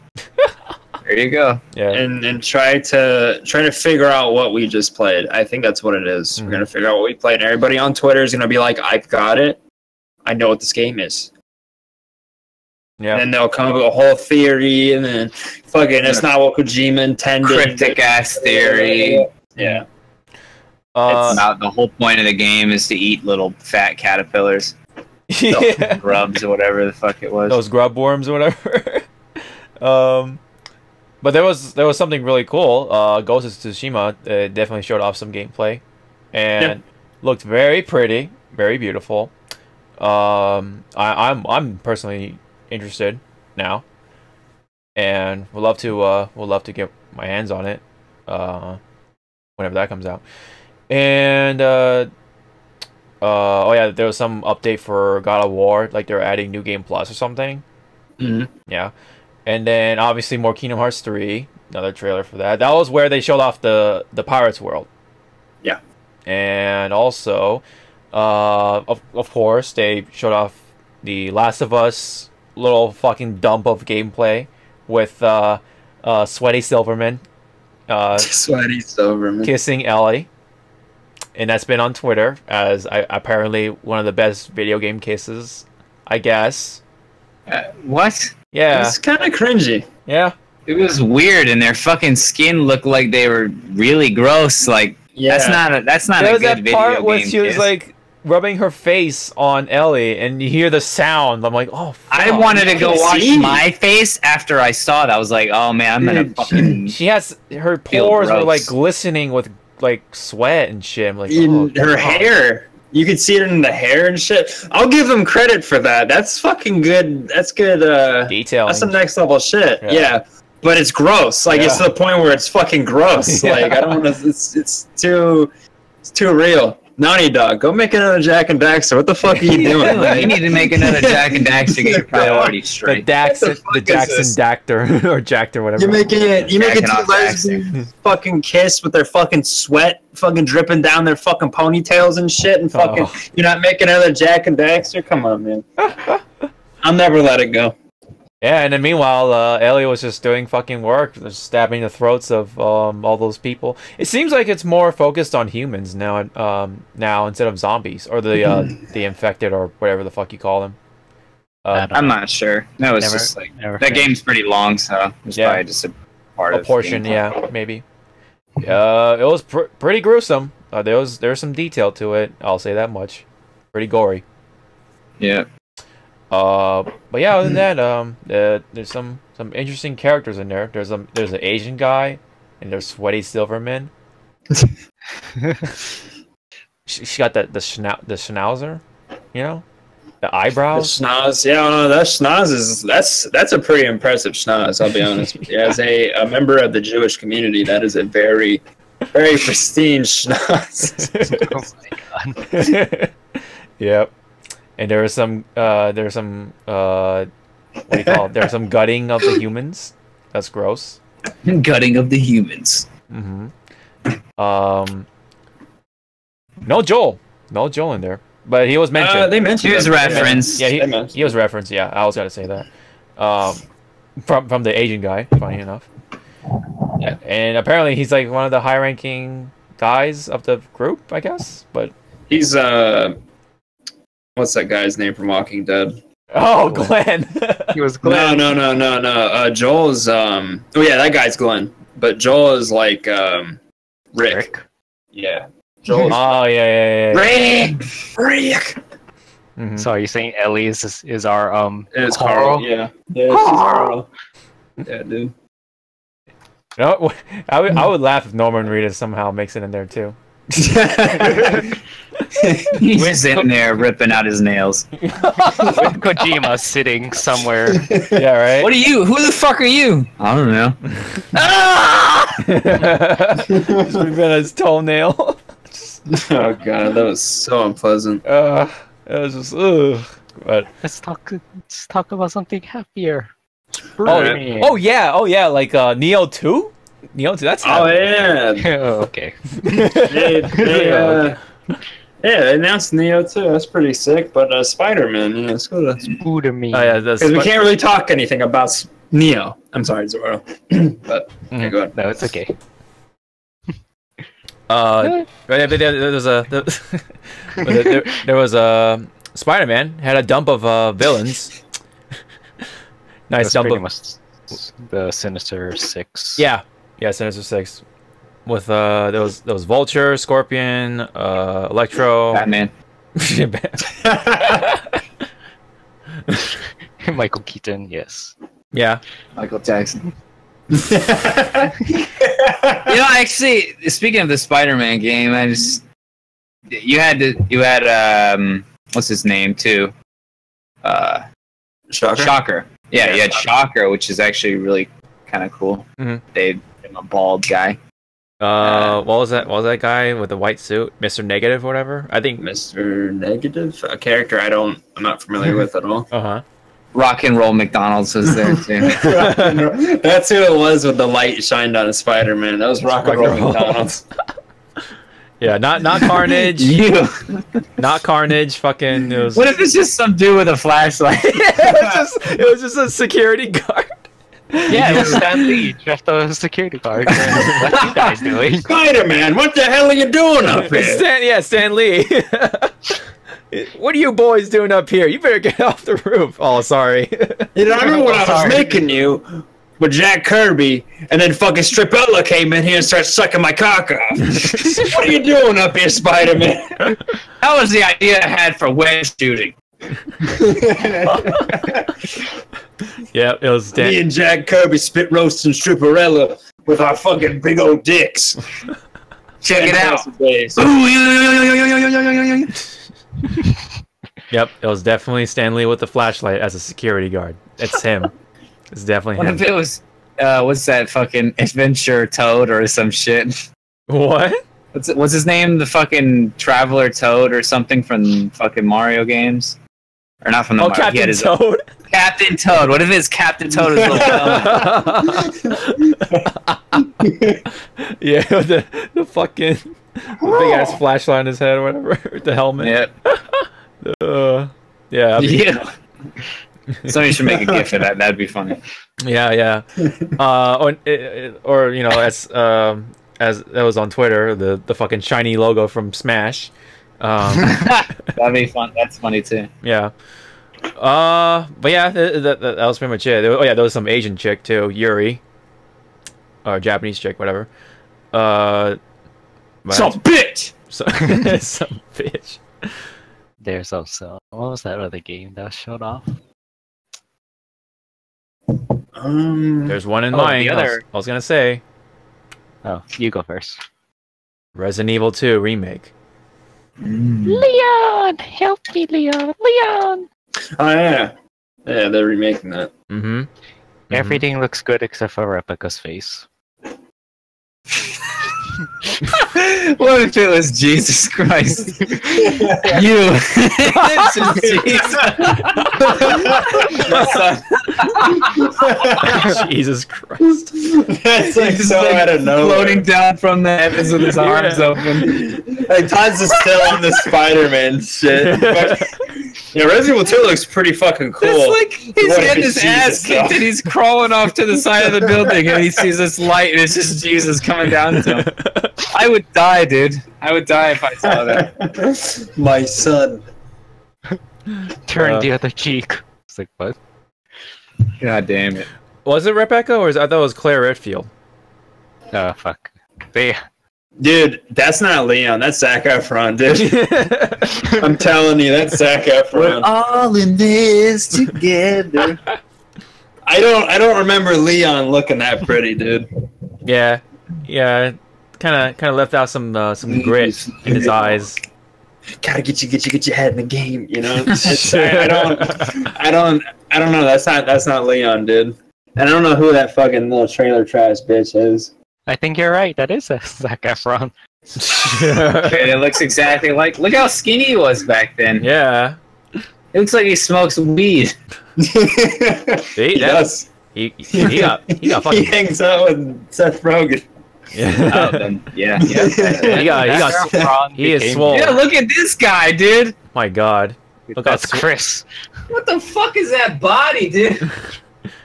There you go. Yeah. And try to figure out what we just played. I think that's what it is. Mm-hmm. We're gonna figure out what we played, and everybody on Twitter is gonna be like, "I got it. I know what this game is." Yeah. And then they'll come up with a whole theory, and then fucking it's not what Kojima intended. Cryptic ass theory. Yeah. It's not the whole point of the game is to eat little fat caterpillars. Yeah. Grubs or whatever the fuck it was. Those grub worms or whatever. But there was something really cool. Ghost of Tsushima definitely showed off some gameplay, and looked very pretty, very beautiful. I'm personally interested now, and would love to get my hands on it whenever that comes out. And oh yeah, there was some update for God of War, like they're adding New Game Plus or something. Mm-hmm. Yeah. And then obviously more Kingdom Hearts 3, another trailer for that. That was where they showed off the Pirates World. Yeah. And also, of course, they showed off the Last of Us little fucking dump of gameplay with Sweaty Silverman. Sweaty Silverman kissing Ellie. And that's been on Twitter as apparently one of the best video game kisses, I guess. What? Yeah. It's kind of cringy. Yeah. It was weird, and their fucking skin looked like they were really gross. Like, that's not a good video game. There was that part when she was like rubbing her face on Ellie, and you hear the sound. I'm like, oh, fuck. I wanted to go wash my face after I saw it. I was like, oh man, I'm gonna fucking. She has her pores were like glistening with like sweat and shit. I'm like, in her hair. You could see it in the hair and shit. I'll give them credit for that. That's fucking good. That's good. Detailing. That's some next level shit. Yeah. But it's gross. Like it's to the point where it's fucking gross. Like I don't want to. It's too real. Naughty Dog, go make another Jak and Daxter. What the fuck are you doing? You need to make another Jak and Daxter to get your priorities straight. The Jackson Daxter or Jactor, whatever. You're making two lesbians fucking kiss with their fucking sweat fucking dripping down their fucking ponytails and shit, and fucking you're not making another Jak and Daxter? Come on, man. I'll never let it go. Yeah, and then meanwhile, Ellie was just doing fucking work, just stabbing the throats of all those people. It seems like it's more focused on humans now, now instead of zombies or the infected or whatever the fuck you call them. I'm not sure. No, it's just like that game's pretty long, so it's probably just a part of portion. Yeah, maybe. It was pretty gruesome. There's some detail to it. I'll say that much. Pretty gory. Yeah. But yeah, other than that, there's some interesting characters in there. There's an Asian guy, and there's Sweaty Silverman. she got the schnauzer, you know, the eyebrows. The schnoz, yeah, no, that schnoz is that's a pretty impressive schnoz. I'll be honest with you. As a member of the Jewish community, that is a very, very pristine schnoz. Oh my god. Yep. And there was some what do you call it? There's some gutting of the humans. That's gross. Gutting of the humans. Mm-hmm. No Joel in there, but he was mentioned. They mentioned he was referenced. Yeah, he was referenced. Yeah, I was gonna say that. From the Asian guy, funny enough. Yeah, and apparently he's like one of the high-ranking guys of the group, I guess. But he's what's that guy's name from Walking Dead? Oh, Glenn. He was Glenn. No. Joel's oh yeah, that guy's Glenn. But Joel is like Rick. Yeah. Joel. Oh yeah. Rick. Mm-hmm. So are you saying Ellie is our It's Carl? Yeah. Yeah, it's Carl. Yeah, dude. No, I would laugh if Norman Reedus somehow makes it in there too. He's sitting there ripping out his nails. With Kojima sitting somewhere. Yeah, right. What are you? Who the fuck are you? I don't know. He's ripping his toenail. Oh god, that was so unpleasant. It was just ugh. But Let's talk about something happier. oh yeah, like Neo 2? Neo 2, that's Oh happy. yeah. Okay. They they announced Neo 2. That's pretty sick. But Spider-Man, yeah, let's go to Spooderman. Oh yeah, because we can't really talk anything about Neo. I'm sorry, Zoro. But okay, go ahead. No, it's okay. there was a Spider-Man had a dump of villains. Nice dump of the Sinister Six. yeah, Sinister Six with there was Vulture, Scorpion, Electro, Batman. Michael Keaton. Yes. Yeah. Michael Jackson. Actually, speaking of the Spider-Man game, you had what's his name too? Shocker. Yeah, you had Shocker, which is actually really kind of cool. Mhm. They made him a bald guy. What was that? What was that guy with the white suit, Mr. Negative, or whatever? I think. Mr. Negative, a character I'm not familiar with at all. Rock and Roll McDonald's was there too. That's who it was with the light shined on Spider-Man. That was Rock and Roll McDonald's. Yeah, not Carnage. Not Carnage. Fucking. It was. What if it's just some dude with a flashlight? it was just a security guard. Yeah, it was Stan Lee dressed as a security guard. What are you guys doing? Spider-Man, what the hell are you doing up here? Stan Lee. What are you boys doing up here? You better get off the roof. Oh, sorry. You know, I remember when I was making you with Jack Kirby, and then fucking Stripella came in here and started sucking my cock off. What are you doing up here, Spider-Man? That was the idea I had for wedge shooting. Yeah, it was Me and Jack Kirby spit roasting Stripperella with our fucking big old dicks. Check it out. Yep, it was definitely Stan Lee with the flashlight as a security guard. It's him. It's definitely What him. if it was, what's that fucking Adventure Toad or some shit? What? What's his name? The fucking Traveler Toad or something from fucking Mario games? Or not from the Mario. Captain Toad. Captain Toad. What if it's Captain Toad as Yeah, the fucking big ass flashlight on his head or whatever. With the helmet. Yep. Yeah. Yeah. Somebody should make a GIF of that. That'd be funny. Yeah. Or you know, as that was on Twitter, the fucking shiny logo from Smash. That'd be fun. That's funny too. Yeah. But yeah, that was pretty much it. There was some Asian chick too, Yuri, or Japanese chick, whatever. Some bitch. Some bitch. There's also what was that other game that showed off? There's one in mind. I was gonna say. Oh, you go first. Resident Evil 2 remake. Leon, help me, Leon. Leon. Oh yeah, they're remaking that. Mm-hmm. Everything looks good except for Rebecca's face. What if it was Jesus Christ? You. It's just Jesus. Jesus Christ. That's like so out of nowhere. Floating down from the heavens with his arms open. Like Todd's is still on the Spider-Man shit. But, yeah, Resident Evil 2 looks pretty fucking cool. It's like he's What if getting it's his ass Jesus, kicked though? and he's crawling off to the side of the building and he sees this light and it's just Jesus coming down to him. I would die, dude. I would die if I saw that. My son. Turn the other cheek. It's like what? God damn it. Was it Rebecca or I thought it was Claire Redfield? Oh fuck. They Dude, that's not Leon. That's Zac Efron, dude. I'm telling you, that's Zac Efron. All in this together. I don't remember Leon looking that pretty, dude. Yeah. Kind of left out some grit in his eyes. gotta get your head in the game. You know, I don't know. That's not Leon, dude. And I don't know who that fucking little trailer trash bitch is. I think you're right. That is a Zac Efron. It looks exactly like. Look how skinny he was back then. Yeah. It looks like he smokes weed. See, He does. He got fucking. He hangs out with Seth Rogen. Yeah. Yeah. He is swole. Yeah, look at this guy, dude. My God. Look, That's Chris. What the fuck is that body, dude?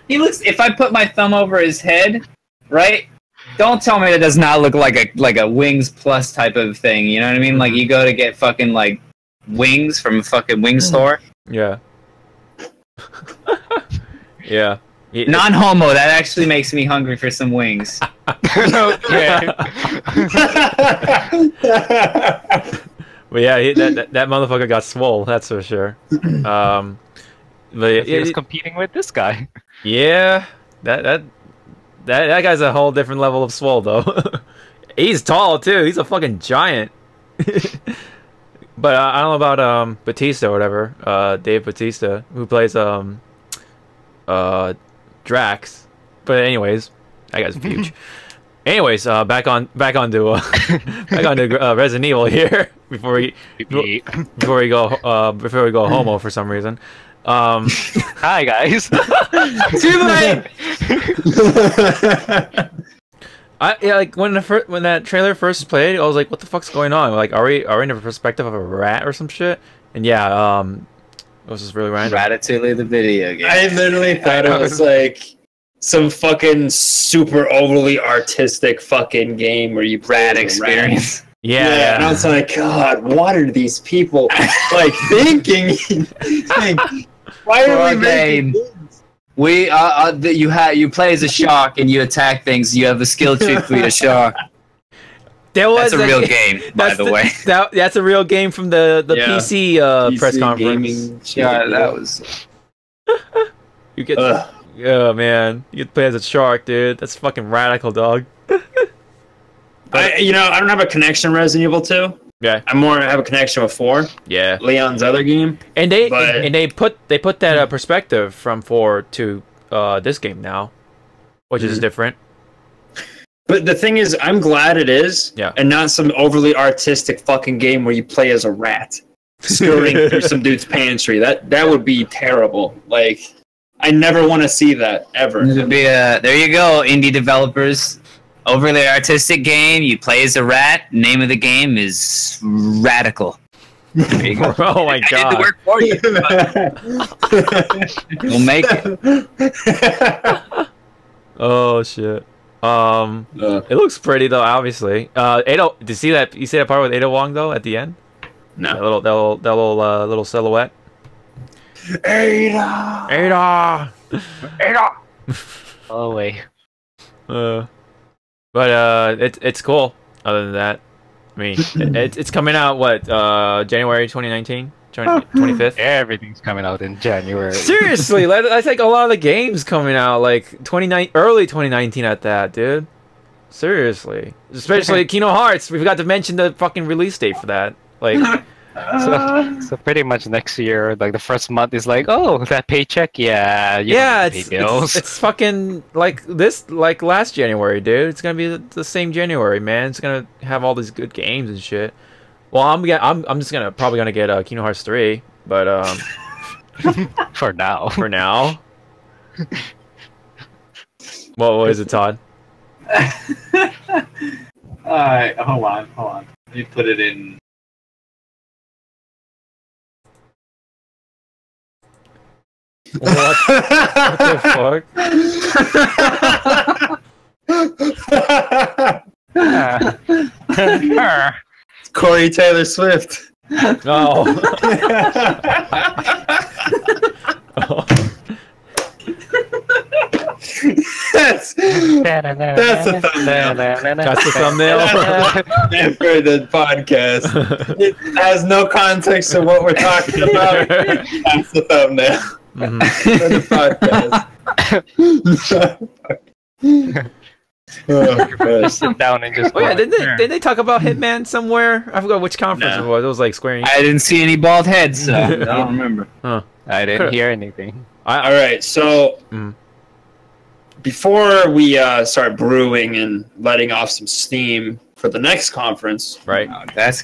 He looks. If I put my thumb over his head, right? Don't tell me that does not look like a Wings Plus type of thing. You know what I mean? Like you go to get fucking like wings from a fucking wing store. Yeah. Yeah. Non-homo. That actually makes me hungry for some wings. Okay. But yeah, that motherfucker got swole. That's for sure. But He was competing with this guy. yeah, that guy's a whole different level of swole though. He's tall too. He's a fucking giant. But I don't know about Batista or whatever. Dave Batista, who plays Drax. But anyways, that guy's huge. Anyways, back onto Resident Evil here before we go homo for some reason. Hi guys. Too late. Like when that trailer first played, I was like, "What the fuck's going on? Like, are we in the perspective of a rat or some shit?" And yeah, it was just really random. Ratatouille the video game. I literally thought it was like some fucking super overly artistic fucking game where you play Rat as a experience. rat. Yeah. And I was like, God, what are these people like thinking? Like, why are we making games? You play as a shark and you attack things. You have a skill tree for your shark. That's a real game, by the way. That's a real game from the PC press conference. Gaming Yeah, that was. You get, yeah, man, you get to play as a shark, dude. That's fucking radical, dog. I don't have a connection to Resident Evil 2. Yeah, I have a connection with 4. Yeah, Leon's other game. And they put that perspective from 4 to this game now, which is different. But the thing is, I'm glad it is, and not some overly artistic fucking game where you play as a rat, scurrying through some dude's pantry. That would be terrible. Like, I never want to see that ever. There you go, indie developers. Overly artistic game. You play as a rat. Name of the game is Radical. There you go. Oh my God! I did the work for you. We'll make it. Oh shit. It looks pretty though. Obviously, Ada. Did you see that? You see that part with Ada Wong though at the end? No. That little silhouette. Ada. Oh wait. But it's cool. Other than that, I mean, it's coming out January 2019, 25th. Everything's coming out in January. Seriously, I think a lot of the games coming out like early 2019 at that, dude. Seriously, especially Kingdom Hearts. We forgot to mention the fucking release date for that. Like, so pretty much next year, like the first month is like, oh, that paycheck, yeah, it's fucking like last January, dude. It's gonna be the same January, man. It's gonna have all these good games and shit. Well, I'm just probably gonna get Kingdom Hearts 3, but for now. What is it, Todd? Alright, hold on. Let me put it in. What the fuck? It's Corey Taylor Swift. Oh. That's the thumbnail. That's the thumbnail For the podcast. It has no context to what we're talking about. That's the thumbnail. For the podcast. Sit down and just. Oh yeah, didn't they talk about Hitman somewhere? I forgot which conference it was. It was like Square Enix. I didn't see any bald heads, so I don't remember. Huh. I didn't hear anything. All right, so before we start brewing and letting off some steam for the next conference, right?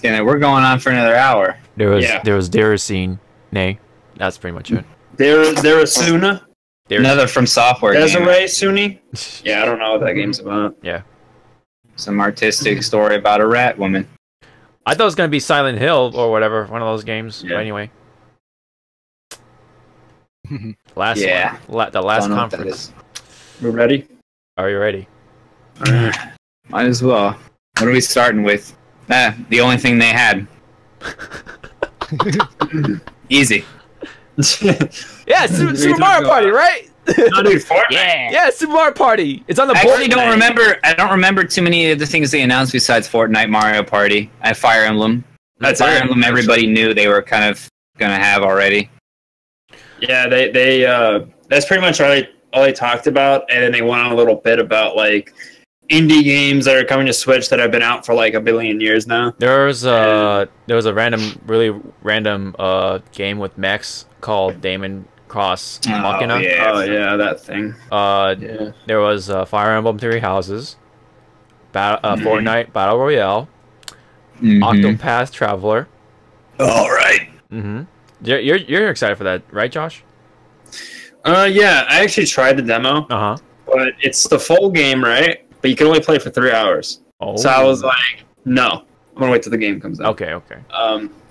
We're going on for another hour. There was Deracine. Nay, that's pretty much it. Derasuna. Another from software. Desiree Suni. Yeah, I don't know what that game's about. Yeah, some artistic story about a rat woman. I thought it was gonna be Silent Hill or whatever, one of those games. Yeah. But anyway, the last conference. We're ready. Are you ready? Might as well. What are we starting with? The only thing they had. Easy. Yeah, Super Mario Party, right? No, dude, Fortnite. Yeah, Super Mario Party. It's on the board. I don't remember too many of the things they announced besides Fortnite, Mario Party, and Fire Emblem. Fire Emblem, everybody knew they were kind of gonna have already. Yeah, they that's pretty much all they talked about, and then they went on a little bit about like indie games that are coming to Switch that have been out for like a billion years now. There was a really random game with mechs called Damon Cross Machina. Yeah, that thing. There was Fire Emblem Three Houses, Fortnite Battle Royale, Octopath Traveler. All right. You're excited for that, right, Josh? Yeah, I actually tried the demo. But it's the full game, right? But you can only play for 3 hours. Oh. So I was like, no, I'm gonna wait till the game comes out. Okay.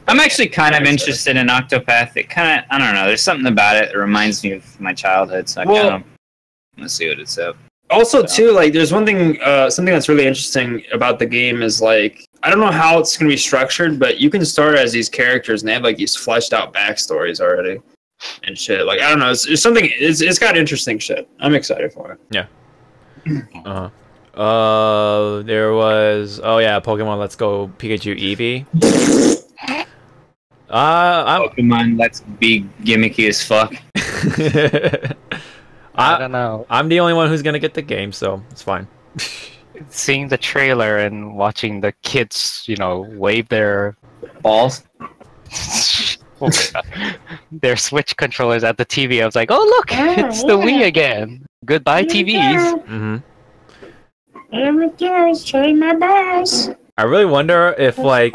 I'm actually kind of interested in Octopath. It kind of, I don't know, there's something about it that reminds me of my childhood, so I kind of want to see what it's up. Also, too, like, there's one thing, something that's really interesting about the game is, like, I don't know how it's going to be structured, but you can start as these characters, and they have, like, these fleshed out backstories already and shit. Like, I don't know, it's something, it's got interesting shit. I'm excited for it. Yeah. There was, Pokemon Let's Go Pikachu Eevee. Pokemon Let's be gimmicky as fuck. I don't know. I'm the only one who's gonna get the game, so it's fine. Seeing the trailer and watching the kids, wave their balls, their Switch controllers at the TV, I was like, "Oh look, it's the Wii again! Goodbye, TVs." Every girl's showing my balls. I really wonder if the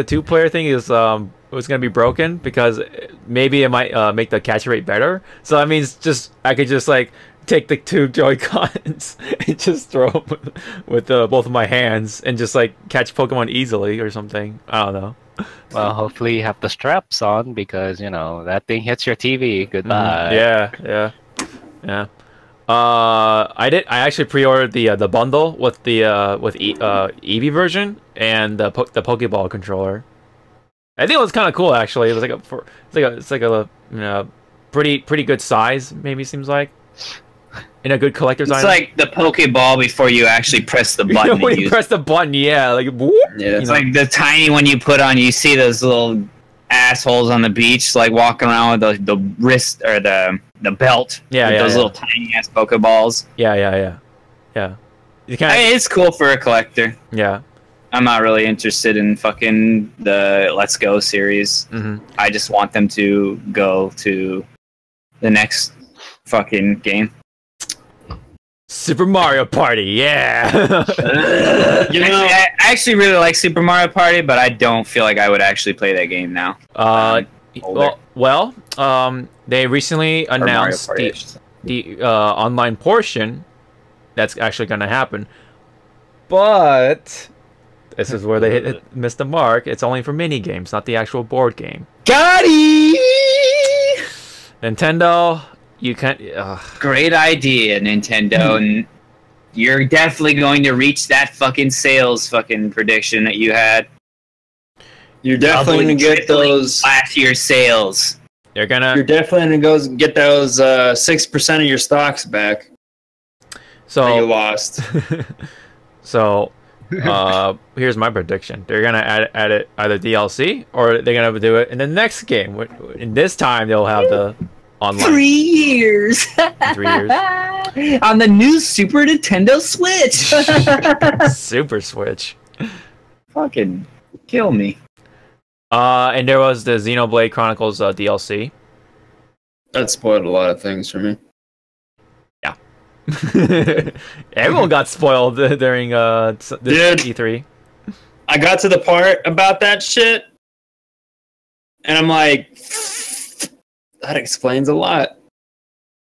2-player thing is was gonna be broken, because maybe it might make the catch rate better. So that means I could just like take the 2 Joy-Cons and just throw them with both of my hands and just like catch Pokemon easily or something. I don't know. Well, hopefully you have the straps on, because that thing hits your TV. Goodbye. Yeah. I actually pre-ordered the bundle with the Eevee version and the Pokeball controller. I think it was kind of cool, actually. It was like a pretty good size, maybe, seems like, in a good collector's item. It's like the Pokeball before you actually press the button. When you press the button, like whoop, it's like the tiny one you put on. You see those little assholes on the beach, like walking around with the wrist or the belt. Those little tiny ass Pokeballs. Yeah. It's cool for a collector. Yeah. I'm not really interested in fucking the Let's Go series. I just want them to go to the next fucking game. Super Mario Party, yeah. I actually really like Super Mario Party, but I don't feel like I would actually play that game now. They recently announced the online portion that's actually going to happen, but this is where they missed the mark. It's only for mini games, not the actual board game. Gotti! Nintendo, you can't. Great idea, Nintendo, and you're definitely going to reach that fucking sales fucking prediction that you had. You're definitely going to get those last year's sales. You're definitely going to get those 6% of your stocks back. So that you lost. So here's my prediction: they're gonna add it either DLC or they're gonna do it in the next game. And this time they'll have online. 3 years. 3 years. On the new Super Nintendo Switch. Super Switch. Fucking kill me. And there was the Xenoblade Chronicles DLC. That spoiled a lot of things for me. Yeah. Everyone got spoiled during this E3. I got to the part about that shit, and I'm like, that explains a lot.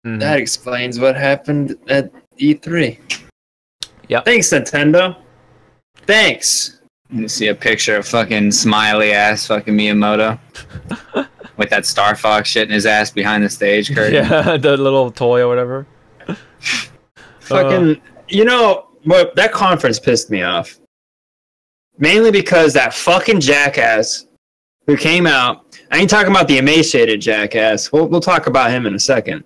Mm-hmm. That explains what happened at E3. Yeah. Thanks, Nintendo. Thanks. You see a picture of fucking smiley ass fucking Miyamoto with that Star Fox shit in his ass behind the stage curtain. Yeah, the little toy or whatever. Fucking, you know what? That conference pissed me off. Mainly because that fucking jackass who came out. I ain't talking about the emaciated jackass. We'll talk about him in a second.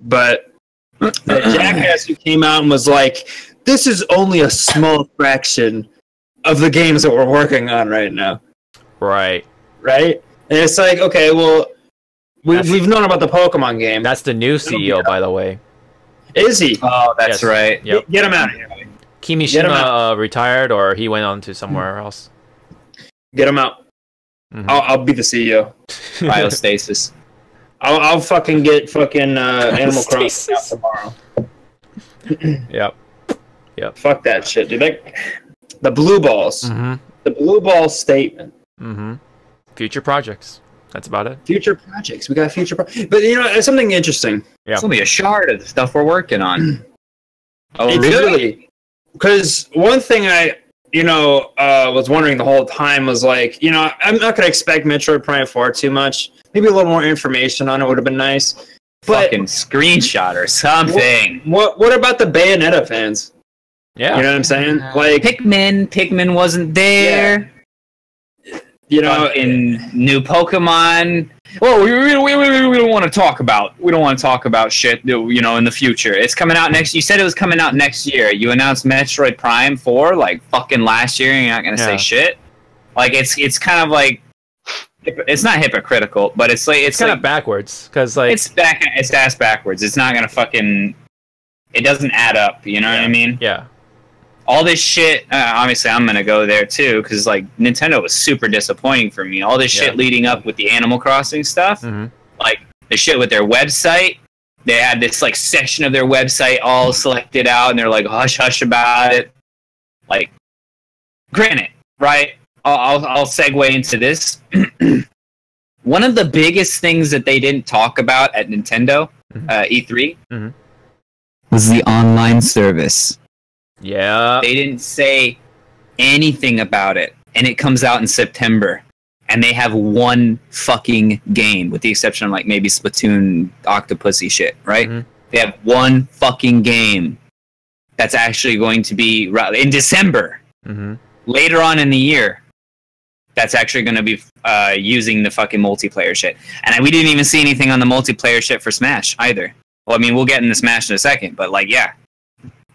But the jackass who came out and was like, "This is only a small fraction of the games that we're working on right now." Right. Right? And it's like, okay, well, we've known about the Pokemon game. That's the new CEO, by the way. Is he? Oh, that's right. Yep. Get him out of here. Kimishima retired, or he went on to somewhere else. Get him out. Mm-hmm. I'll be the CEO. Biostasis. I'll fucking get fucking Animal Crossing out tomorrow. Yep. Fuck that shit, dude. The blue balls. Mm-hmm. The blue ball statement. Mm-hmm. Future projects. That's about it. Future projects. We got future projects. But, you know, it's something interesting. Yeah. It's only a shard of the stuff we're working on. Oh, It's really? Because one thing I, was wondering the whole time was like, I'm not going to expect Metroid Prime 4 too much. Maybe a little more information on it would have been nice. But Fucking screenshot or something. What about the Bayonetta fans? Yeah. You know what I'm saying? Like, Pikmin wasn't there. In new Pokemon. Well, we don't want to talk about. We don't want to talk about shit. In the future, it's coming out next. You said it was coming out next year. You announced Metroid Prime 4 like fucking last year, and you're not gonna say shit. Like it's kind of like it's not hypocritical, but it's kind of backwards because like it's ass backwards. It's not gonna fucking. It doesn't add up. You know what I mean? Yeah. All this shit, obviously I'm going to go there too, because like Nintendo was super disappointing for me. All this shit leading up with the Animal Crossing stuff, like the shit with their website, they had this like section of their website all selected out, and they're like hush hush about it. Like, granted, right? I'll segue into this. One of the biggest things that they didn't talk about at Nintendo E3 was the online service. Yeah. They didn't say anything about it, and it comes out in September, and they have one fucking game, with the exception of like maybe Splatoon Octopussy shit, right? They have one fucking game that's actually going to be in December, later on in the year. That's actually going to be using the fucking multiplayer shit, and we didn't even see anything on the multiplayer shit for Smash either. Well, I mean, we'll get into Smash in a second, but like, yeah.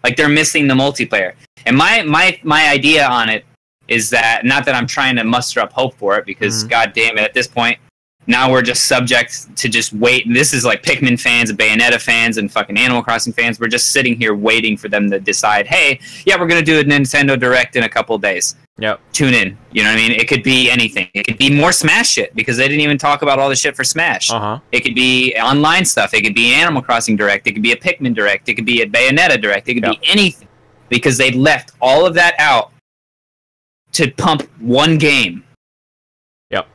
Like, they're missing the multiplayer. And my idea on it is that, not that I'm trying to muster up hope for it, because, god damn it, at this point, now we're just subject to just wait. This is like Pikmin fans and Bayonetta fans and fucking Animal Crossing fans. We're just sitting here waiting for them to decide, hey, yeah, we're going to do a Nintendo Direct in a couple of days. Yep. Tune in. You know what I mean? It could be anything. It could be more Smash shit, because they didn't even talk about all the shit for Smash. It could be online stuff. It could be Animal Crossing Direct. It could be a Pikmin Direct. It could be a Bayonetta Direct. It could be anything, because they left all of that out to pump one game. Yep.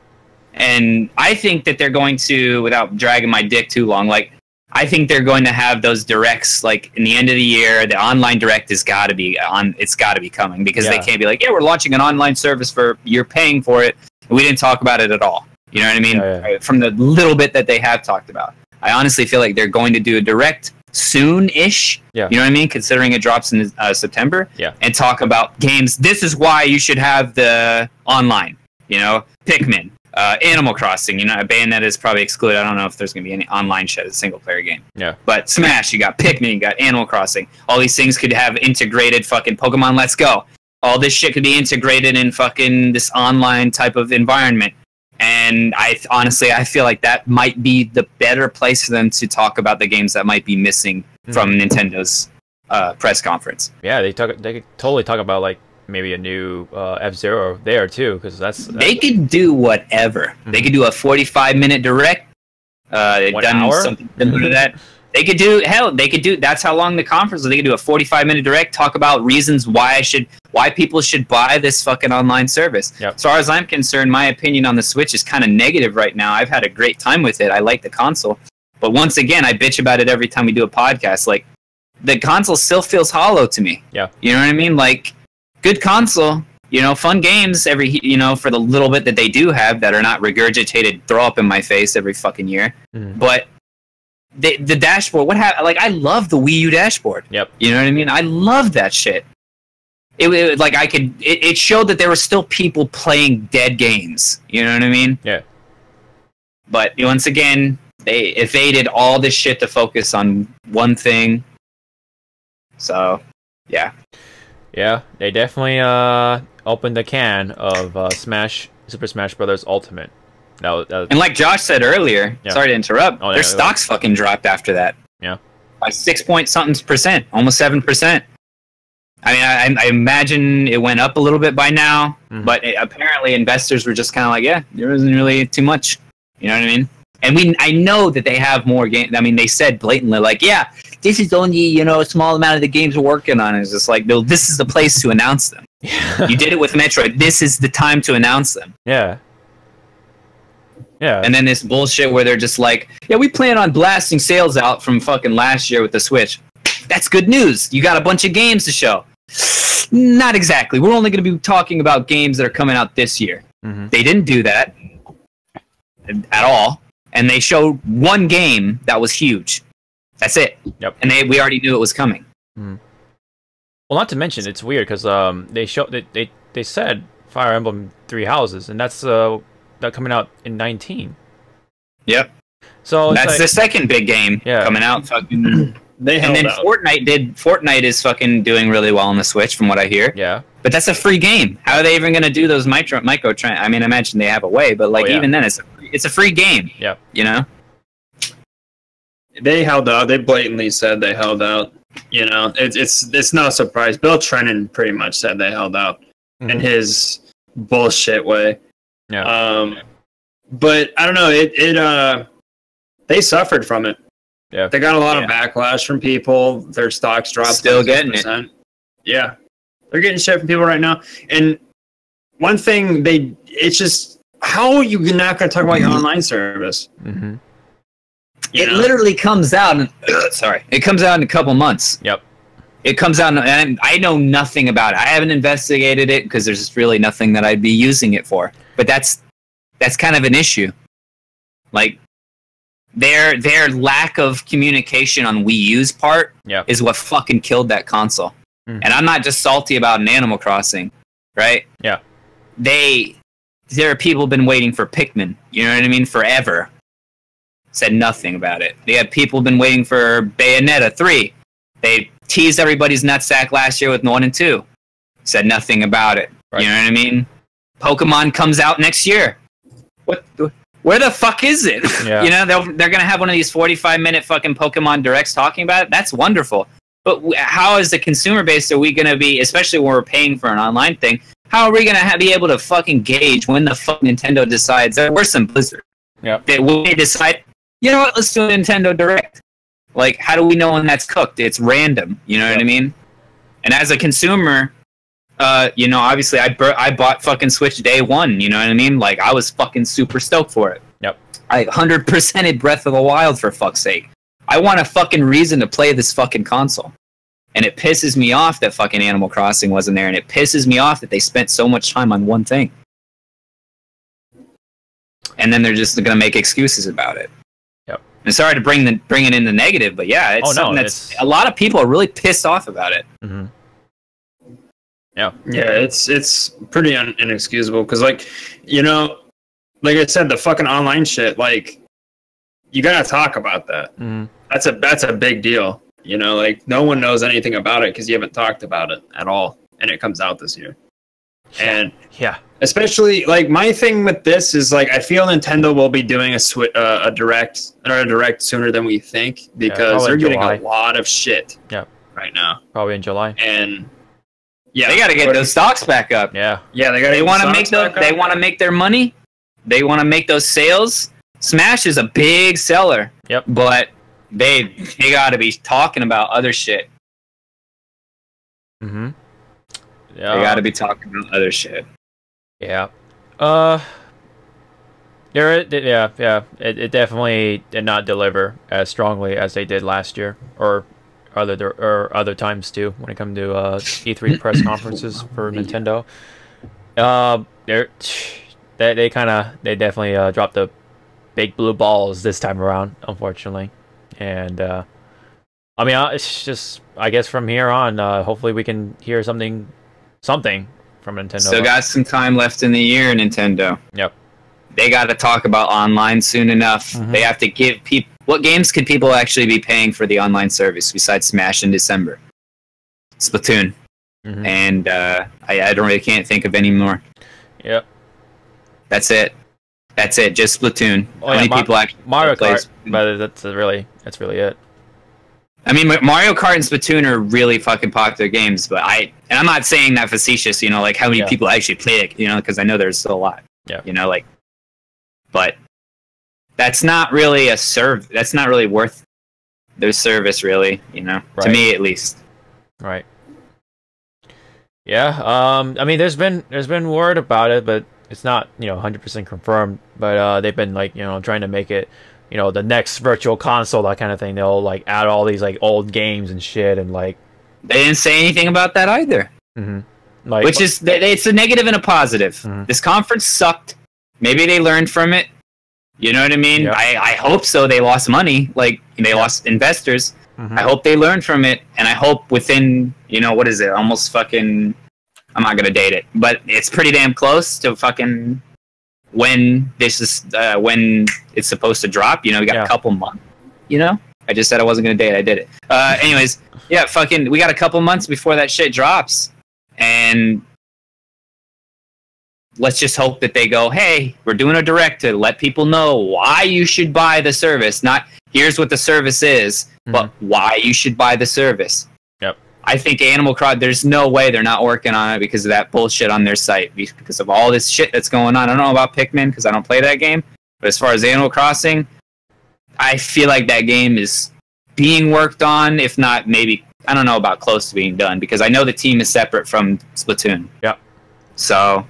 And I think that they're going to, without dragging my dick too long, like, I think they're going to have those directs like in the end of the year. The online direct has got to be on. It's got to be coming, because they can't be like, yeah, we're launching an online service you're paying for it. And we didn't talk about it at all. You know what I mean? From the little bit that they have talked about, I honestly feel like they're going to do a direct soon-ish. Yeah. You know what I mean? Considering it drops in September. Yeah. And talk about games. This is why you should have the online. Pikmin. Animal Crossing, Bayonetta is probably excluded. I don't know if there's going to be any online shit as a single-player game. Yeah. But Smash, you got Pikmin, you got Animal Crossing. All these things could have integrated fucking Pokemon Let's Go. All this shit could be integrated in fucking this online type of environment. And I feel like that might be the better place for them to talk about the games that might be missing from Nintendo's press conference. Yeah, they could totally talk about like maybe a new F-Zero there too, because they could do whatever. They could do a 45-minute direct. They've done something similar to that. They could do that's how long the conference was. They could do a 45-minute direct, talk about reasons why people should buy this fucking online service. Yep. As far as I'm concerned, my opinion on the Switch is kind of negative right now. I've had a great time with it. I like the console. But once again, I bitch about it every time we do a podcast. Like, the console still feels hollow to me. Yeah. You know what I mean? Like, good console, fun games for the little bit that they do have that are not regurgitated, throw up in my face every fucking year. But the dashboard, I love the Wii U dashboard. Yep. You know what I mean? I love that shit. It showed that there were still people playing dead games. You know what I mean? Yeah. But once again, they evaded all this shit to focus on one thing. So, yeah. Yeah, they definitely opened the can of Super Smash Brothers Ultimate. And like Josh said earlier, sorry to interrupt, their stocks fucking dropped after that. Yeah. By 6-point-something%, almost 7%. I mean, I imagine it went up a little bit by now, but apparently investors were just kind of like, yeah, there isn't really too much. You know what I mean? And I know that they have more games. I mean, they said blatantly, like, yeah, this is only, a small amount of the games we're working on. It's just like, no, this is the place to announce them. You did it with Metroid. This is the time to announce them. Yeah. Yeah. And then this bullshit where they're just like, yeah, we plan on blasting sales out from fucking last year with the Switch. That's good news. You got a bunch of games to show. Not exactly. We're only going to be talking about games that are coming out this year. They didn't do that at all. And they showed one game that was huge. That's it. Yep. And we already knew it was coming. Well, not to mention, it's weird because they said Fire Emblem Three Houses, and that's coming out in 19. Yep. So that's the second big game coming out. Fucking. And then out. Fortnite is fucking doing really well on the Switch, from what I hear. Yeah. But that's a free game. How are they even going to do those micro? I mean, I imagine they have a way, but even then, it's a free game. Yeah. They held out. They blatantly said they held out. It's no surprise. Bill Trennan pretty much said they held out in his bullshit way. Yeah. But I don't know. They suffered from it. Yeah. They got a lot of backlash from people. Their stocks dropped. Still getting it. Yeah. They're getting shit from people right now. And one thing it's just, how are you not going to talk about your online service? It literally comes out it comes out in a couple months. Yep. It comes out, and I know nothing about it. I haven't investigated it because there's just really nothing that I'd be using it for. But that's kind of an issue. Like, their lack of communication on Wii U's part is what fucking killed that console. And I'm not just salty about an Animal Crossing, right? Yeah. There are people been waiting for Pikmin, you know what I mean, forever. Said nothing about it. They had people been waiting for Bayonetta 3. They teased everybody's nutsack last year with 1 and 2. Said nothing about it. Right. You know what I mean? Pokemon comes out next year. Where the fuck is it? Yeah. They're gonna have one of these 45-minute fucking Pokemon Directs talking about it. That's wonderful. But how, as the consumer base, are we gonna be, especially when we're paying for an online thing? How are we gonna be able to fucking gauge when the fuck Nintendo decides there were some Blizzard? Yeah. When they decide, you know what? Let's do a Nintendo Direct. Like, how do we know when that's cooked? It's random. You know what I mean? And as a consumer, obviously I bought fucking Switch day one. You know what I mean? Like, I was fucking super stoked for it. Yep. I 100%ed Breath of the Wild, for fuck's sake. I want a fucking reason to play this fucking console. And it pisses me off that fucking Animal Crossing wasn't there, and it pisses me off that they spent so much time on one thing. And then they're just going to make excuses about it. Yep. And sorry to bring it in the negative, but yeah, it's something that's a lot of people are really pissed off about it. Yeah. Yeah, it's pretty inexcusable because, like I said, the fucking online shit, like, you gotta talk about that. That's a big deal. Like, no one knows anything about it because you haven't talked about it at all, and it comes out this year. And Especially like my thing with this is like I feel Nintendo will be doing a direct sooner than we think because they're getting a lot of shit. Right now. Probably in July. And they got to get those stocks back up. Yeah. They want to make those. They want to make their money. They want to make those sales. Smash is a big seller. Yep. But they got to be talking about other shit. Yeah. They got to be talking about other shit. Yeah. It definitely did not deliver as strongly as they did last year, or other times too when it comes to E3 press conferences for Nintendo. They definitely dropped the big blue balls this time around, unfortunately. And I mean, it's just, I guess from here on, hopefully we can hear something from Nintendo. Still got some time left in the year, Nintendo. Yep. They got to talk about online soon enough. They have to give people... What games could people actually be paying for the online service besides Smash in December? Splatoon. And I don't really can't think of any more. Yep. That's it. Just Splatoon. How many people actually Mario Kart, but that's really it. I mean, Mario Kart and Splatoon are really fucking popular games, but I'm not saying that facetious, you know, like how many people actually play it, you know, because I know there's still a lot. Yeah. You know, like, but that's not really that's not really worth their service, really, you know, to me at least. Right. Yeah. I mean, there's been word about it, but it's not, 100% confirmed. But they've been like, trying to make it, the next virtual console, that kind of thing. They'll like add all these like old games and shit, and like they didn't say anything about that either. Like, which is it's a negative and a positive. This conference sucked. Maybe they learned from it. You know what I mean? Yep. I hope so. They lost money, like they lost investors. I hope they learned from it, and I hope within what is it? Almost fucking. I'm not gonna date it, but it's pretty damn close to fucking when this is when it's supposed to drop. We got a couple months. I just said I wasn't gonna date. I did it. Anyways, yeah, fucking. We got a couple months before that shit drops, and let's just hope that they go, hey, we're doing a direct to let people know why you should buy the service. Not here's what the service is, but why you should buy the service. Yep. I think Animal Crossing, there's no way they're not working on it because of that bullshit on their site, because of all this shit that's going on. I don't know about Pikmin because I don't play that game, but as far as Animal Crossing, I feel like that game is being worked on, if not maybe, I don't know about close to being done, because I know the team is separate from Splatoon. Yep. So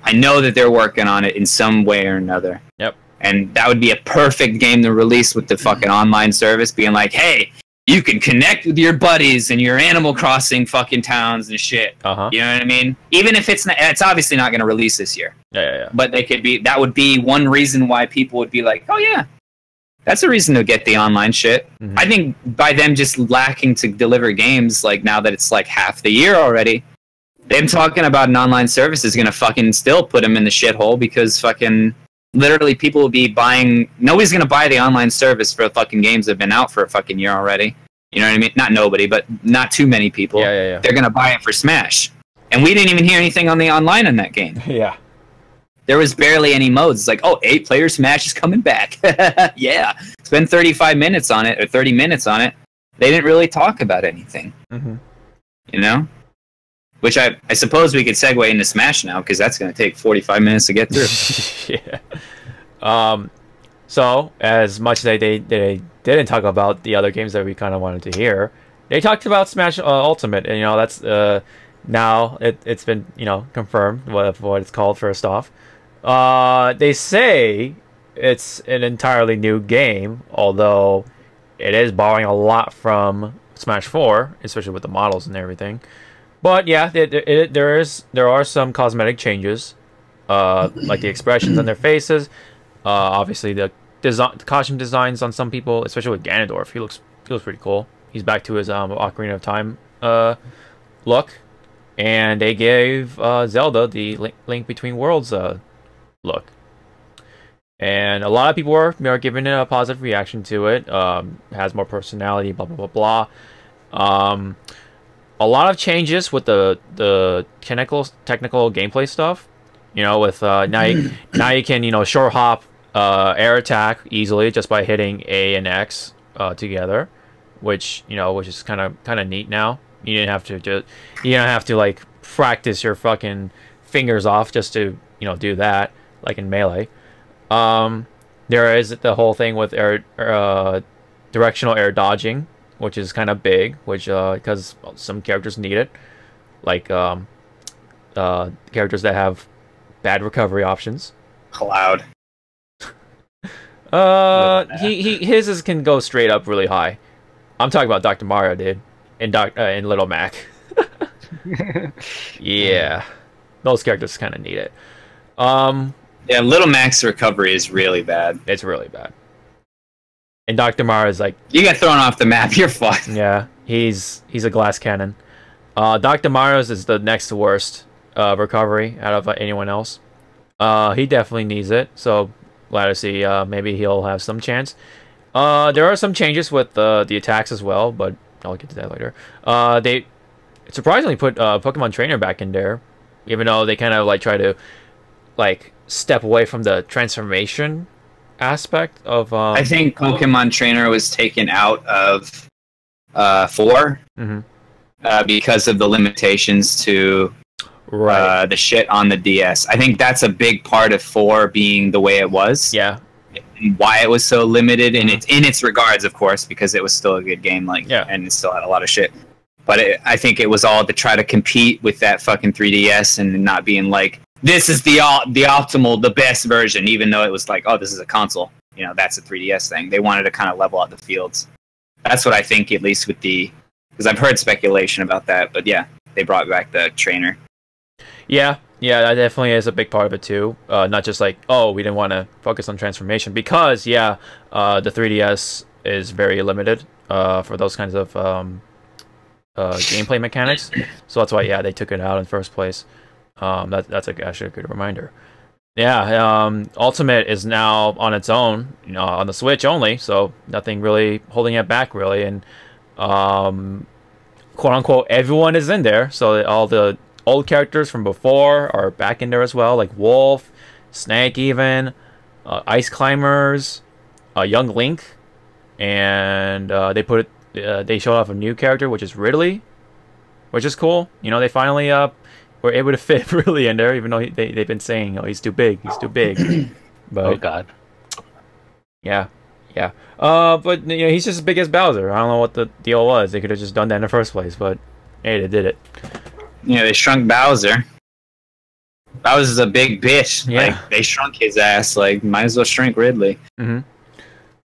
I know that they're working on it in some way or another. Yep. And that would be a perfect game to release with the fucking online service being like, hey, you can connect with your buddies in your Animal Crossing fucking towns and shit. You know what I mean? Even if it's obviously not going to release this year. Yeah. But that would be one reason why people would be like, oh yeah, that's a reason to get the online shit. I think by them just lacking to deliver games, like now that it's like half the year already, them talking about an online service is going to fucking still put them in the shithole, because fucking literally people will be buying. Nobody's going to buy the online service for fucking games that have been out for a fucking year already. You know what I mean? Not nobody, but not too many people. Yeah. They're going to buy it for Smash. And we didn't even hear anything on the online in that game. Yeah. There was barely any modes. It's like, 8-player Smash is coming back. Yeah. Spend 35 minutes on it, or 30 minutes on it. They didn't really talk about anything. You know? Which I suppose we could segue into Smash now, because that's going to take 45 minutes to get through. Yeah. So, as much as they didn't talk about the other games that we kind of wanted to hear, they talked about Smash Ultimate, and that's now it's been confirmed what it's called. First off, they say it's an entirely new game, although it is borrowing a lot from Smash 4, especially with the models and everything. But yeah, there are some cosmetic changes, like the expressions on their faces. Obviously, the costume designs on some people, especially with Ganondorf, he looks pretty cool. He's back to his Ocarina of Time look, and they gave Zelda the Link Between Worlds look, and a lot of people are giving it a positive reaction to it. Has more personality, blah blah blah blah. A lot of changes with the technical gameplay stuff. You know, with now you can short hop air attack easily just by hitting A and X together, which is kind of neat now. You don't have to like practice your fucking fingers off just to do that like in Melee. There is the whole thing with directional air dodging, which is kind of big, which because some characters need it, like characters that have bad recovery options. Cloud. His can go straight up really high. I'm talking about Dr. Mario, dude, and Little Mac. Yeah, those characters kind of need it. Yeah, Little Mac's recovery is really bad. It's really bad. And Dr. Mario is like, you get thrown off the map, you're fucked. Yeah, he's a glass cannon. Dr. Mario's is the next worst recovery out of anyone else. He definitely needs it, so glad to see maybe he'll have some chance. There are some changes with the attacks as well, but I'll get to that later. They surprisingly put Pokemon Trainer back in there, even though they kind of like try to like step away from the transformation aspect of. I think Pokemon Trainer was taken out of 4 because of the limitations to the shit on the DS. I think that's a big part of 4 being the way it was. Yeah. And why it was so limited in its regards, of course, because it was still a good game, and it still had a lot of shit. But I think it was all to try to compete with that fucking 3DS and not being like, this is the optimal, the best version, even though it was like, oh, this is a console. That's a 3DS thing. They wanted to kind of level out the fields. That's what I think, at least with because I've heard speculation about that. But yeah, they brought back the trainer. Yeah, that definitely is a big part of it too. Not just like, oh, we didn't want to focus on transformation, because the 3DS is very limited for those kinds of gameplay mechanics. So that's why they took it out in the first place. That's actually a good reminder. Yeah, Ultimate is now on its own, on the Switch only, so nothing really holding it back really, and quote unquote everyone is in there, so all the old characters from before are back in there as well, like Wolf, Snake, even Ice Climbers, Young Link, and they showed off a new character, which is Ridley, which is cool. They finally were able to fit Ridley in there, even though they've been saying, he's too big. But oh god. Yeah. But he's just as big as Bowser. I don't know what the deal was. They could have just done that in the first place, but hey, they did it. Yeah, they shrunk Bowser. Bowser's a big bitch. Yeah. Like, they shrunk his ass. Like, might as well shrink Ridley.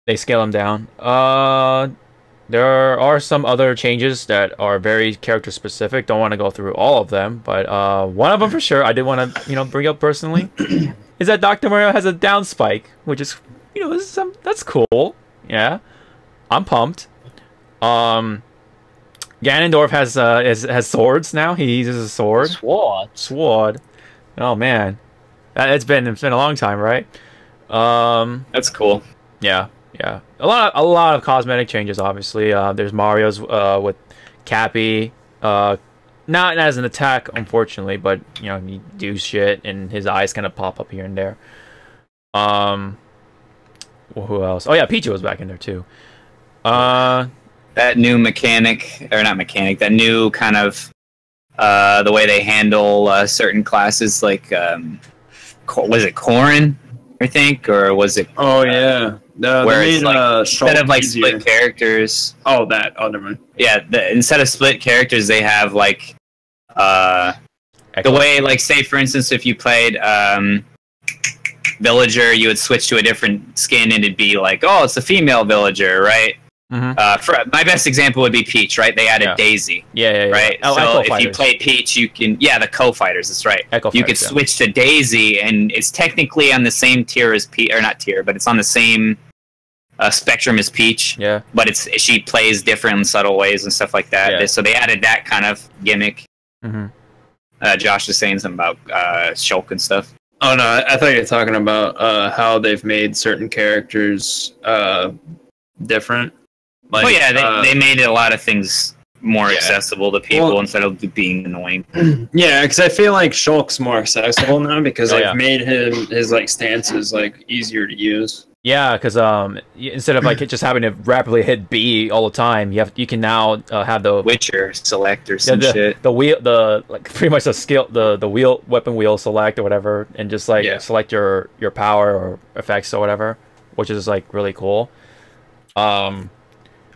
They scale him down. There are some other changes that are very character specific. Don't want to go through all of them, but one of them for sure I did want to bring up personally is that Dr. Mario has a down spike, which is that's cool. Yeah, I'm pumped. Ganondorf has swords now. He uses a sword. Sword. Oh man, it's been a long time, right? That's cool. Yeah. A lot of cosmetic changes. Obviously, there's Mario's with Cappy. Not as an attack, unfortunately, but he do shit and his eyes kind of pop up here and there. Who else? Oh yeah, Pichu was back in there too. That new that new kind of the way they handle certain classes, like was it Corrin, I think, or was it? Oh yeah, where it's like instead of like split characters. Oh, never mind. Yeah, instead of split characters, they have like the way, like, say for instance, if you played Villager, you would switch to a different skin and it'd be like, oh, it's a female Villager, right? For my best example would be Peach, right? They added Daisy. Yeah. Right. Oh, so if you play Peach, you can the co-fighters. That's right. You could switch to Daisy, and it's technically on the same tier as Peach, or not tier, but it's on the same spectrum as Peach. Yeah. But she plays different in subtle ways and stuff like that. Yeah. So they added that kind of gimmick. Josh was saying something about Shulk and stuff. Oh no, I thought you were talking about how they've made certain characters different. Like, they made a lot of things more accessible to people instead of being annoying. Yeah, because I feel like Shulk's more accessible now because they've made his like stances like easier to use. Yeah, because instead of like just having to rapidly hit B all the time, you can now have the Witcher select or some shit. The wheel, like pretty much the weapon wheel select or whatever, and just like select your power or effects or whatever, which is like really cool. Of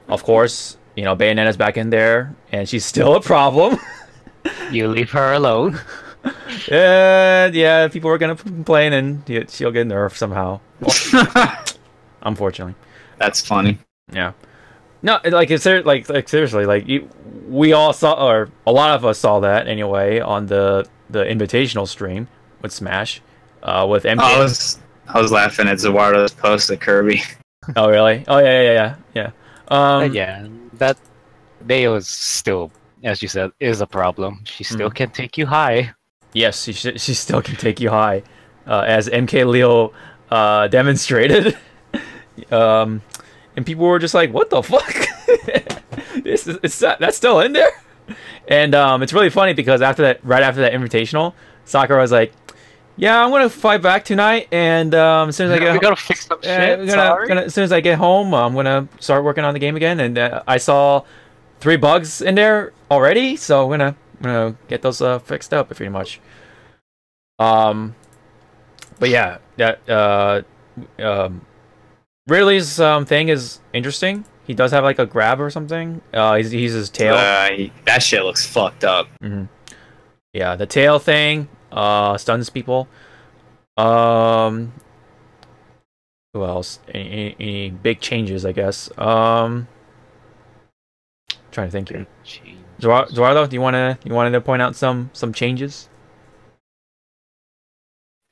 course, you know, Bayonetta's back in there, and she's still a problem. You leave her alone. Yeah, people are gonna complain, and she'll get nerfed somehow. Unfortunately, that's funny. Yeah, no, like it's like seriously, like we all saw, or a lot of us saw that anyway on the invitational stream with Smash, with MK. I was laughing at Zawarudo's post at Kirby. Oh really? Oh yeah. Yeah, that they was still, as you said, is a problem. She still can take you high. Yes, she still can take you high, as MK Leo demonstrated. And people were just like, "What the fuck? That's still in there?" And it's really funny because right after that invitational, Sakura was like, "Yeah, I'm gonna fight back tonight, and as soon as I we gotta fix some shit. As soon as I get home, I'm gonna start working on the game again." And I saw 3 bugs in there already, so I'm gonna get those fixed up pretty much. But yeah, that Ridley's thing is interesting. He does have like a grab or something. He's his tail. That shit looks fucked up. Yeah, the tail thing stuns people. Who else? Any big changes? I guess. Trying to think here. Zawarudo, do you wanted to point out some changes?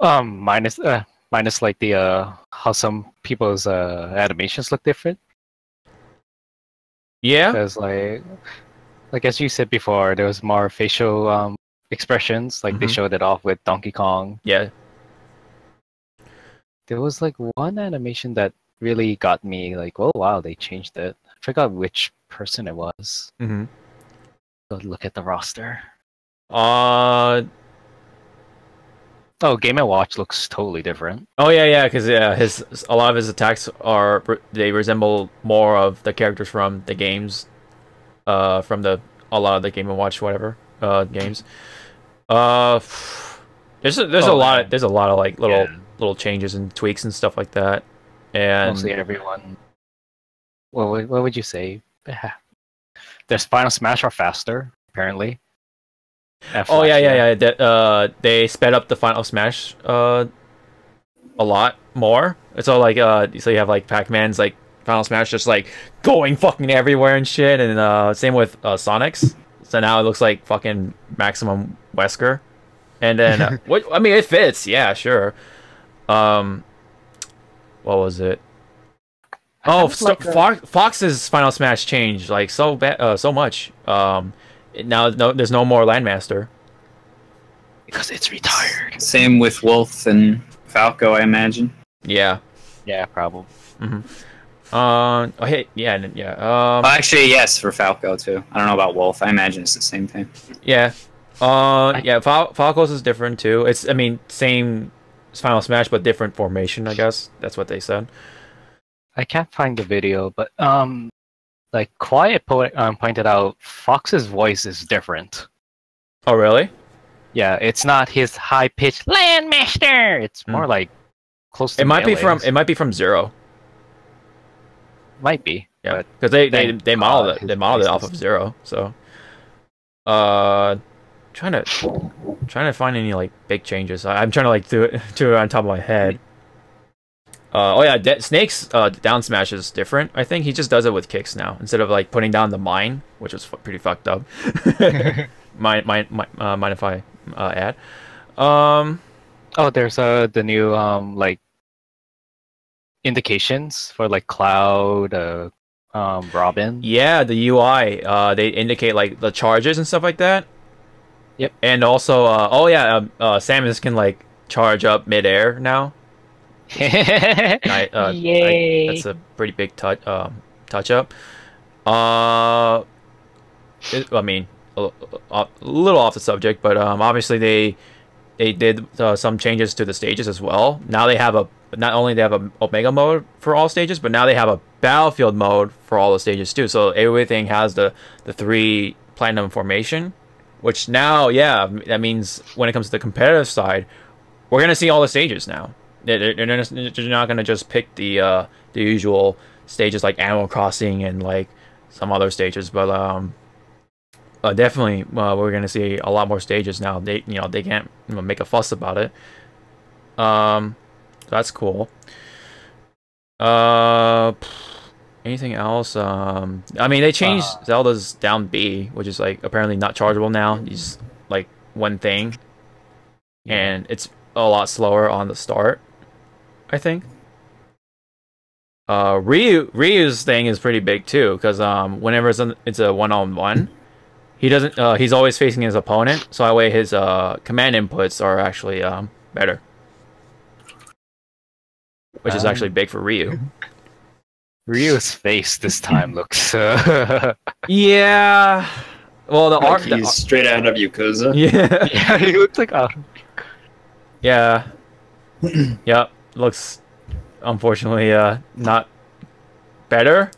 Minus like the how some people's animations look different. Yeah, because like as you said before, there was more facial expressions. Like they showed it off with Donkey Kong. Yeah. There was like one animation that really got me like, oh wow, they changed it. I forgot which person it was. Go look at the roster. Oh, Game & Watch looks totally different. Oh yeah, because a lot of his attacks they resemble more of the characters from the games, from a lot of the Game & Watch whatever games. There's a lot of like little changes and tweaks and stuff like that, and mostly everyone. What would you say? There's Final Smash are faster apparently. Oh yeah. They sped up the Final Smash a lot more. It's all like so you have like Pac-Man's like Final Smash just like going fucking everywhere and shit, and same with Sonic's. So now it looks like fucking Maximum Wesker, and then I mean it fits, yeah, sure. What was it? Oh, Fox's Final Smash changed like so much. Now there's no more Landmaster because it's retired. Same with Wolf and Falco, I imagine. Yeah, probably. Actually, yes, for Falco too. I don't know about Wolf. I imagine it's the same thing. Yeah. Falco's is different too. It's same Final Smash but different formation. I guess that's what they said. I can't find the video, but like Quiet Poet pointed out, Fox's voice is different. Oh really? Yeah, it's not his high-pitched Landmaster. It's more like close to. It might be from Zero. Might be. Yeah, because they modeled it. They modeled it off of Zero. So, trying to find any like big changes. I'm trying to like do it on top of my head. Oh yeah, Snake's down smash is different. I think he just does it with kicks now instead of like putting down the mine, which was pretty fucked up. mind if I add? Oh, there's the new like indications for like Cloud, Robin. Yeah, the UI they indicate like the charges and stuff like that. Yep. And also Samus can like charge up midair now. Yay! That's a pretty big touch up. I mean, a little off the subject, but obviously they did some changes to the stages as well. Now they have not only they have a Omega mode for all stages, but now they have a Battlefield mode for all the stages too. So everything has the 3 platinum formation, which now, yeah, that means when it comes to the competitive side, we're gonna see all the stages now. They're not gonna just pick the usual stages like Animal Crossing and like some other stages, but definitely we're gonna see a lot more stages now. They can't make a fuss about it. So that's cool. Anything else? I mean, they changed Zelda's down B, which is like apparently not chargeable now. It's like one thing, and it's a lot slower on the start, I think. Ryu's thing is pretty big too, because whenever it's a one-on-one, he doesn't. He's always facing his opponent, so that way his command inputs are actually better, which is actually big for Ryu. Ryu's face this time looks. Yeah. Well, the art. He's straight out of Yakuza. Yeah. Yeah, he looks like. Yeah. Yep. Looks, unfortunately, not better.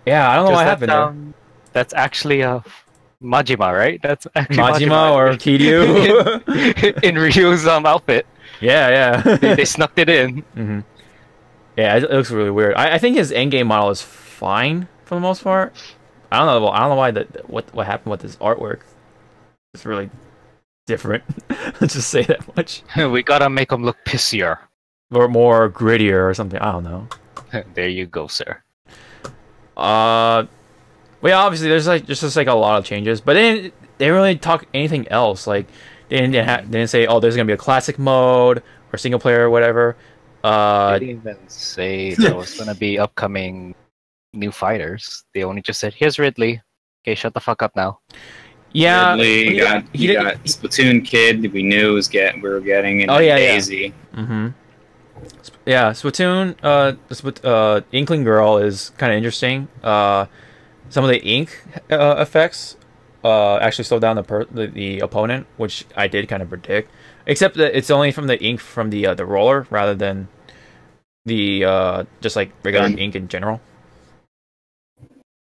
Yeah, I don't know what happened there. That's actually Majima, right? That's actually Majima or Kiryu in Ryu's outfit. Yeah, They snuck it in. Mm-hmm. Yeah, it looks really weird. I think his endgame model is fine for the most part. I don't know why what happened with his artwork. It's really different. Let's just say that much. We gotta make him look pissier. Or more grittier or something. I don't know. There you go, sir. Well, yeah, obviously there's just like a lot of changes, but they didn't really talk anything else. Like they didn't say, oh, there's gonna be a classic mode or single player or whatever. They didn't even say there was gonna be upcoming new fighters. They only just said, here's Ridley. Okay, shut the fuck up now. Yeah, Ridley, you got Splatoon Kid. We knew we were getting, and Daisy. Yeah. Mm-hmm. Yeah, Splatoon. Inkling Girl is kind of interesting. Some of the ink effects actually slow down the opponent, which I did kind of predict. Except that it's only from the ink from the roller rather than the just like regular ink in general.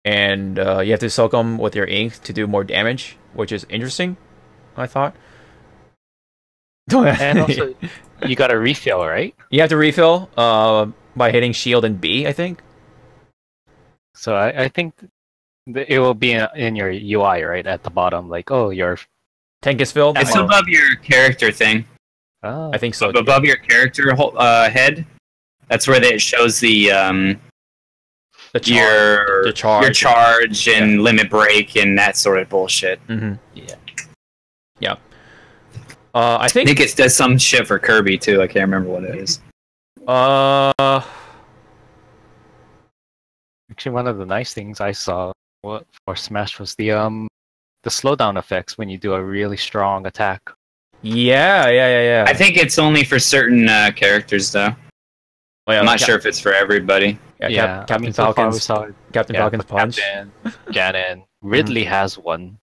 And you have to soak them with your ink to do more damage, which is interesting, I thought. And also, you got to refill, right? You have to refill by hitting shield and B, I think. So I think it will be in your UI, right? At the bottom, like, oh, your tank is filled. It's above your character thing. Oh. I think so. Above your character head. That's where it shows your charge and limit break and that sort of bullshit. Mm-hmm. Yeah. I think it does some shit for Kirby too. I can't remember what it is. Actually, one of the nice things I saw for Smash was the slowdown effects when you do a really strong attack. Yeah. I think it's only for certain characters though. Well, yeah, I'm not sure if it's for everybody. Yeah, Captain Falcon's punch. Captain, Ganon, Ridley has one.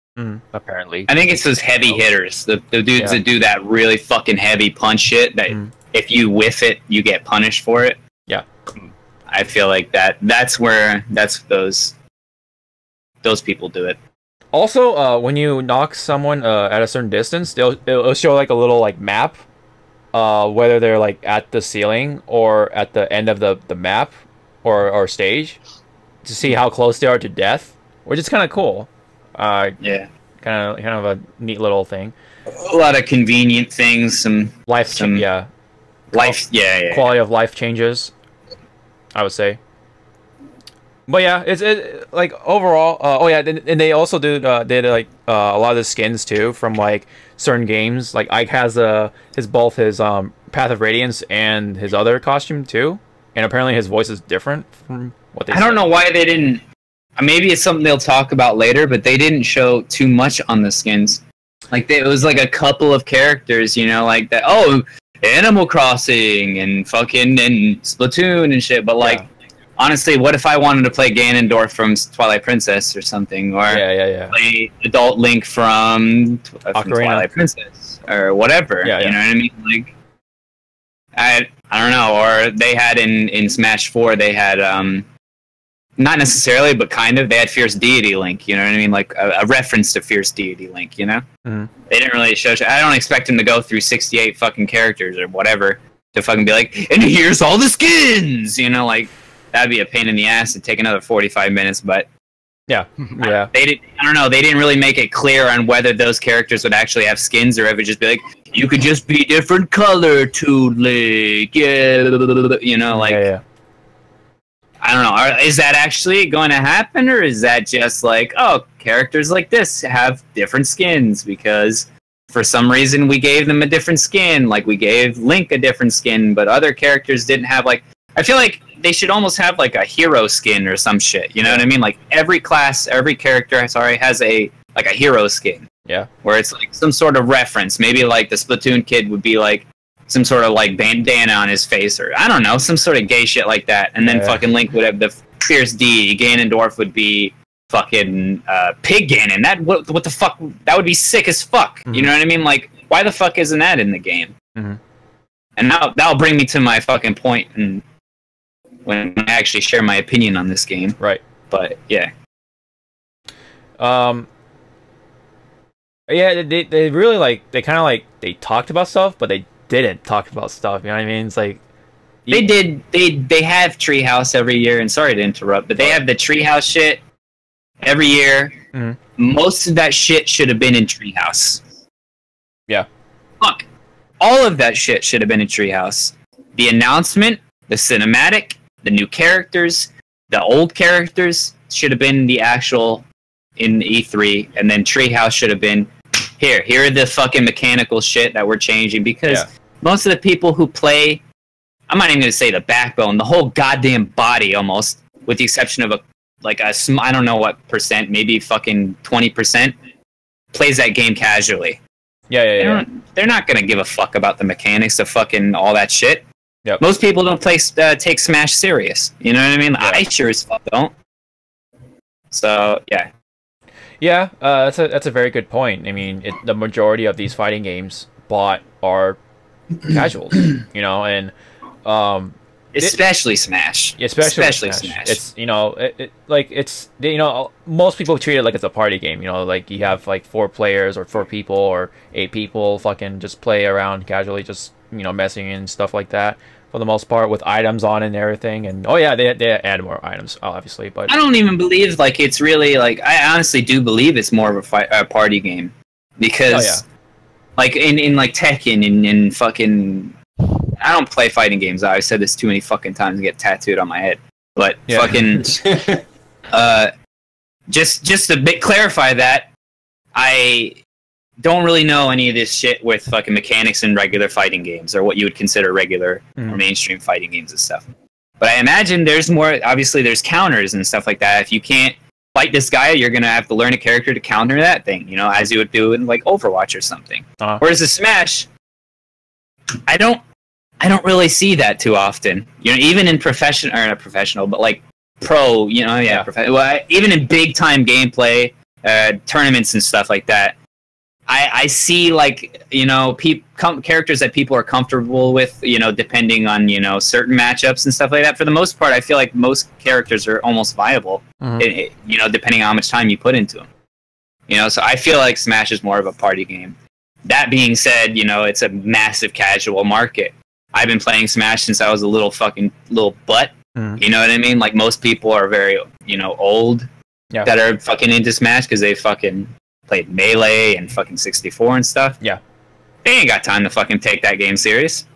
Apparently, I think it's those heavy hitters, the dudes that do that really fucking heavy punch shit. That if you whiff it, you get punished for it. Yeah, I feel like that's those people do it. Also, when you knock someone at a certain distance, it'll show like a little like map, whether they're like at the ceiling or at the end of the map or stage, to see how close they are to death, which is kind of cool. Yeah, kind of a neat little thing. A lot of convenient things, quality of life changes, I would say. But yeah, it's like overall. And they also did like a lot of the skins too from like certain games. Like Ike has both his Path of Radiance and his other costume too, and apparently his voice is different from what they. I don't know why they didn't. Maybe it's something they'll talk about later, but they didn't show too much on the skins. Like it was like a couple of characters, like that. Oh, Animal Crossing and fucking and Splatoon and shit. But like honestly, what if I wanted to play Ganondorf from Twilight Princess or something, or play Adult Link from Twilight Princess or whatever? You know what I mean? Like, I don't know. Or they had in Smash 4, they had not necessarily, but kind of, they had Fierce Deity Link. You know what I mean? Like a reference to Fierce Deity Link. You know? They didn't really show. I don't expect him to go through 68 fucking characters or whatever to fucking be like, and here's all the skins. You know, like. That'd be a pain in the ass to take another 45 minutes, but they did. I don't know. They didn't really make it clear on whether those characters would actually have skins or if it would just be like, you could just be different color to Link. You know, like I don't know. Is that actually going to happen, or is that just like, oh, characters like this have different skins because for some reason we gave them a different skin, like we gave Link a different skin, but other characters didn't have like. I feel like they should almost have like a hero skin or some shit. You know what I mean? Like every class, every character, has a hero skin. Yeah. Where it's like some sort of reference. Maybe like the Splatoon kid would be like some sort of like bandana on his face, or I don't know, some sort of gay shit like that. And then fucking Link would have the Fierce D. Ganondorf would be fucking Pig Ganon. That what the fuck? That would be sick as fuck. You know what I mean? Like, why the fuck isn't that in the game? And that'll bring me to my fucking point and. When I actually share my opinion on this game. Right. But, yeah. Yeah, they really, like, they kind of, like, they talked about stuff, but they didn't talk about stuff, you know what I mean? It's like... They have Treehouse every year, and sorry to interrupt, but they have the Treehouse shit every year. Most of that shit should have been in Treehouse. Yeah. Fuck. All of that shit should have been in Treehouse. The announcement, the cinematic... The new characters, the old characters should have been the actual in E3, and then Treehouse should have been here are the fucking mechanical shit that we're changing, because most of the people who play, I'm not even going to say the backbone, the whole goddamn body almost, with the exception of I don't know what percent, maybe fucking 20%, plays that game casually. They're not going to give a fuck about the mechanics of fucking all that shit. Most people don't take Smash serious. You know what I mean? I sure as fuck don't. So, yeah. Yeah, that's a very good point. I mean, the majority of these fighting games bought are casuals, you know, and especially Smash. Especially Smash. It's, you know, most people treat it like it's a party game. You know, like you have like 4 players or 4 people or 8 people fucking just play around casually, just, you know, messing and stuff like that. For the most part, with items on and everything, and they add more items, obviously. But I don't even believe like it's really like, I honestly do believe it's more of a party game, because like in like Tekken and fucking, I don't play fighting games. I've said this too many fucking times to get tattooed on my head, but fucking just to clarify that, I don't really know any of this shit with fucking mechanics in regular fighting games, or what you would consider regular or mainstream fighting games and stuff. But I imagine there's more, obviously there's counters and stuff like that. If you can't fight this guy, you're going to have to learn a character to counter that thing, you know, as you would do in like Overwatch or something. Whereas the Smash, I don't really see that too often. You know, even in not professional, but like pro, you know, even in big time gameplay, tournaments and stuff like that, I see, like, you know, characters that people are comfortable with, you know, depending on, you know, certain matchups and stuff like that. For the most part, I feel like most characters are almost viable, you know, depending on how much time you put into them. You know, so I feel like Smash is more of a party game. That being said, you know, it's a massive casual market. I've been playing Smash since I was a little butt. You know what I mean? Like, most people are very, you know, old that are fucking into Smash because they fucking played Melee and fucking 64 and stuff. Yeah. They ain't got time to fucking take that game serious.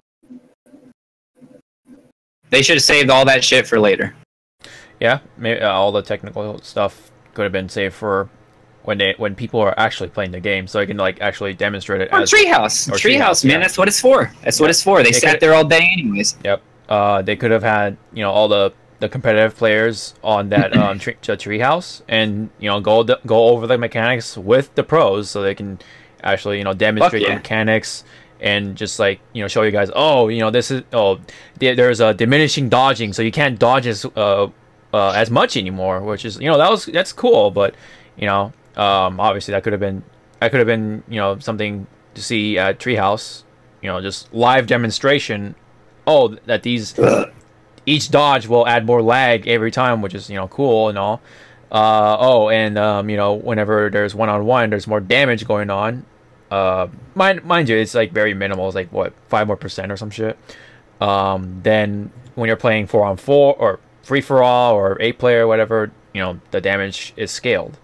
They should have saved all that shit for later. Yeah, maybe all the technical stuff could have been saved for when people are actually playing the game, so I can like actually demonstrate it. Or Treehouse, man. That's what it's for. That's what it's for. They sat there all day anyways. Yep. They could have had, you know, all the competitive players on that Treehouse, and, you know, go over the mechanics with the pros, so they can actually, you know, demonstrate the mechanics and just like, you know, show you guys, oh, you know, this is, oh, there's a diminishing dodging, so you can't dodge as much anymore, which is, you know, that's cool, but, you know, obviously that could have been, you know, something to see at Treehouse, you know, just live demonstration. Oh, that each dodge will add more lag every time, which is, you know, cool and all. You know, whenever there's one-on-one, there's more damage going on. Mind you, it's like very minimal. It's like what, 5% more or some shit. Then when you're playing 4-on-4 or free-for-all or 8-player, whatever, you know, the damage is scaled.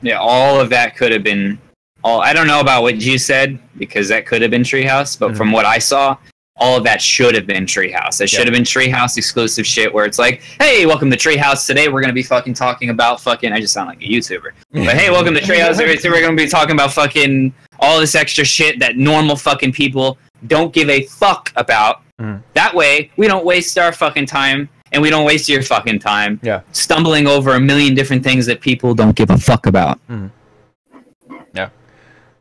Yeah, all of that could have been. I don't know about what you said, because that could have been Treehouse, but from what I saw, all of that should have been Treehouse. It should have been Treehouse exclusive shit where it's like, hey, welcome to Treehouse. Today we're going to be fucking talking about fucking... I just sound like a YouTuber. But hey, welcome to Treehouse. We're going to be talking about fucking all this extra shit that normal fucking people don't give a fuck about. That way, we don't waste our fucking time, and we don't waste your fucking time stumbling over a million different things that people don't give a fuck about. Yeah.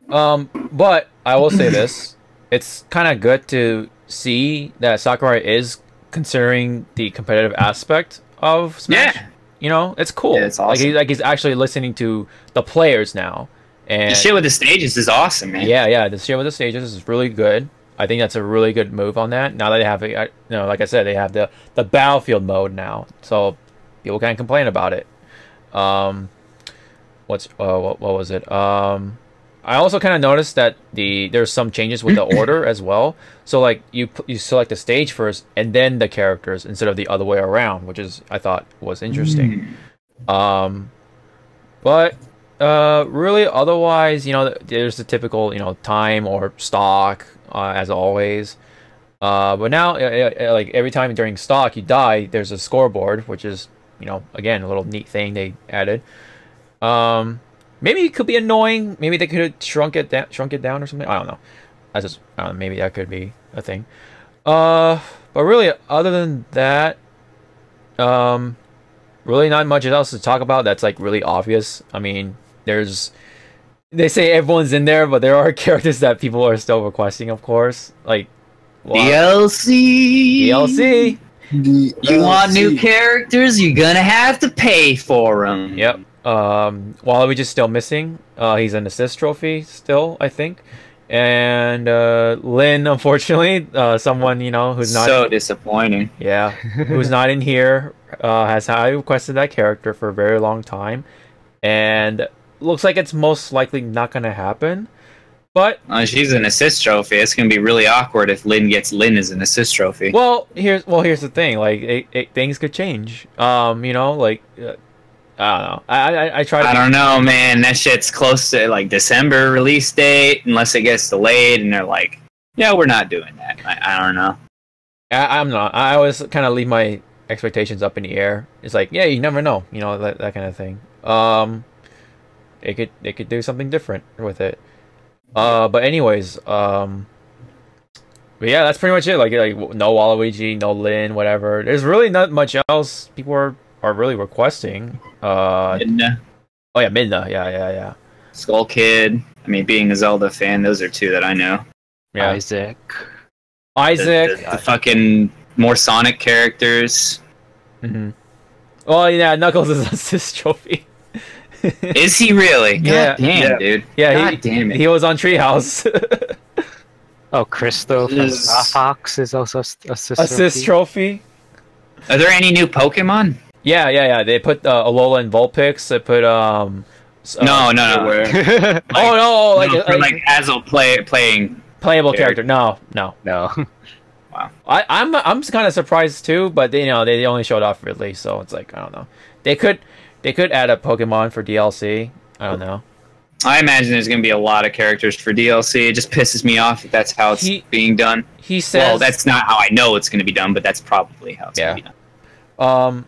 But I will say this. It's kind of good to see that Sakurai is considering the competitive aspect of Smash. Yeah. You know, it's cool. Yeah, it's awesome. Like he's actually listening to the players now. And the shit with the stages is awesome, man. Yeah, the shit with the stages is really good. I think that's a really good move on that. Now that they have, you know, like I said, they have the battlefield mode now, so people can't complain about it. What was it? I also kind of noticed that there's some changes with the order as well. So like you select the stage first and then the characters instead of the other way around, which is, I thought, was interesting. But really otherwise, you know, there's the typical, you know, time or stock as always. But now like every time during stock you die, there's a scoreboard, which is, you know, again, a little neat thing they added. Maybe it could be annoying. Maybe they could have shrunk it down or something. I don't know. I don't know. Maybe that could be a thing. But really, other than that, really not much else to talk about. That's like really obvious. I mean, they say everyone's in there, but there are characters that people are still requesting, of course. Like DLC. You want new characters? You're gonna have to pay for them. Yep. Waluigi's still missing. He's an assist trophy still, I think. And Lynn, unfortunately, someone, you know, who's not so disappointing. Yeah, who's not in here, has requested that character for a very long time, and looks like it's most likely not gonna happen. But she's an assist trophy. It's gonna be really awkward if Lynn gets Lynn as an assist trophy. Well, here's the thing. Like, things could change. You know, like. I don't know. I try to... I don't know, man. That shit's close to like December release date, unless it gets delayed, and they're like, "Yeah, we're not doing that." I don't know. I'm not. I always kind of leave my expectations up in the air. It's like, yeah, you never know, you know, that kind of thing. They could do something different with it. But anyways, but yeah, that's pretty much it. Like no Waluigi, no Lynn, whatever. There's really not much else people are really requesting. Midna. Oh yeah, Midna. Yeah. Skull Kid. I mean, being a Zelda fan, those are two that I know. Yeah. Isaac. The fucking more Sonic characters. Well, yeah, Knuckles is an assist trophy. Is he really? God damn, dude. Yeah, God damn it. He was on Treehouse. Oh, Crystal from Fox is also assist trophy. Are there any new Pokemon? Yeah. They put Alola and Vulpix. They put no. Like as a playable character. No. Wow. I'm kind of surprised too, but they only showed off Ridley, so it's like, I don't know. They could add a Pokemon for DLC. I don't know. I imagine there's going to be a lot of characters for DLC. It just pisses me off if that's how it's being done. He says... Well, that's not how I know it's going to be done, but that's probably how it's going to be done.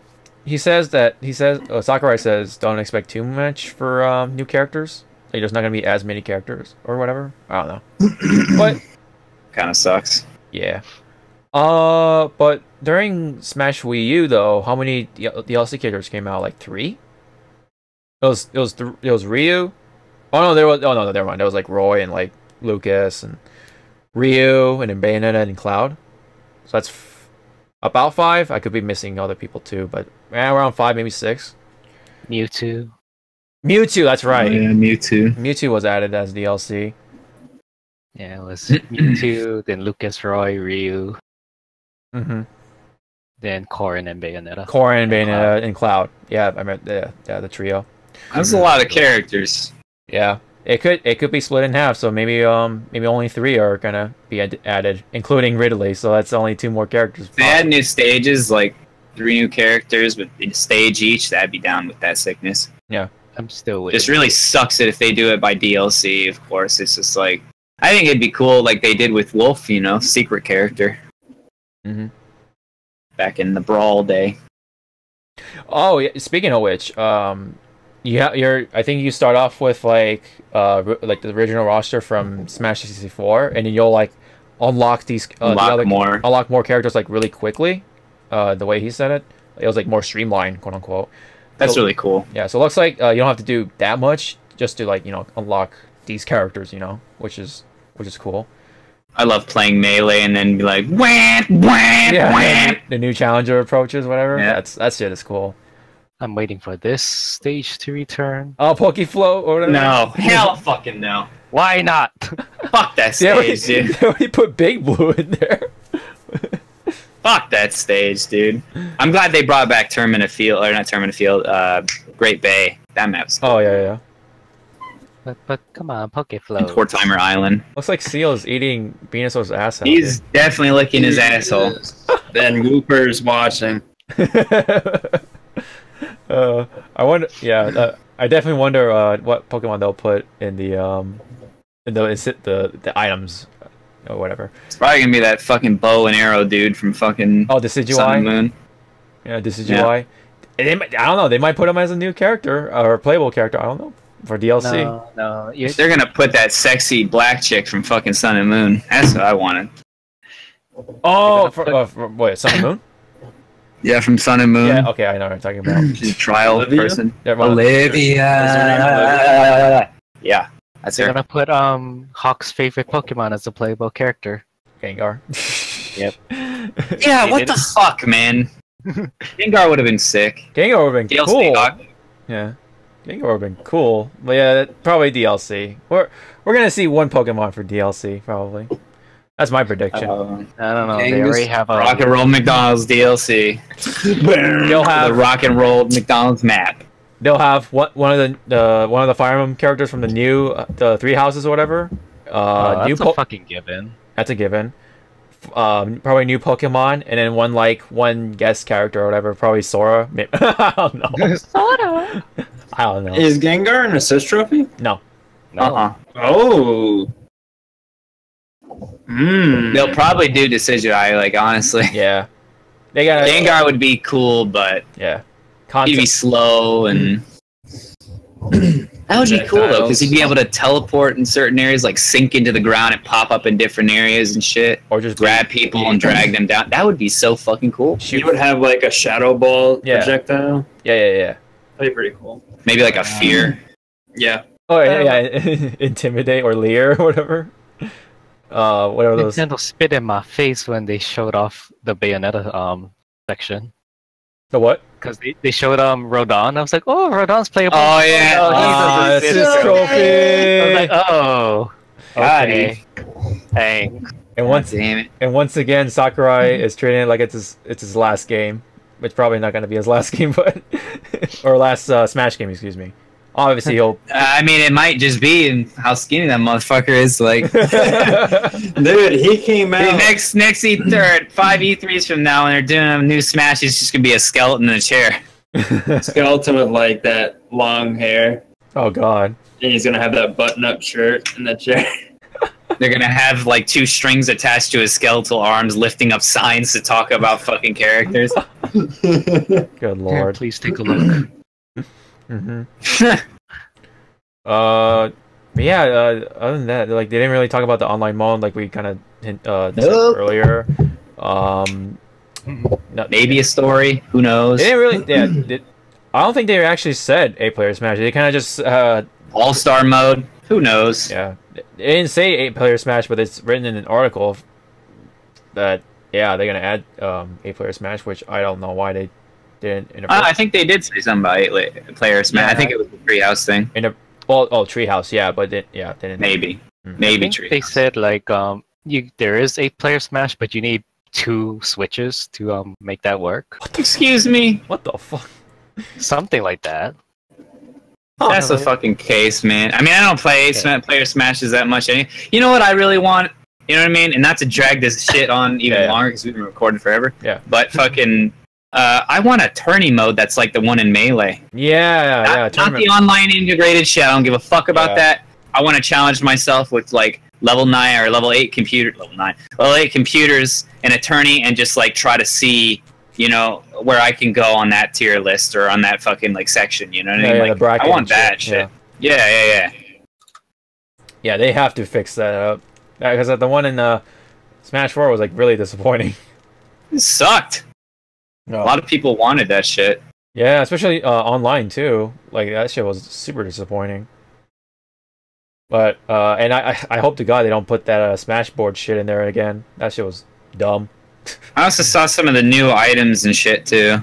Sakurai says, don't expect too much for new characters. Like, there's not going to be as many characters or whatever. I don't know. But... kind of sucks. Yeah. But during Smash Wii U, though, how many DLC characters came out? Like 3? It was Ryu. Oh no, never mind. There was like Roy and like Lucas and Ryu, and then Bayonetta and Cloud. So that's about 5. I could be missing other people too, but around 5, maybe 6. Mewtwo. Mewtwo, that's right. Oh, yeah, Mewtwo. Mewtwo was added as DLC. Yeah, it was Mewtwo, then Lucas, Roy, Ryu, then Corrin and Bayonetta. Corrin, Bayonetta, and Cloud. Yeah, I remember. Yeah, the trio. That's a lot of characters. Yeah, it could be split in half. So maybe only 3 are gonna be added, including Ridley. So that's only 2 more characters. They add new stages, like 3 new characters, but a stage each. That'd be down with that sickness. Yeah, I'm still waiting. Just really sucks it if they do it by DLC. Of course, it's just like I think it'd be cool, like they did with Wolf. You know, secret character. Back in the Brawl day. Oh, yeah. Speaking of which, I think you start off with like the original roster from Smash 64, and then you'll like unlock these unlock more characters like really quickly. The way he said it was like more streamlined, quote unquote. That's really cool. Yeah, so it looks like you don't have to do that much just to like unlock these characters, which is cool. I love playing Melee and then be like, wham, wham, wham. The new challenger approaches, whatever. Yeah. That shit is cool. I'm waiting for this stage to return. Oh, Pokeflow or whatever? No, hell fucking no. Why not? Fuck that stage, dude. They already put Big Blue in there. Fuck that stage, dude. I'm glad they brought back Terminus Field, or not Terminus Field, Great Bay. That map's cool. Oh, yeah. But come on, Pokeflow. Poor Timer Island. Looks like Seal is eating Venusaur's asshole. He's definitely licking his asshole. Then Wooper's watching. I wonder. Yeah, I definitely wonder what Pokemon they'll put in the items or whatever. It's probably gonna be that fucking bow and arrow dude from fucking Decidueye. Sun and Moon. Yeah, Decidueye. Yeah. And I don't know. They might put him as a new character or a playable character. I don't know. For DLC. No. They're gonna put that sexy black chick from fucking Sun and Moon. That's what I wanted. Oh, for what? Sun and Moon? Yeah, from Sun and Moon. Yeah, okay, I know what I'm talking about. She's a trial person. Olivia. Yeah, that's They're her. gonna put Hawk's favorite Pokemon as a playable character. Gengar. Yep. Yeah, what the fuck, man? Gengar would have been sick. Gengar would have been DLC cool. Hawk. Yeah. Gengar would have been cool. But yeah, probably DLC. We're gonna see 1 Pokemon for DLC, probably. That's my prediction. I don't know. They already have a Rock and Roll McDonald's DLC. They'll have the Rock and Roll McDonald's map. They'll have one of the Fire Emblem characters from the 3 houses or whatever. That's a fucking given. That's a given. Probably new Pokemon, and then one guest character or whatever. Probably Sora. I don't know. Sora. I don't know. Is Gengar an assist trophy? No. Oh. They'll probably do Decidueye, like, honestly. Yeah. They got Gengar would be cool, but yeah, he'd be slow and that would be cool though, because he'd be able to teleport in certain areas, like sink into the ground and pop up in different areas and shit, or just grab people and drag them down. That would be so fucking cool. He would have like a shadow ball projectile. Yeah. That'd be pretty cool. Maybe like a fear. Yeah. Oh yeah. Intimidate or leer or whatever. Whatever those. Nintendo spit in my face when they showed off the Bayonetta section. The what? Because they showed Rodon. I was like, oh, Rodon's playable. Oh yeah. He's a trophy. I was like, oh, okay. Thanks. And once again, Sakurai is treating it like it's his last game. It's probably not going to be his last game, but or last Smash game, excuse me. Obviously, he'll. I mean, it might just be how skinny that motherfucker is. Like, dude, he came out. Dude, next E3, 5 E3s from now, when they're doing a new Smash, it's just gonna be a skeleton in a chair. Skeleton with like that long hair. Oh God. And he's gonna have that button-up shirt in the chair. They're gonna have like 2 strings attached to his skeletal arms, lifting up signs to talk about fucking characters. Good lord! Here, please take a look. Yeah. Other than that, like they didn't really talk about the online mode, like we kind of said earlier. Maybe a story. Who knows? They didn't really. Yeah. I don't think they actually said 8-player Smash. They kind of just All-Star mode. Who knows? Yeah. They didn't say 8-player Smash, but it's written in an article that they're gonna add 8-player Smash, which I don't know why they didn't. I think they did say something about 8-player Smash. Yeah. I think it was the Treehouse thing. Treehouse, yeah, but they didn't. Maybe Treehouse. They said like there is 8-player Smash, but you need 2 switches to make that work. Excuse me. What the fuck? Something like that. That's the fucking case, man. I mean, I don't play 8-player Smashes that much. You know what I really want? You know what I mean? And not to drag this shit on even longer because we've been recording forever. Yeah. But fucking, I want a tourney mode that's like the one in Melee. Yeah. Not the online integrated shit. I don't give a fuck about that. I want to challenge myself with like level 9 or level 8 level 8 computers and a tourney and just like try to see, you know, where I can go on that tier list or on that fucking like section. You know what I mean? Like, I want that shit. Yeah. Yeah, they have to fix that up. Because the one in Smash 4 was like really disappointing. It sucked. No. A lot of people wanted that shit. Yeah, especially online too. Like that shit was super disappointing. But and I hope to God they don't put that Smash board shit in there again. That shit was dumb. I also saw some of the new items and shit too.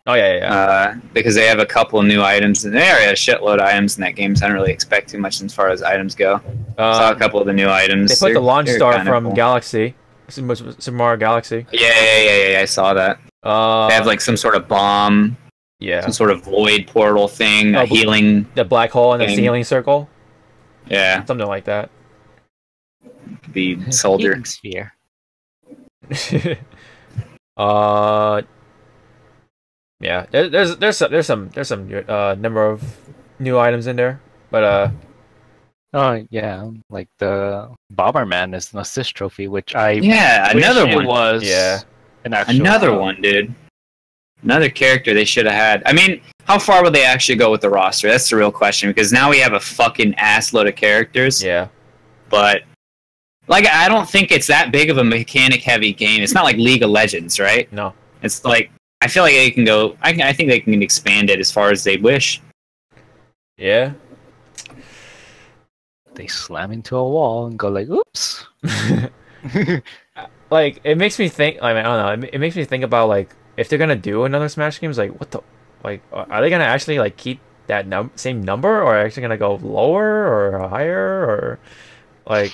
Oh yeah. Because they have a couple of new items, and they already have a shitload of items in that game, so I don't really expect too much as far as items go. Saw a couple of the new items. They put the launch star from cool. Galaxy, Super Mario Galaxy. Yeah. I saw that. They have like some sort of bomb. Yeah. Some sort of void portal thing, a healing. The black hole and the healing circle. Yeah. Something like that. Could be soldier. Sphere. Yeah, there's some number of new items in there, but oh yeah, like the Bomberman is an assist trophy, which I another one was an actual another one, dude. Another character they should have had. I mean, how far would they actually go with the roster? That's the real question, because now we have a fucking ass load of characters. Yeah, but like I don't think it's that big of a mechanic heavy game. It's not like League of Legends, right? No, it's like. I feel like they can go. I think they can expand it as far as they wish. Yeah. They slam into a wall and go like, "Oops." Like it makes me think. I mean, I don't know. It makes me think about like if they're gonna do another Smash games, like what the, like are they gonna actually like keep that same number, or are they actually gonna go lower or higher, or like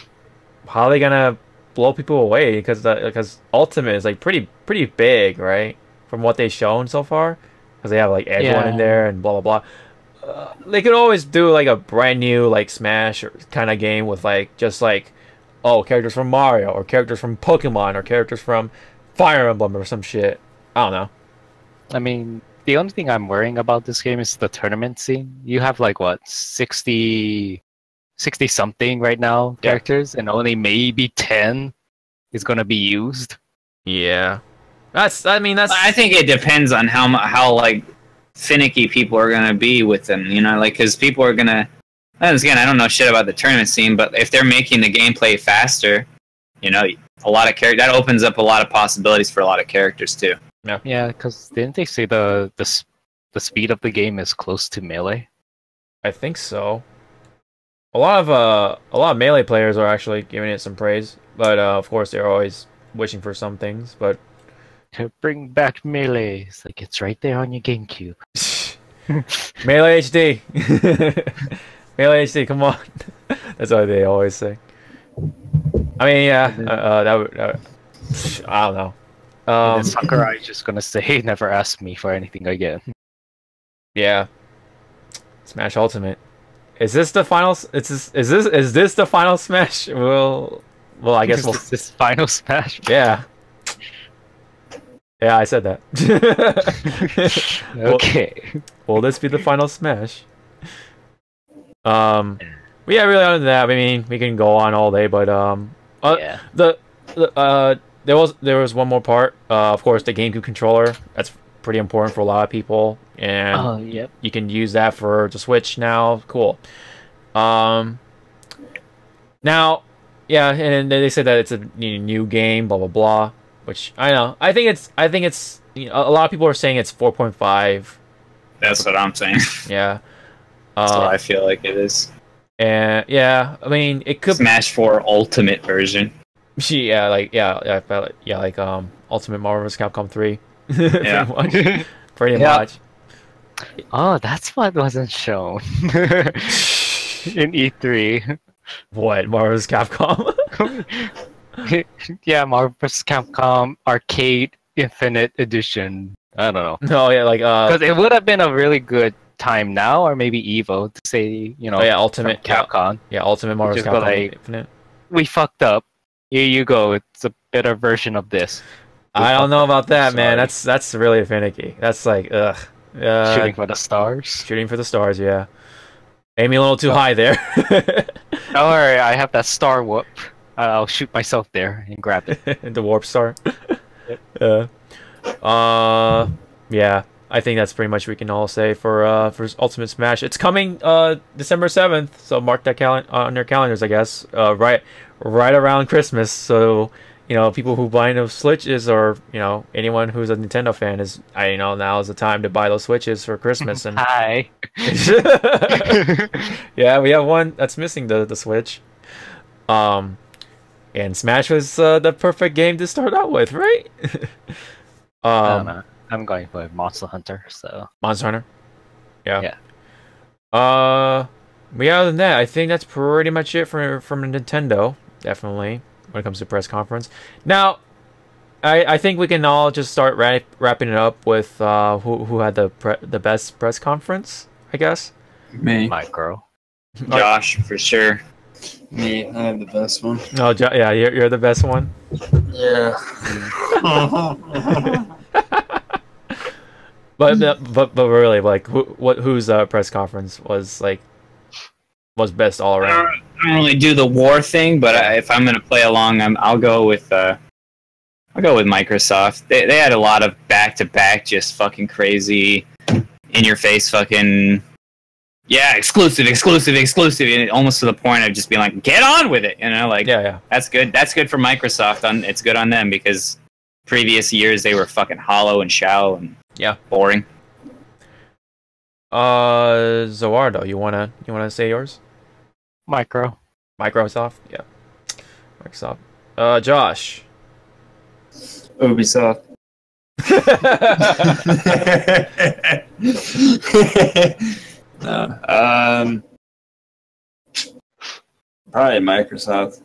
how are they gonna blow people away? Because Ultimate is like pretty big, right? From what they've shown so far, because they have like everyone in there and blah blah blah. They could always do like a brand new like Smash kind of game with like just like characters from Mario or characters from Pokemon or characters from Fire Emblem or some shit. I don't know. I mean, the only thing I'm worrying about this game is the tournament scene. You have like what 60 something right now characters, and only maybe 10 is gonna be used. Yeah. I think it depends on how like finicky people are gonna be with them, you know, like because people are gonna. Again, I don't know shit about the tournament scene, but if they're making the gameplay faster, you know, a lot of that opens up a lot of possibilities for a lot of characters too. Yeah, because didn't they say the speed of the game is close to Melee? I think so. A lot of Melee players are actually giving it some praise, but of course they're always wishing for some things, but. Bring back Melee. It's like it's right there on your GameCube. Melee HD. Melee HD, come on. That's what they always say. I mean, yeah, that would. I don't know. Sakurai is just gonna say, "Never ask me for anything again." Yeah. Smash Ultimate. Is this the final? Is this the final Smash? Well, I guess we'll. Is this final Smash? Yeah. Yeah, I said that. Okay. Will this be the final Smash? Yeah, really other than that, I mean, we can go on all day, but there was one more part. Of course, the GameCube controller. That's pretty important for a lot of people, and you can use that for the Switch now. Cool. Now, yeah, and they said that it's a new game, blah blah blah. Which I know. I think it's a lot of people are saying it's 4.5. That's what I'm saying. Yeah. That's what I feel like it is. And yeah, I mean, it could Smash 4 Ultimate version. Yeah, like Ultimate Marvel vs. Capcom 3. Yeah. Pretty much. Oh, that's what wasn't shown in E3. What, Marvel vs. Capcom? Yeah, Marvel vs. Capcom Arcade Infinite Edition. I don't know. No, yeah, like because it would have been a really good time now, or maybe Evo to say, you know, Ultimate Capcom. Yeah, Ultimate Marvel vs. Capcom like, Infinite. We fucked up. Here you go. It's a better version of this. I don't know about that, man. That's really finicky. That's like ugh. Shooting for the stars. Shooting for the stars, yeah. Aiming a little too high there. Don't worry, I have that star whoop. I'll shoot myself there and grab it. The warp star. Yeah. I think that's pretty much what we can all say for Ultimate Smash. It's coming December 7th, so mark that on your calendars, I guess. Right around Christmas. So, you know, people who buy those Switches, or, you know, anyone who's a Nintendo fan is, now is the time to buy those Switches for Christmas. And Hi. Yeah, we have one that's missing the Switch. And Smash was the perfect game to start out with, right? I don't know. I'm going for Monster Hunter, so... Monster Hunter? Yeah. Yeah. But other than that, I think that's pretty much it from Nintendo, definitely, when it comes to press conference. Now, I think we can all just start wrapping it up with who had the best press conference, I guess. Me. Micro. Josh, for sure. Me, I have the best one. Oh, yeah, you're the best one? Yeah. But really, like, whose press conference was best all around? I don't really do the war thing, but if I'm gonna play along, I'll go with Microsoft. They had a lot of back-to-back, just fucking crazy, in-your-face fucking, yeah, exclusive, and almost to the point of just being like, get on with it, you know, like, yeah. That's good for Microsoft. It's good on them, because previous years they were fucking hollow and shallow and boring. Zawarudo, you wanna say yours? Microsoft, yeah. Microsoft. Josh. Ubisoft. No. Probably Microsoft.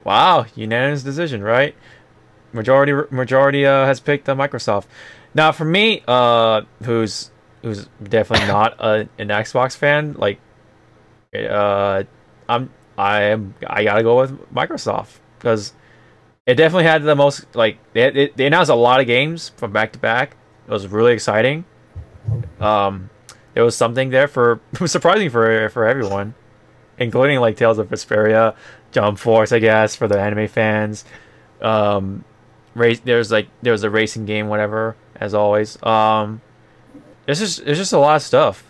Wow, unanimous decision, right? Majority has picked Microsoft. Now, for me, who's definitely not an Xbox fan, like, I gotta go with Microsoft, because it definitely had the most, like, they announced a lot of games from back to back. It was really exciting. There was something there surprising for everyone, including like Tales of Vesperia, Jump Force, I guess, for the anime fans. There was a racing game, whatever, as always. There's just a lot of stuff.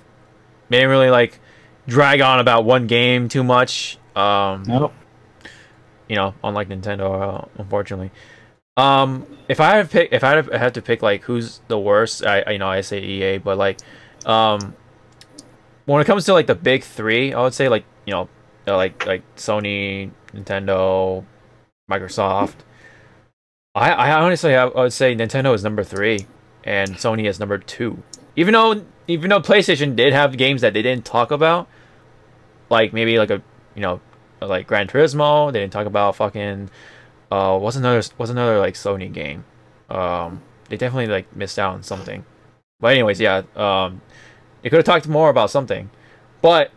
They didn't really like drag on about one game too much. Nope. You know, unlike Nintendo, unfortunately. If I had to pick like who's the worst, I say EA, but like, when it comes to like the big three, I would say like, you know, like Sony, Nintendo, Microsoft. I honestly I would say Nintendo is number 3 and Sony is number 2. Even though PlayStation did have games that they didn't talk about, like maybe like like Gran Turismo, they didn't talk about fucking what's another like Sony game. They definitely like missed out on something. But anyways, yeah, they could have talked more about something. But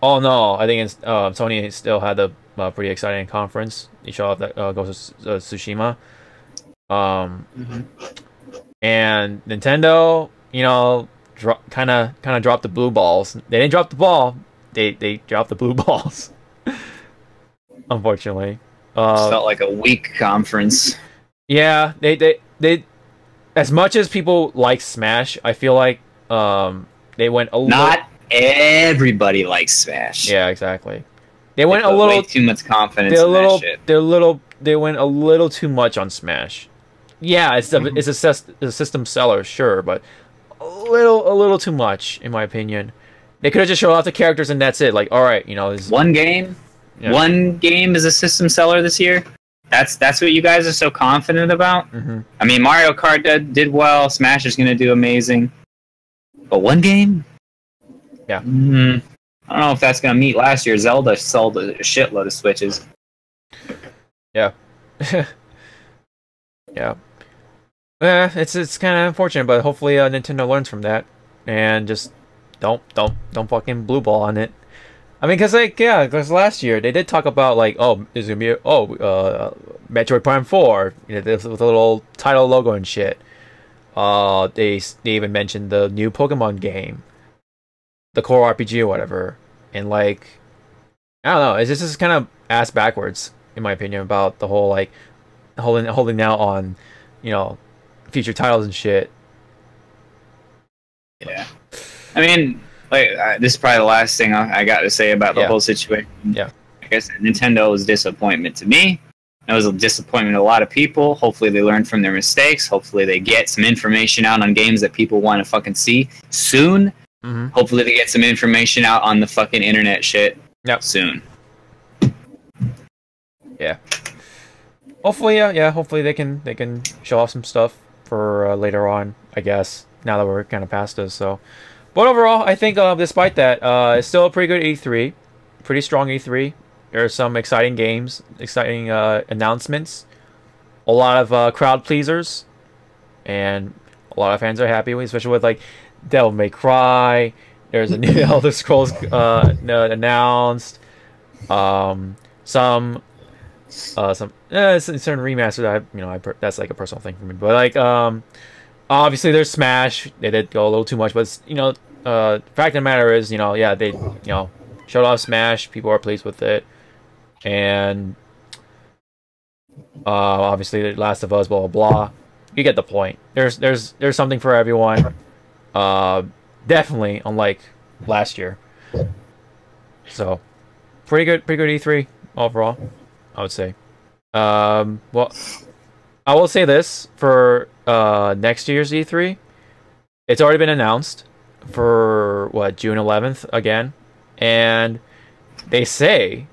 all in all, I think Sony still had a pretty exciting conference. They showed off that Ghost of Tsushima. And Nintendo, you know, kind of dropped the blue balls. They didn't drop the ball. They dropped the blue balls. Unfortunately, felt like a weak conference. Yeah, they as much as people like Smash, I feel like they went a little. Not everybody likes Smash. Yeah, exactly. They went a little way too much confidence in that shit. They went a little too much on Smash. Yeah, it's a system seller, sure, but a little too much in my opinion. They could have just showed off the characters and that's it. Like, all right, you know, this one game. Yeah. One game is a system seller this year. That's what you guys are so confident about. I mean, Mario Kart did well. Smash is going to do amazing. But one game? Yeah. I don't know if that's going to meet last year. Zelda sold a shitload of Switches. Yeah. Yeah. It's kind of unfortunate, but hopefully Nintendo learns from that and just don't fucking blue ball on it. I mean, because last year they did talk about like, oh, there's gonna be Metroid Prime 4, you know, with a little title logo and shit. They even mentioned the new Pokemon game, the core RPG or whatever, and like, I don't know, it's just kind of ass backwards in my opinion about the whole like holding out on, you know, future titles and shit. Yeah, I mean. Like, this is probably the last thing I got to say about the whole situation. Yeah. I guess Nintendo's disappointment to me. It was a disappointment to a lot of people. Hopefully they learn from their mistakes. Hopefully they get some information out on games that people want to fucking see soon. Hopefully they get some information out on the fucking internet shit soon. Yeah. Hopefully, hopefully they can show off some stuff for later on, I guess, now that we're kind of past this, so... But overall, I think despite that, it's still a pretty good E3. Pretty strong E3. There are some exciting games, exciting announcements. A lot of crowd pleasers. And a lot of fans are happy, especially with like Devil May Cry. There's a new Elder Scrolls announced. Some certain remaster that that's like a personal thing for me. But like obviously there's Smash. They did go a little too much, but you know, fact of the matter is, you know, yeah, they, you know, showed off Smash. People are pleased with it, and obviously the Last of Us, blah blah blah. You get the point. There's something for everyone. Definitely unlike last year. So pretty good E3 overall, I would say. Well, I will say this for next year's E3. It's already been announced for what, June 11th again, and they say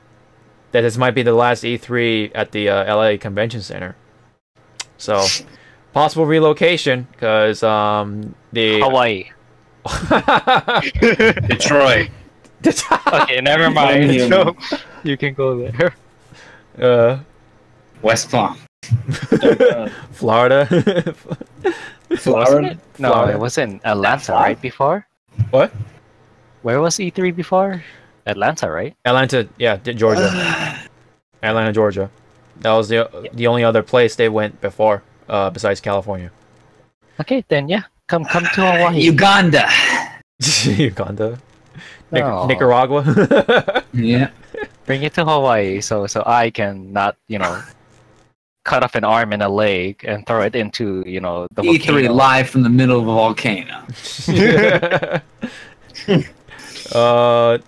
that this might be the last E3 at the LA Convention Center. So possible relocation because the Hawaii. Detroit. Okay, never mind. So, you can go there. West Palm. Florida. Florida? No, it was in Atlanta, right? Before? What? Where was E3 before? Atlanta, right? Atlanta, yeah, Georgia. Atlanta, Georgia. That was the only other place they went before, besides California. Okay, then yeah, come to Hawaii. Uganda. Uganda. Nicaragua. Yeah. Bring it to Hawaii, so I can not, you know, cut off an arm and a leg and throw it into, you know, the E3 volcano. live from the middle of a volcano.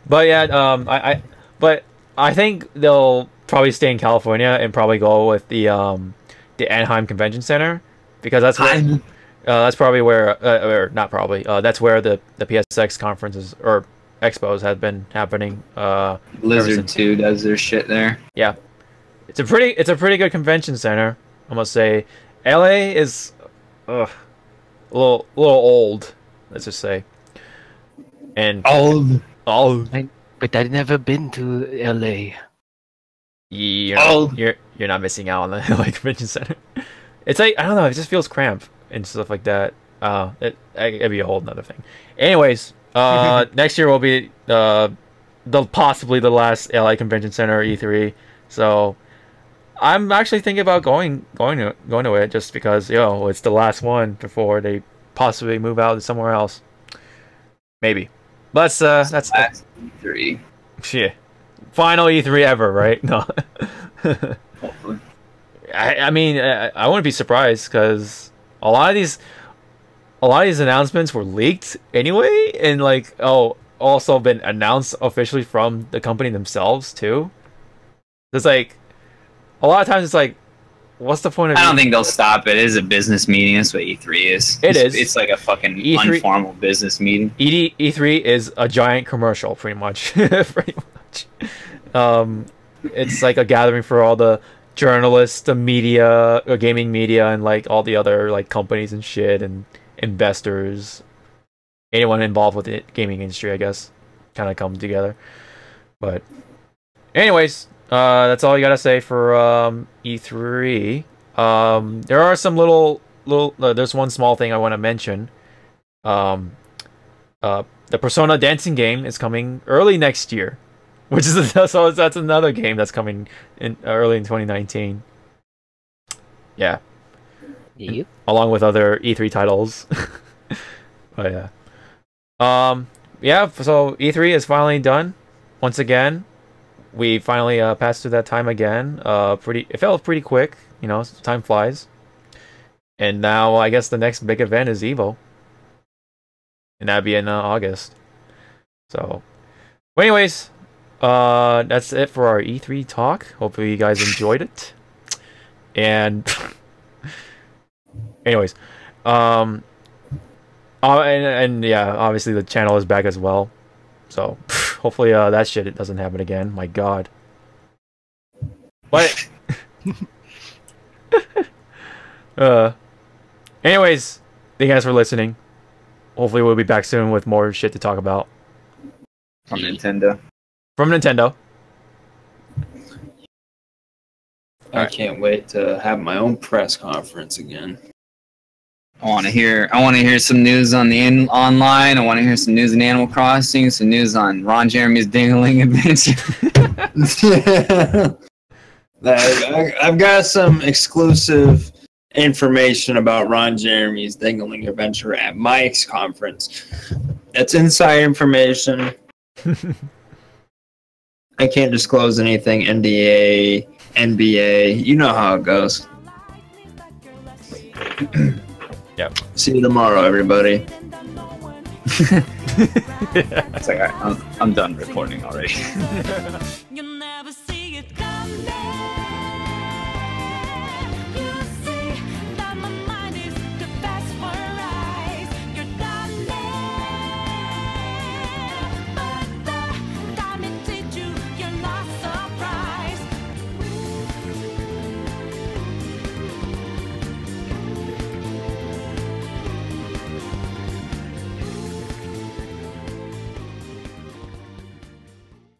But yeah, I think they'll probably stay in California and probably go with the Anaheim Convention Center because that's where, that's probably where or not probably that's where the PSX conferences or expos have been happening. Blizzard 2 does their shit there. Yeah. It's a pretty good convention center, I must say. LA is a little old, let's just say. And old. But I've never been to LA. You're not missing out on the LA Convention Center. It's like, I don't know, it just feels cramped and stuff like that. It'd be a whole nother thing. Anyways, next year will be possibly the last LA Convention Center E3. So I'm actually thinking about going to it just because, you know, it's the last one before they possibly move out somewhere else. Maybe. But that's E3. Yeah. Final E3 ever, right? No. Hopefully. I mean, I wouldn't be surprised because a lot of these announcements were leaked anyway, and like, also been announced officially from the company themselves too. It's like a lot of times it's like, what's the point of? I don't think they'll stop it. It is a business meeting. That's what E3 is. It's like a fucking E3, informal business meeting. E3 is a giant commercial, pretty much. Pretty much. It's like a gathering for all the journalists, the media, gaming media, and like all the other like companies and shit, and investors, anyone involved with the gaming industry, I guess, kind of come together. But anyways, that's all you gotta say for E3. There are some little there's one small thing I want to mention. The Persona dancing game is coming early next year, which is so that's another game that's coming in early in 2019. Yeah. Yep. Along with other E3 titles. But yeah. Yeah, so E3 is finally done. Once again, we finally passed through that time again. It felt pretty quick, you know, time flies. And now I guess the next big event is Evo. And that'd be in August. So, well, anyways, that's it for our E3 talk. Hopefully you guys enjoyed it. And anyways, and yeah, obviously the channel is back as well. So hopefully that shit it doesn't happen again. My God. But anyways, thank you guys for listening. Hopefully we'll be back soon with more shit to talk about. From Nintendo. From Nintendo. I can't wait to have my own press conference again. I want to hear some news on the online. I want to hear some news in Animal Crossing, some news on Ron Jeremy's Dingling Adventure. I've got some exclusive information about Ron Jeremy's Dingling Adventure at Mike's conference. That's inside information. I can't disclose anything. NDA, NBA, you know how it goes. Yep. See you tomorrow, everybody. It's like, I'm done recording already.